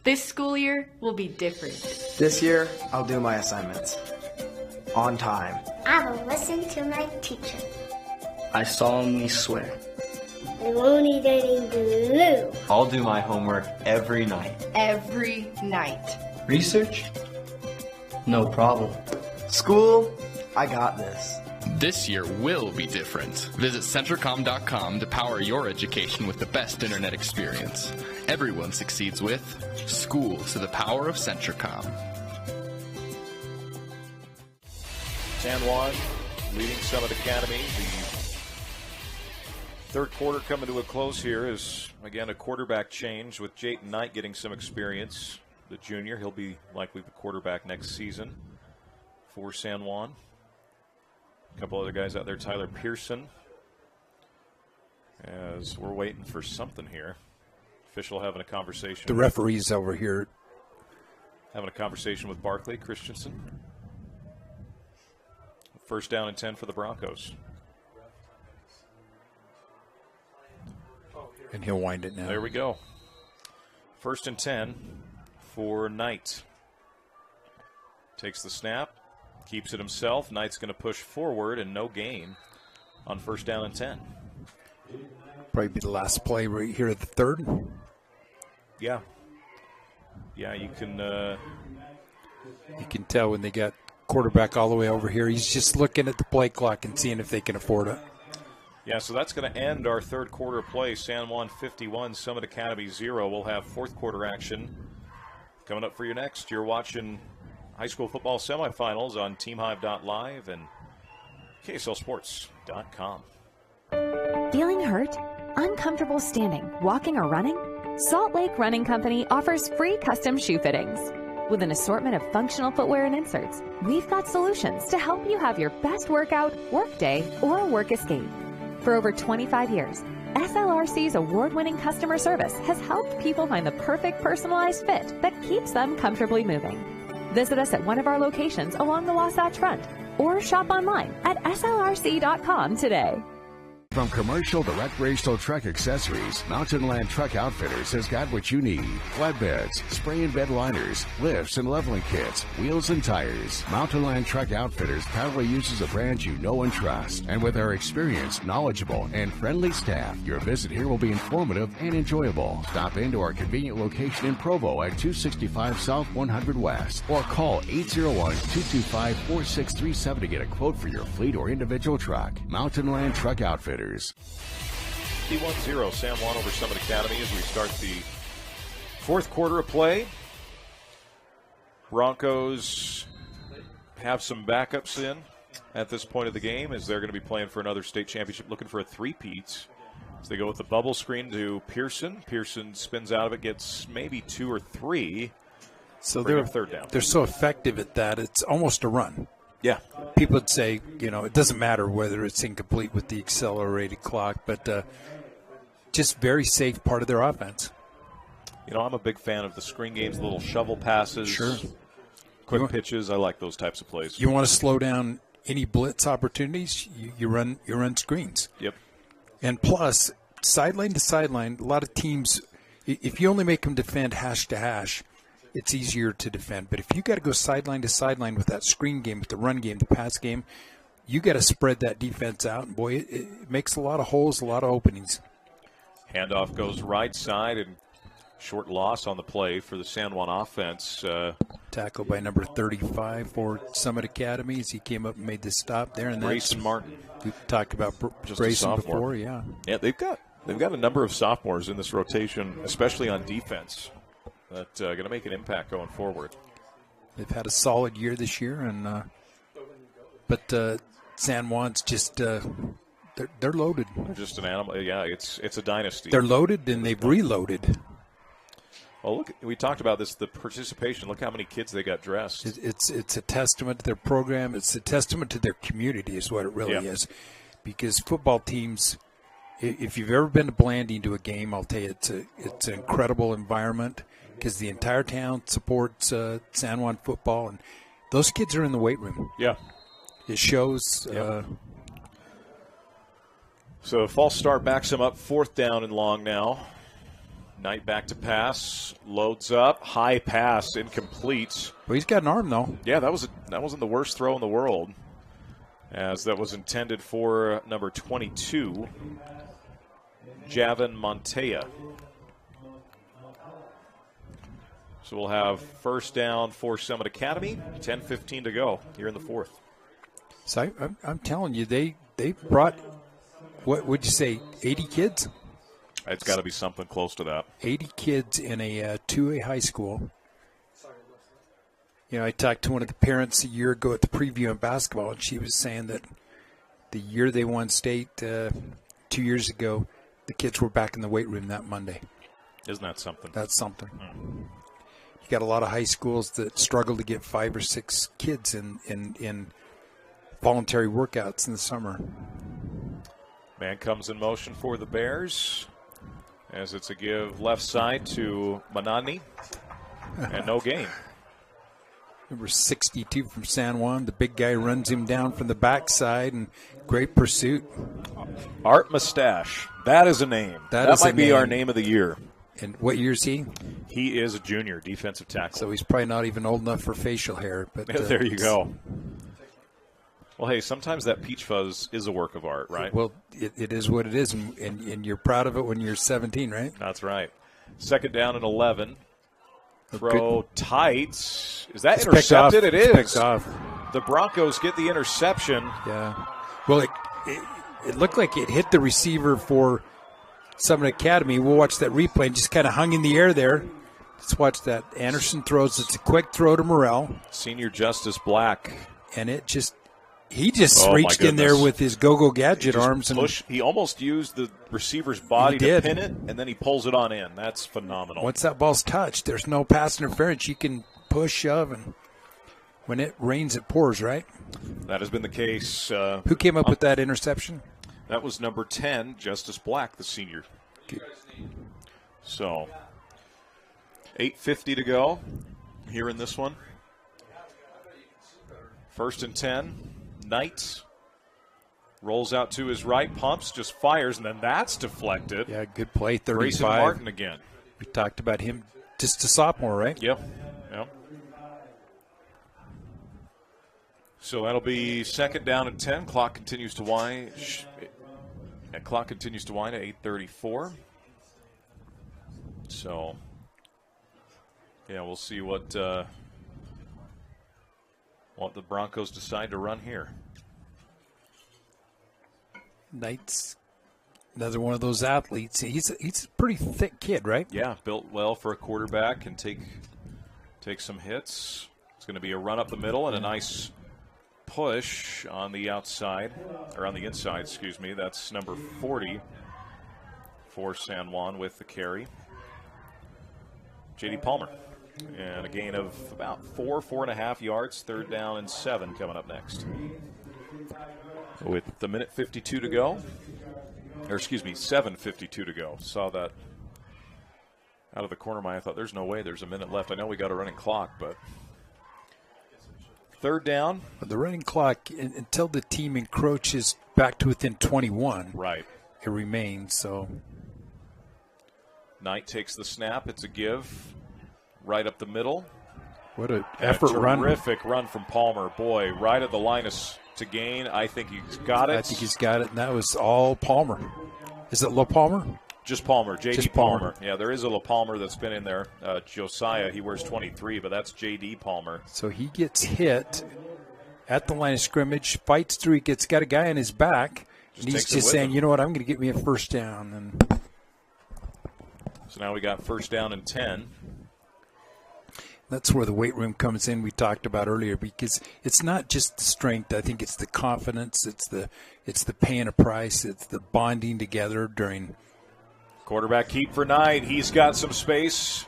This school year will be different. This year, I'll do my assignments. On time. I will listen to my teacher. I solemnly swear. We won't eat any glue. I'll do my homework every night. Every night. Research? No problem. School, I got this. This year will be different. Visit Centricom.com to power your education with the best internet experience. Everyone succeeds with School to the Power of Centricom. San Juan leading Summit Academy. The third quarter coming to a close here is, again, a quarterback change with Jayton Knight getting some experience. The junior, he'll be likely the quarterback next season for San Juan. A couple other guys out there, Tyler Pearson. As we're waiting for something here. Official having a conversation. The referee's over here. Having a conversation with Barkley Christensen. First down and 10 for the Broncos. And he'll wind it now. There we go. First and 10 for Knight. Takes the snap. Keeps it himself. Knight's going to push forward and no gain on first down and 10. Probably be the last play right here at the third. Yeah. Yeah, you can tell when they got quarterback all the way over here. He's just looking at the play clock and seeing if they can afford it. Yeah, so that's going to end our third quarter play. San Juan 51, Summit Academy 0. We'll have fourth quarter action coming up for you next. You're watching high school football semifinals on TeamHive.live and KSLSports.com. Feeling hurt? Uncomfortable standing, walking, or running? Salt Lake Running Company offers free custom shoe fittings. With an assortment of functional footwear and inserts, we've got solutions to help you have your best workout, workday, or work escape. For over 25 years, SLRC's award-winning customer service has helped people find the perfect personalized fit that keeps them comfortably moving. Visit us at one of our locations along the Wasatch Front or shop online at slrc.com today. From commercial to recreational truck accessories, Mountain Land Truck Outfitters has got what you need. Flatbeds, spray and bed liners, lifts and leveling kits, wheels and tires. Mountain Land Truck Outfitters proudly uses a brand you know and trust. And with our experienced, knowledgeable, and friendly staff, your visit here will be informative and enjoyable. Stop into our convenient location in Provo at 265 South 100 West or call 801-225-4637 to get a quote for your fleet or individual truck. Mountain Land Truck Outfitters. 1-0 San Juan over Summit Academy as we start the fourth quarter of play. Broncos have some backups in at this point of the game as they're going to be playing for another state championship, looking for a three-peat. As they go with the bubble screen to Pearson. Pearson spins out of it, gets maybe 2 or 3. So they're third down. They're so effective at that, it's almost a run. Yeah. People would say, it doesn't matter whether it's incomplete with the accelerated clock, but just very safe part of their offense. I'm a big fan of the screen games, little shovel passes, sure, quick pitches. I like those types of plays. You want to slow down any blitz opportunities, you run screens. Yep. And plus, sideline to sideline, a lot of teams, if you only make them defend hash to hash, it's easier to defend. But if you got to go sideline to sideline with that screen game, with the run game, the pass game, you got to spread that defense out. And boy, it makes a lot of holes, a lot of openings. Handoff goes right side and short loss on the play for the San Juan offense. Tackled by number 35 for Summit Academy as he came up and made the stop there. And Grayson Martin. We talked about Grayson before, yeah. Yeah, they've got a number of sophomores in this rotation, especially on defense, that's going to make an impact going forward. They've had a solid year this year, but San Juan's just they're loaded. They're just an animal. Yeah, it's a dynasty. They're loaded and they've reloaded. Well, look, we talked about this, the participation. Look how many kids they got dressed. It's a testament to their program. It's a testament to their community is what it really is. Because football teams, if you've ever been to Blanding to a game, I'll tell you it's an incredible environment because the entire town supports San Juan football, and those kids are in the weight room. Yeah. It shows. So a false start backs him up, 4th down and long now. Knight back to pass, loads up, high pass, incomplete. Well, he's got an arm, though. Yeah, that wasn't the worst throw in the world, as that was intended for number 22, Javin Montea. So we'll have first down for Summit Academy, 10:15 to go here in the fourth. So I'm telling you, they brought, what would you say, 80 kids? It's got to be something close to that. 80 kids in a 2A high school. I talked to one of the parents a year ago at the preview on basketball, and she was saying that the year they won state 2 years ago, the kids were back in the weight room that Monday. Isn't that something? That's something. You got a lot of high schools that struggle to get 5 or 6 kids in voluntary workouts in the summer. Man comes in motion for the Bears as it's a give left side to Manani and no gain. Number 62 from San Juan. The big guy runs him down from the backside, and great pursuit. Art Mustache. That is a name. That might be our name of the year. And what year is he? He is a junior defensive tackle. So he's probably not even old enough for facial hair. But there you go. Well, hey, sometimes that peach fuzz is a work of art, right? Well, it is what it is, and you're proud of it when you're 17, right? That's right. 2nd down and 11. Throw tight. Is that intercepted? It is. Picked off. The Broncos get the interception. Yeah. Well, it looked like it hit the receiver for Summit Academy. We'll watch that replay and just kind of hung in the air there. Let's watch that. Anderson throws. It's a quick throw to Morrell. Senior Justice Black. And he just reached in there with his go-go gadget arms. He almost used the receiver's body to pin it, and then he pulls it on in. That's phenomenal. Once that ball's touched, there's no pass interference. You can push, shove, and when it rains, it pours, right? That has been the case. Who came up with that interception? That was number 10, Justice Black, the senior. Okay. So, 8:50 to go here in this one. 1st and 10. Knight rolls out to his right, pumps, just fires, and then that's deflected. Yeah, good play, 35. Grayson Martin again. We talked about him just a sophomore, right? Yep. So that'll be 2nd down and 10. Clock continues to wind. At 8:34. So, yeah, we'll see what the Broncos decide to run here. Knight's another one of those athletes. He's a pretty thick kid, right? Yeah, built well for a quarterback and take some hits. It's going to be a run up the middle and a nice push on the outside, or on the inside, excuse me. That's number 40 for San Juan with the carry. J.D. Palmer. And a gain of about 4.5 yards. 3rd down and 7 coming up next. With the 1:52 to go. Or excuse me, 7:52 to go. Saw that out of the corner of my eye. I thought there's no way there's a minute left. I know we got a running clock, but 3rd down. But the running clock, until the team encroaches back to within 21, right, it remains. So Knight takes the snap. It's a give right up the middle. What an effort run. Terrific run from Palmer. Boy, right at the line to gain. I think he's got it. I think he's got it, and that was all Palmer. Is it La Palmer? Just Palmer, J.D. Just Palmer. Yeah, there is a La Palmer that's been in there. Josiah, he wears 23, but that's J.D. Palmer. So he gets hit at the line of scrimmage, fights through. He's got a guy on his back, and he's just saying, you know what, I'm going to get me a 1st down. And so now we got 1st down and 10. That's where the weight room comes in. We talked about earlier, because it's not just the strength. I think it's the confidence. It's the paying a price. It's the bonding together during. Quarterback keep for Knight. He's got some space.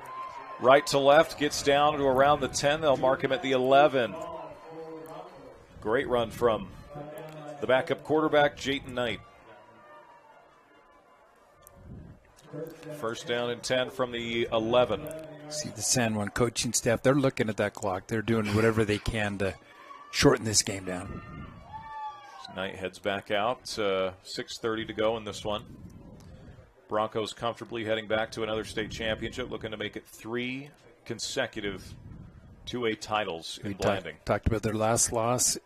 Right to left, gets down to around the 10. They'll mark him at the 11. Great run from the backup quarterback, Jayton Knight. 1st down and 10 from the 11. See the San Juan coaching staff, they're looking at that clock. They're doing whatever they can to shorten this game down. Knight heads back out. 6:30 to go in this one. Broncos comfortably heading back to another state championship, looking to make it 3 consecutive 2A titles in Blanding. Talked about their last loss,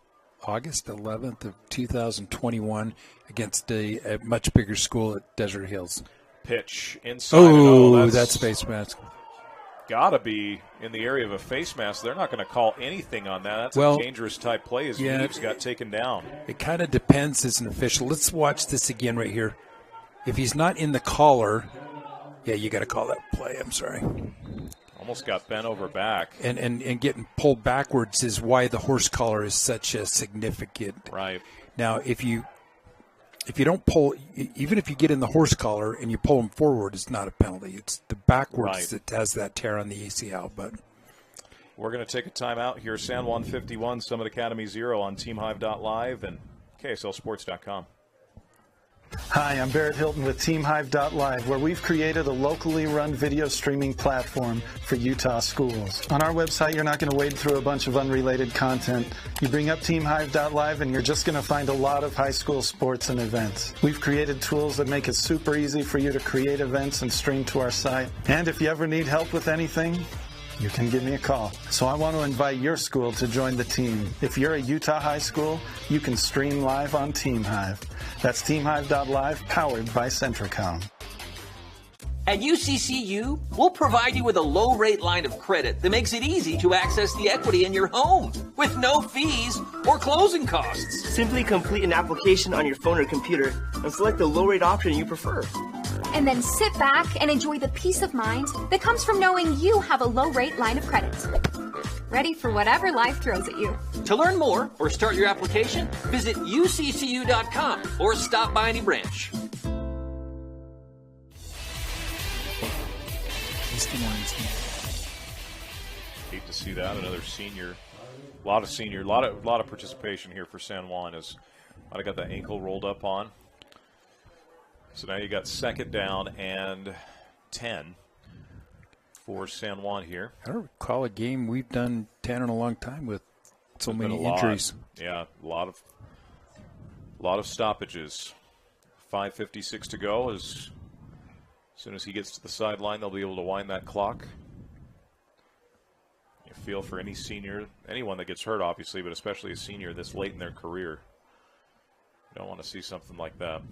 August 11th of 2021, against a much bigger school at Desert Hills. Pitch inside. Oh, that's face mask. Got to be in the area of a face mask. They're not going to call anything on that. That's a dangerous type play as Reeves got taken down. It kind of depends as an official. Let's watch this again right here. If he's not in the collar, yeah, you got to call that play. I'm sorry. Almost got bent over back. And getting pulled backwards is why the horse collar is such a significant. Right. Now, if you don't pull, even if you get in the horse collar and you pull him forward, it's not a penalty. It's the backwards that has that tear on the ACL. But we're going to take a timeout here. San Juan 51, Summit Academy 0 on TeamHive.live and KSLSports.com. Hi, I'm Barrett Hilton with TeamHive.live, where we've created a locally run video streaming platform for Utah schools. On our website, you're not going to wade through a bunch of unrelated content. You bring up TeamHive.live and you're just going to find a lot of high school sports and events. We've created tools that make it super easy for you to create events and stream to our site. And if you ever need help with anything, you can give me a call. So I want to invite your school to join the team. If you're a Utah high school, you can stream live on TeamHive. That's TeamHive.live, powered by Centricom. At UCCU, we'll provide you with a low-rate line of credit that makes it easy to access the equity in your home with no fees or closing costs. Simply complete an application on your phone or computer and select the low-rate option you prefer. And then sit back and enjoy the peace of mind that comes from knowing you have a low-rate line of credit. Ready for whatever life throws at you. To learn more or start your application, visit uccu.com or stop by any branch. to see that. Another senior. A lot of participation here for San Juan as might have got that ankle rolled up on. So now you got second down and 10 for San Juan here. I don't recall a game we've done 10 in a long time with so many injuries. Yeah, a lot of stoppages. 5:56 to go. As soon as he gets to the sideline, they'll be able to wind that clock. You feel for any senior, anyone that gets hurt, obviously, but especially a senior this late in their career. You don't want to see something like that.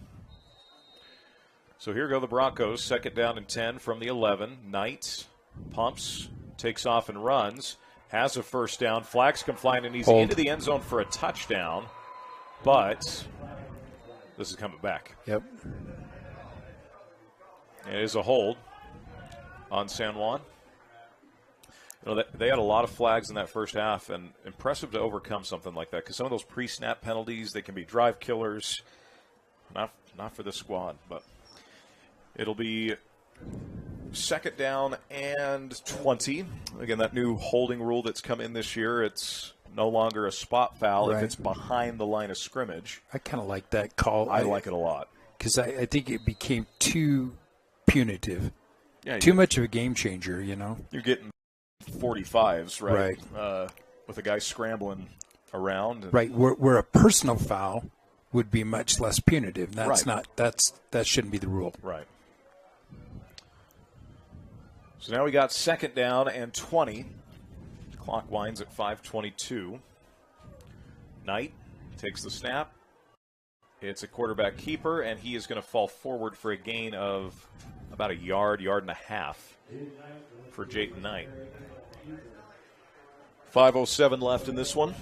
So here go the Broncos, second down and 10 from the 11. Knight pumps, takes off and runs, has a first down. Flags come flying, and he's into the end zone for a touchdown, but this is coming back. Yep. It is a hold on San Juan. You know, they had a lot of flags in that first half, and impressive to overcome something like that, because some of those pre-snap penalties, they can be drive killers. Not for this squad, but it'll be second down and 20. Again, that new holding rule that's come in this year, it's no longer a spot foul if it's behind the line of scrimmage. I kind of like that call. I like it a lot. Because I think it became too punitive. Yeah, too much of a game changer, you know. You're getting 45s, right? With a guy scrambling around. Right, where a personal foul would be much less punitive. That's not. That shouldn't be the rule. Right. So now we got second down and 20. The clock winds at 5:22. Knight takes the snap. It's a quarterback keeper, and he is going to fall forward for a gain of about a yard and a half for Jayton Knight. 5:07 left in this one.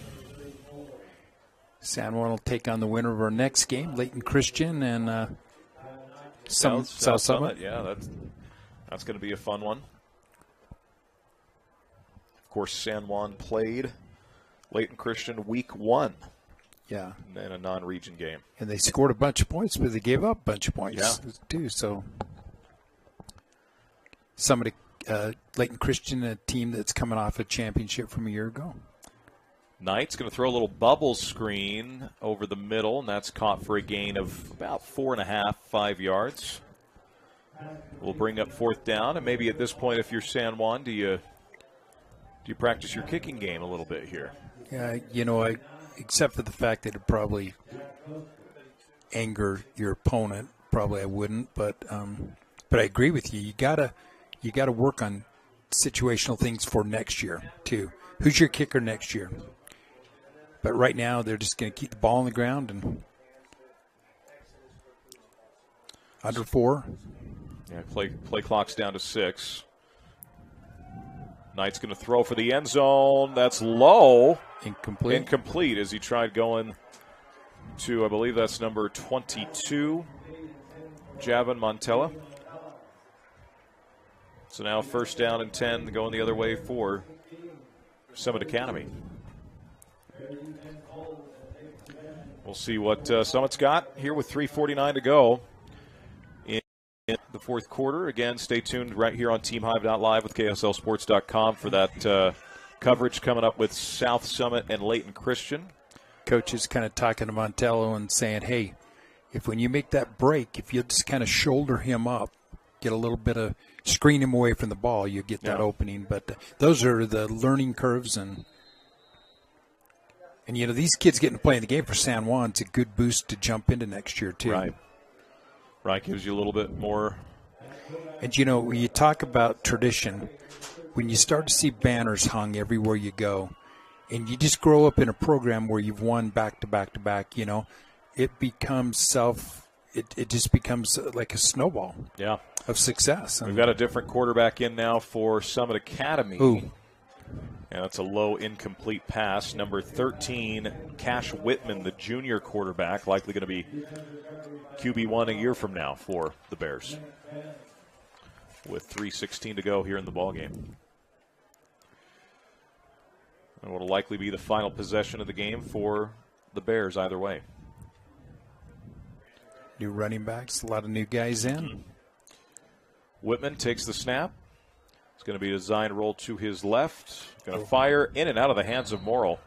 San Juan will take on the winner of our next game, Layton Christian and South Summit. Yeah, that's going to be a fun one. Of course, San Juan played Layton Christian week 1. Yeah. In a non-region game. And they scored a bunch of points, but they gave up a bunch of points too. So Layton Christian, a team that's coming off a championship from a year ago. Knight's going to throw a little bubble screen over the middle, and that's caught for a gain of about 4.5, 5 yards. We'll bring up fourth down, and maybe at this point, if you're San Juan, do you practice your kicking game a little bit here? Yeah, except for the fact that it probably anger your opponent, probably I wouldn't. But I agree with you. You gotta work on situational things for next year too. Who's your kicker next year? But right now they're just going to keep the ball on the ground and under 4. Yeah, play clock's down to 6. Knight's going to throw for the end zone. That's low. Incomplete as he tried going to, I believe that's number 22, Javon Montella. So now first down and 10 going the other way for Summit Academy. We'll see what Summit's got here with 3:49 to go in the fourth quarter. Again, stay tuned right here on TeamHive.live with KSLSports.com for that coverage coming up with South Summit and Layton Christian. Coach is kind of talking to Montello and saying, hey, when you make that break, if you just kind of shoulder him up, get a little bit of screen him away from the ball, you get that opening. But those are the learning curves. And these kids getting to play in the game for San Juan, it's a good boost to jump into next year, too. Right, gives you a little bit more. And, when you talk about tradition, when you start to see banners hung everywhere you go, and you just grow up in a program where you've won back to back to back, it becomes it just becomes like a snowball of success. We've got a different quarterback in now for Summit Academy. Ooh. And that's a low incomplete pass. Number 13, Cash Whitman, the junior quarterback, likely going to be QB1 a year from now for the Bears. With 3:16 to go here in the ballgame. And what will likely be the final possession of the game for the Bears either way. New running backs, a lot of new guys in. Whitman takes the snap, It's going to be designed roll to his left. Going to fire in and out of the hands of Morrill.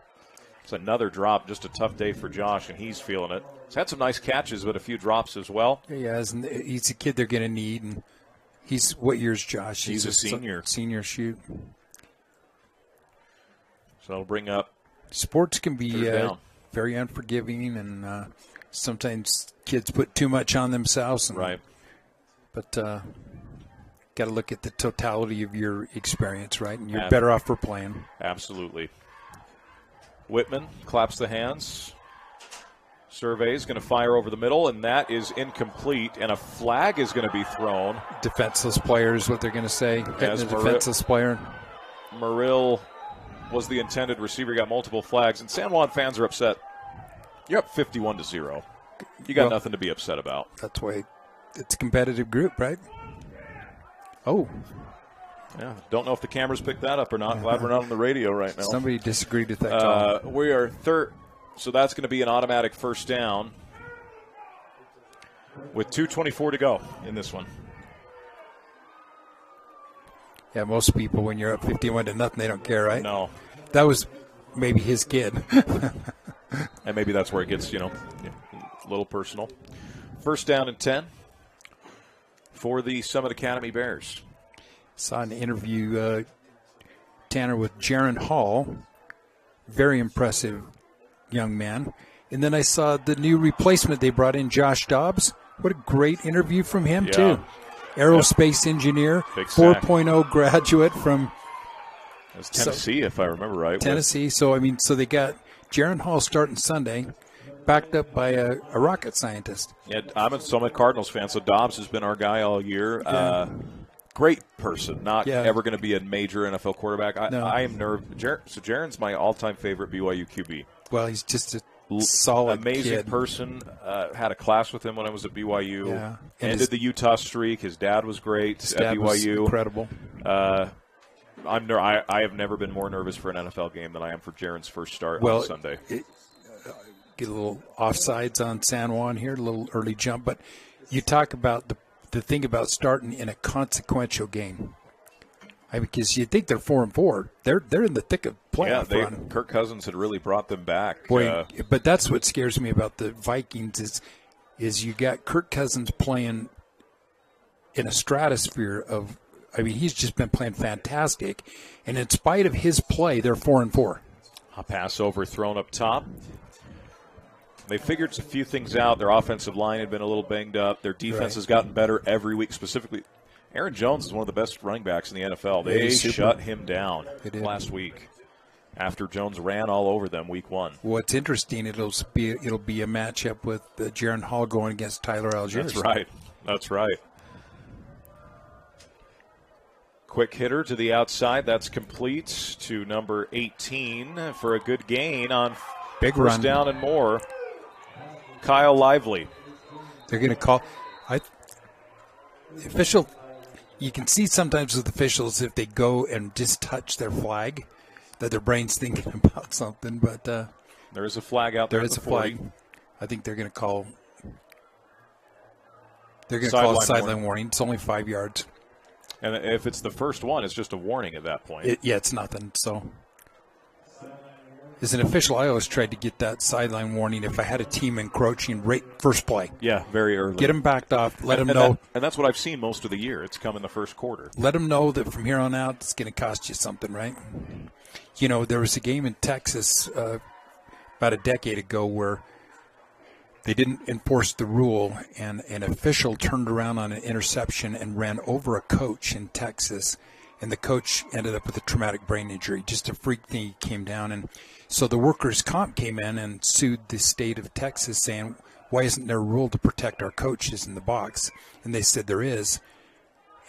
It's another drop. Just a tough day for Josh, and he's feeling it. He's had some nice catches, but a few drops as well. He has. And he's a kid they're going to need. And he's, what year's Josh? He's a senior. Senior shoot. So it'll bring up. Sports can be very unforgiving, and sometimes kids put too much on themselves. And, right. But got to look at the totality of your experience, right? And you're better off for playing. Absolutely. Whitman claps the hands. Survey's going to fire over the middle, and that is incomplete, and a flag is going to be thrown. Defenseless player is what they're going to say. As a defenseless player. Morrill was the intended receiver, got multiple flags, and San Juan fans are upset. You're up 51-0. You got nothing to be upset about. That's why it's a competitive group, right? Oh. Yeah, don't know if the cameras picked that up or not. Glad we're not on the radio right now. Somebody disagreed with that call. We are third, so that's going to be an automatic first down with 2:24 to go in this one. Yeah, most people, when you're up 51-0, they don't care, right? No. That was maybe his kid. And maybe that's where it gets, a little personal. First down and 10 for the Summit Academy Bears. Saw an interview, Tanner, with Jaron Hall. Very impressive young man. And then I saw the new replacement they brought in, Josh Dobbs. What a great interview from him, too. Aerospace engineer, 4.0 graduate from Tennessee, if I remember right. Tennessee. So they got Jaron Hall starting Sunday, backed up by a rocket scientist. Yeah, I'm a Summit Cardinals fan, so Dobbs has been our guy all year. Yeah. Great person, not ever going to be a major NFL quarterback. I am nervous. So Jaron's my all-time favorite BYU QB. Well, he's just a solid amazing kid. Person. Had a class with him when I was at BYU. Yeah. Ended the Utah streak. His dad was great His at dad BYU. was incredible. I have never been more nervous for an NFL game than I am for Jaron's first start on Sunday. Get a little offsides on San Juan here, a little early jump. But you talk about the thing about starting in a consequential game. Because you think they're 4-4, they're in the thick of playoff run. Kirk Cousins had really brought them back. Boy, but that's what scares me about the Vikings is you got Kirk Cousins playing in a stratosphere of. He's just been playing fantastic, and in spite of his play, they're 4-4. A pass overthrown up top. They figured a few things out. Their offensive line had been a little banged up. Their defense has gotten better every week. Specifically, Aaron Jones is one of the best running backs in the NFL. They shut him down last week after Jones ran all over them week one. What's interesting, it'll be a matchup with Jaron Hall going against Tyler Algiers. That's right. Quick hitter to the outside. That's complete to number 18 for a good gain on big first run. Down and more. Kyle Lively. They're going to call. Official. You can see sometimes with officials if they go and just touch their flag that their brain's thinking about something. But there is a flag out there. There is a flag. I think they're going to call. They're going to call a sideline warning. It's only 5 yards. And if it's the first one, it's just a warning at that point. It's nothing. So, as an official, I always tried to get that sideline warning if I had a team encroaching right first play. Yeah, very early. Get them backed off. Let them know. And that's what I've seen most of the year. It's come in the first quarter. Let them know that from here on out, it's going to cost you something, right? There was a game in Texas about a decade ago where they didn't enforce the rule, and an official turned around on an interception and ran over a coach in Texas, and the coach ended up with a traumatic brain injury. Just a freak thing. He came down, and so the workers' comp came in and sued the state of Texas, saying, why isn't there a rule to protect our coaches in the box? And they said there is,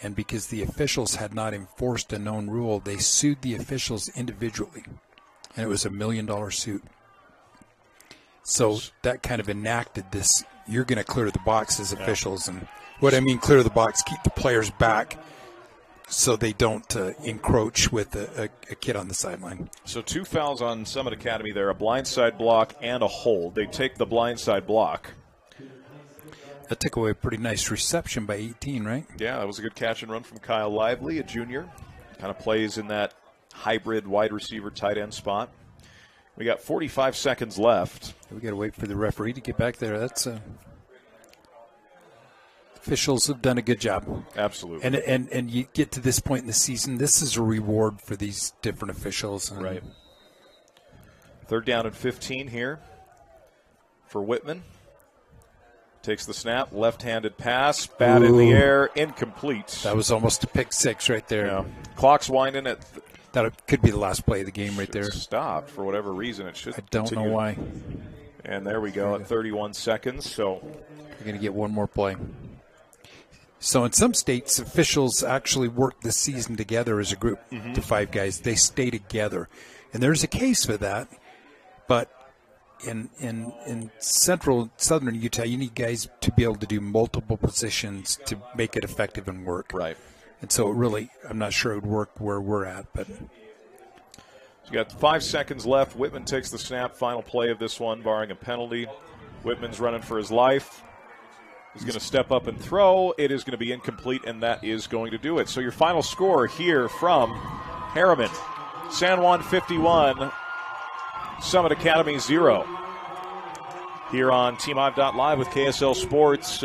and because the officials had not enforced a known rule, they sued the officials individually, and it was $1 million suit. So that kind of enacted this, you're going to clear the box as officials. And what I mean, clear the box, keep the players back so they don't encroach with a kid on the sideline. So 2 fouls on Summit Academy there, a blindside block and a hold. They take the blindside block. That took away a pretty nice reception by 18, right? Yeah, that was a good catch and run from Kyle Lively, a junior, kind of plays in that hybrid wide receiver tight end spot. We got 45 seconds left. We got to wait for the referee to get back there. That's officials have done a good job. Absolutely. And you get to this point in the season, this is a reward for these different officials. Right. 3rd down and 15 here for Whitman. Takes the snap, left-handed pass, bat in the air, incomplete. That was almost a pick 6 right there. Yeah. Clock's winding at. That could be the last play of the game right there. Stop for whatever reason. It should. I don't know why. And there we go at 31 seconds. So we're going to get one more play. So in some states, officials actually work the season together as a group, the 5 guys. They stay together. And there's a case for that. But in southern Utah, you need guys to be able to do multiple positions to make it effective and work. Right. And so really, I'm not sure it would work where we're at. But so you got 5 seconds left. Whitman takes the snap. Final play of this one, barring a penalty. Whitman's running for his life. He's going to step up and throw. It is going to be incomplete, and that is going to do it. So your final score here from Harriman. San Juan 51, Summit Academy 0. Here on Team Live with KSL Sports.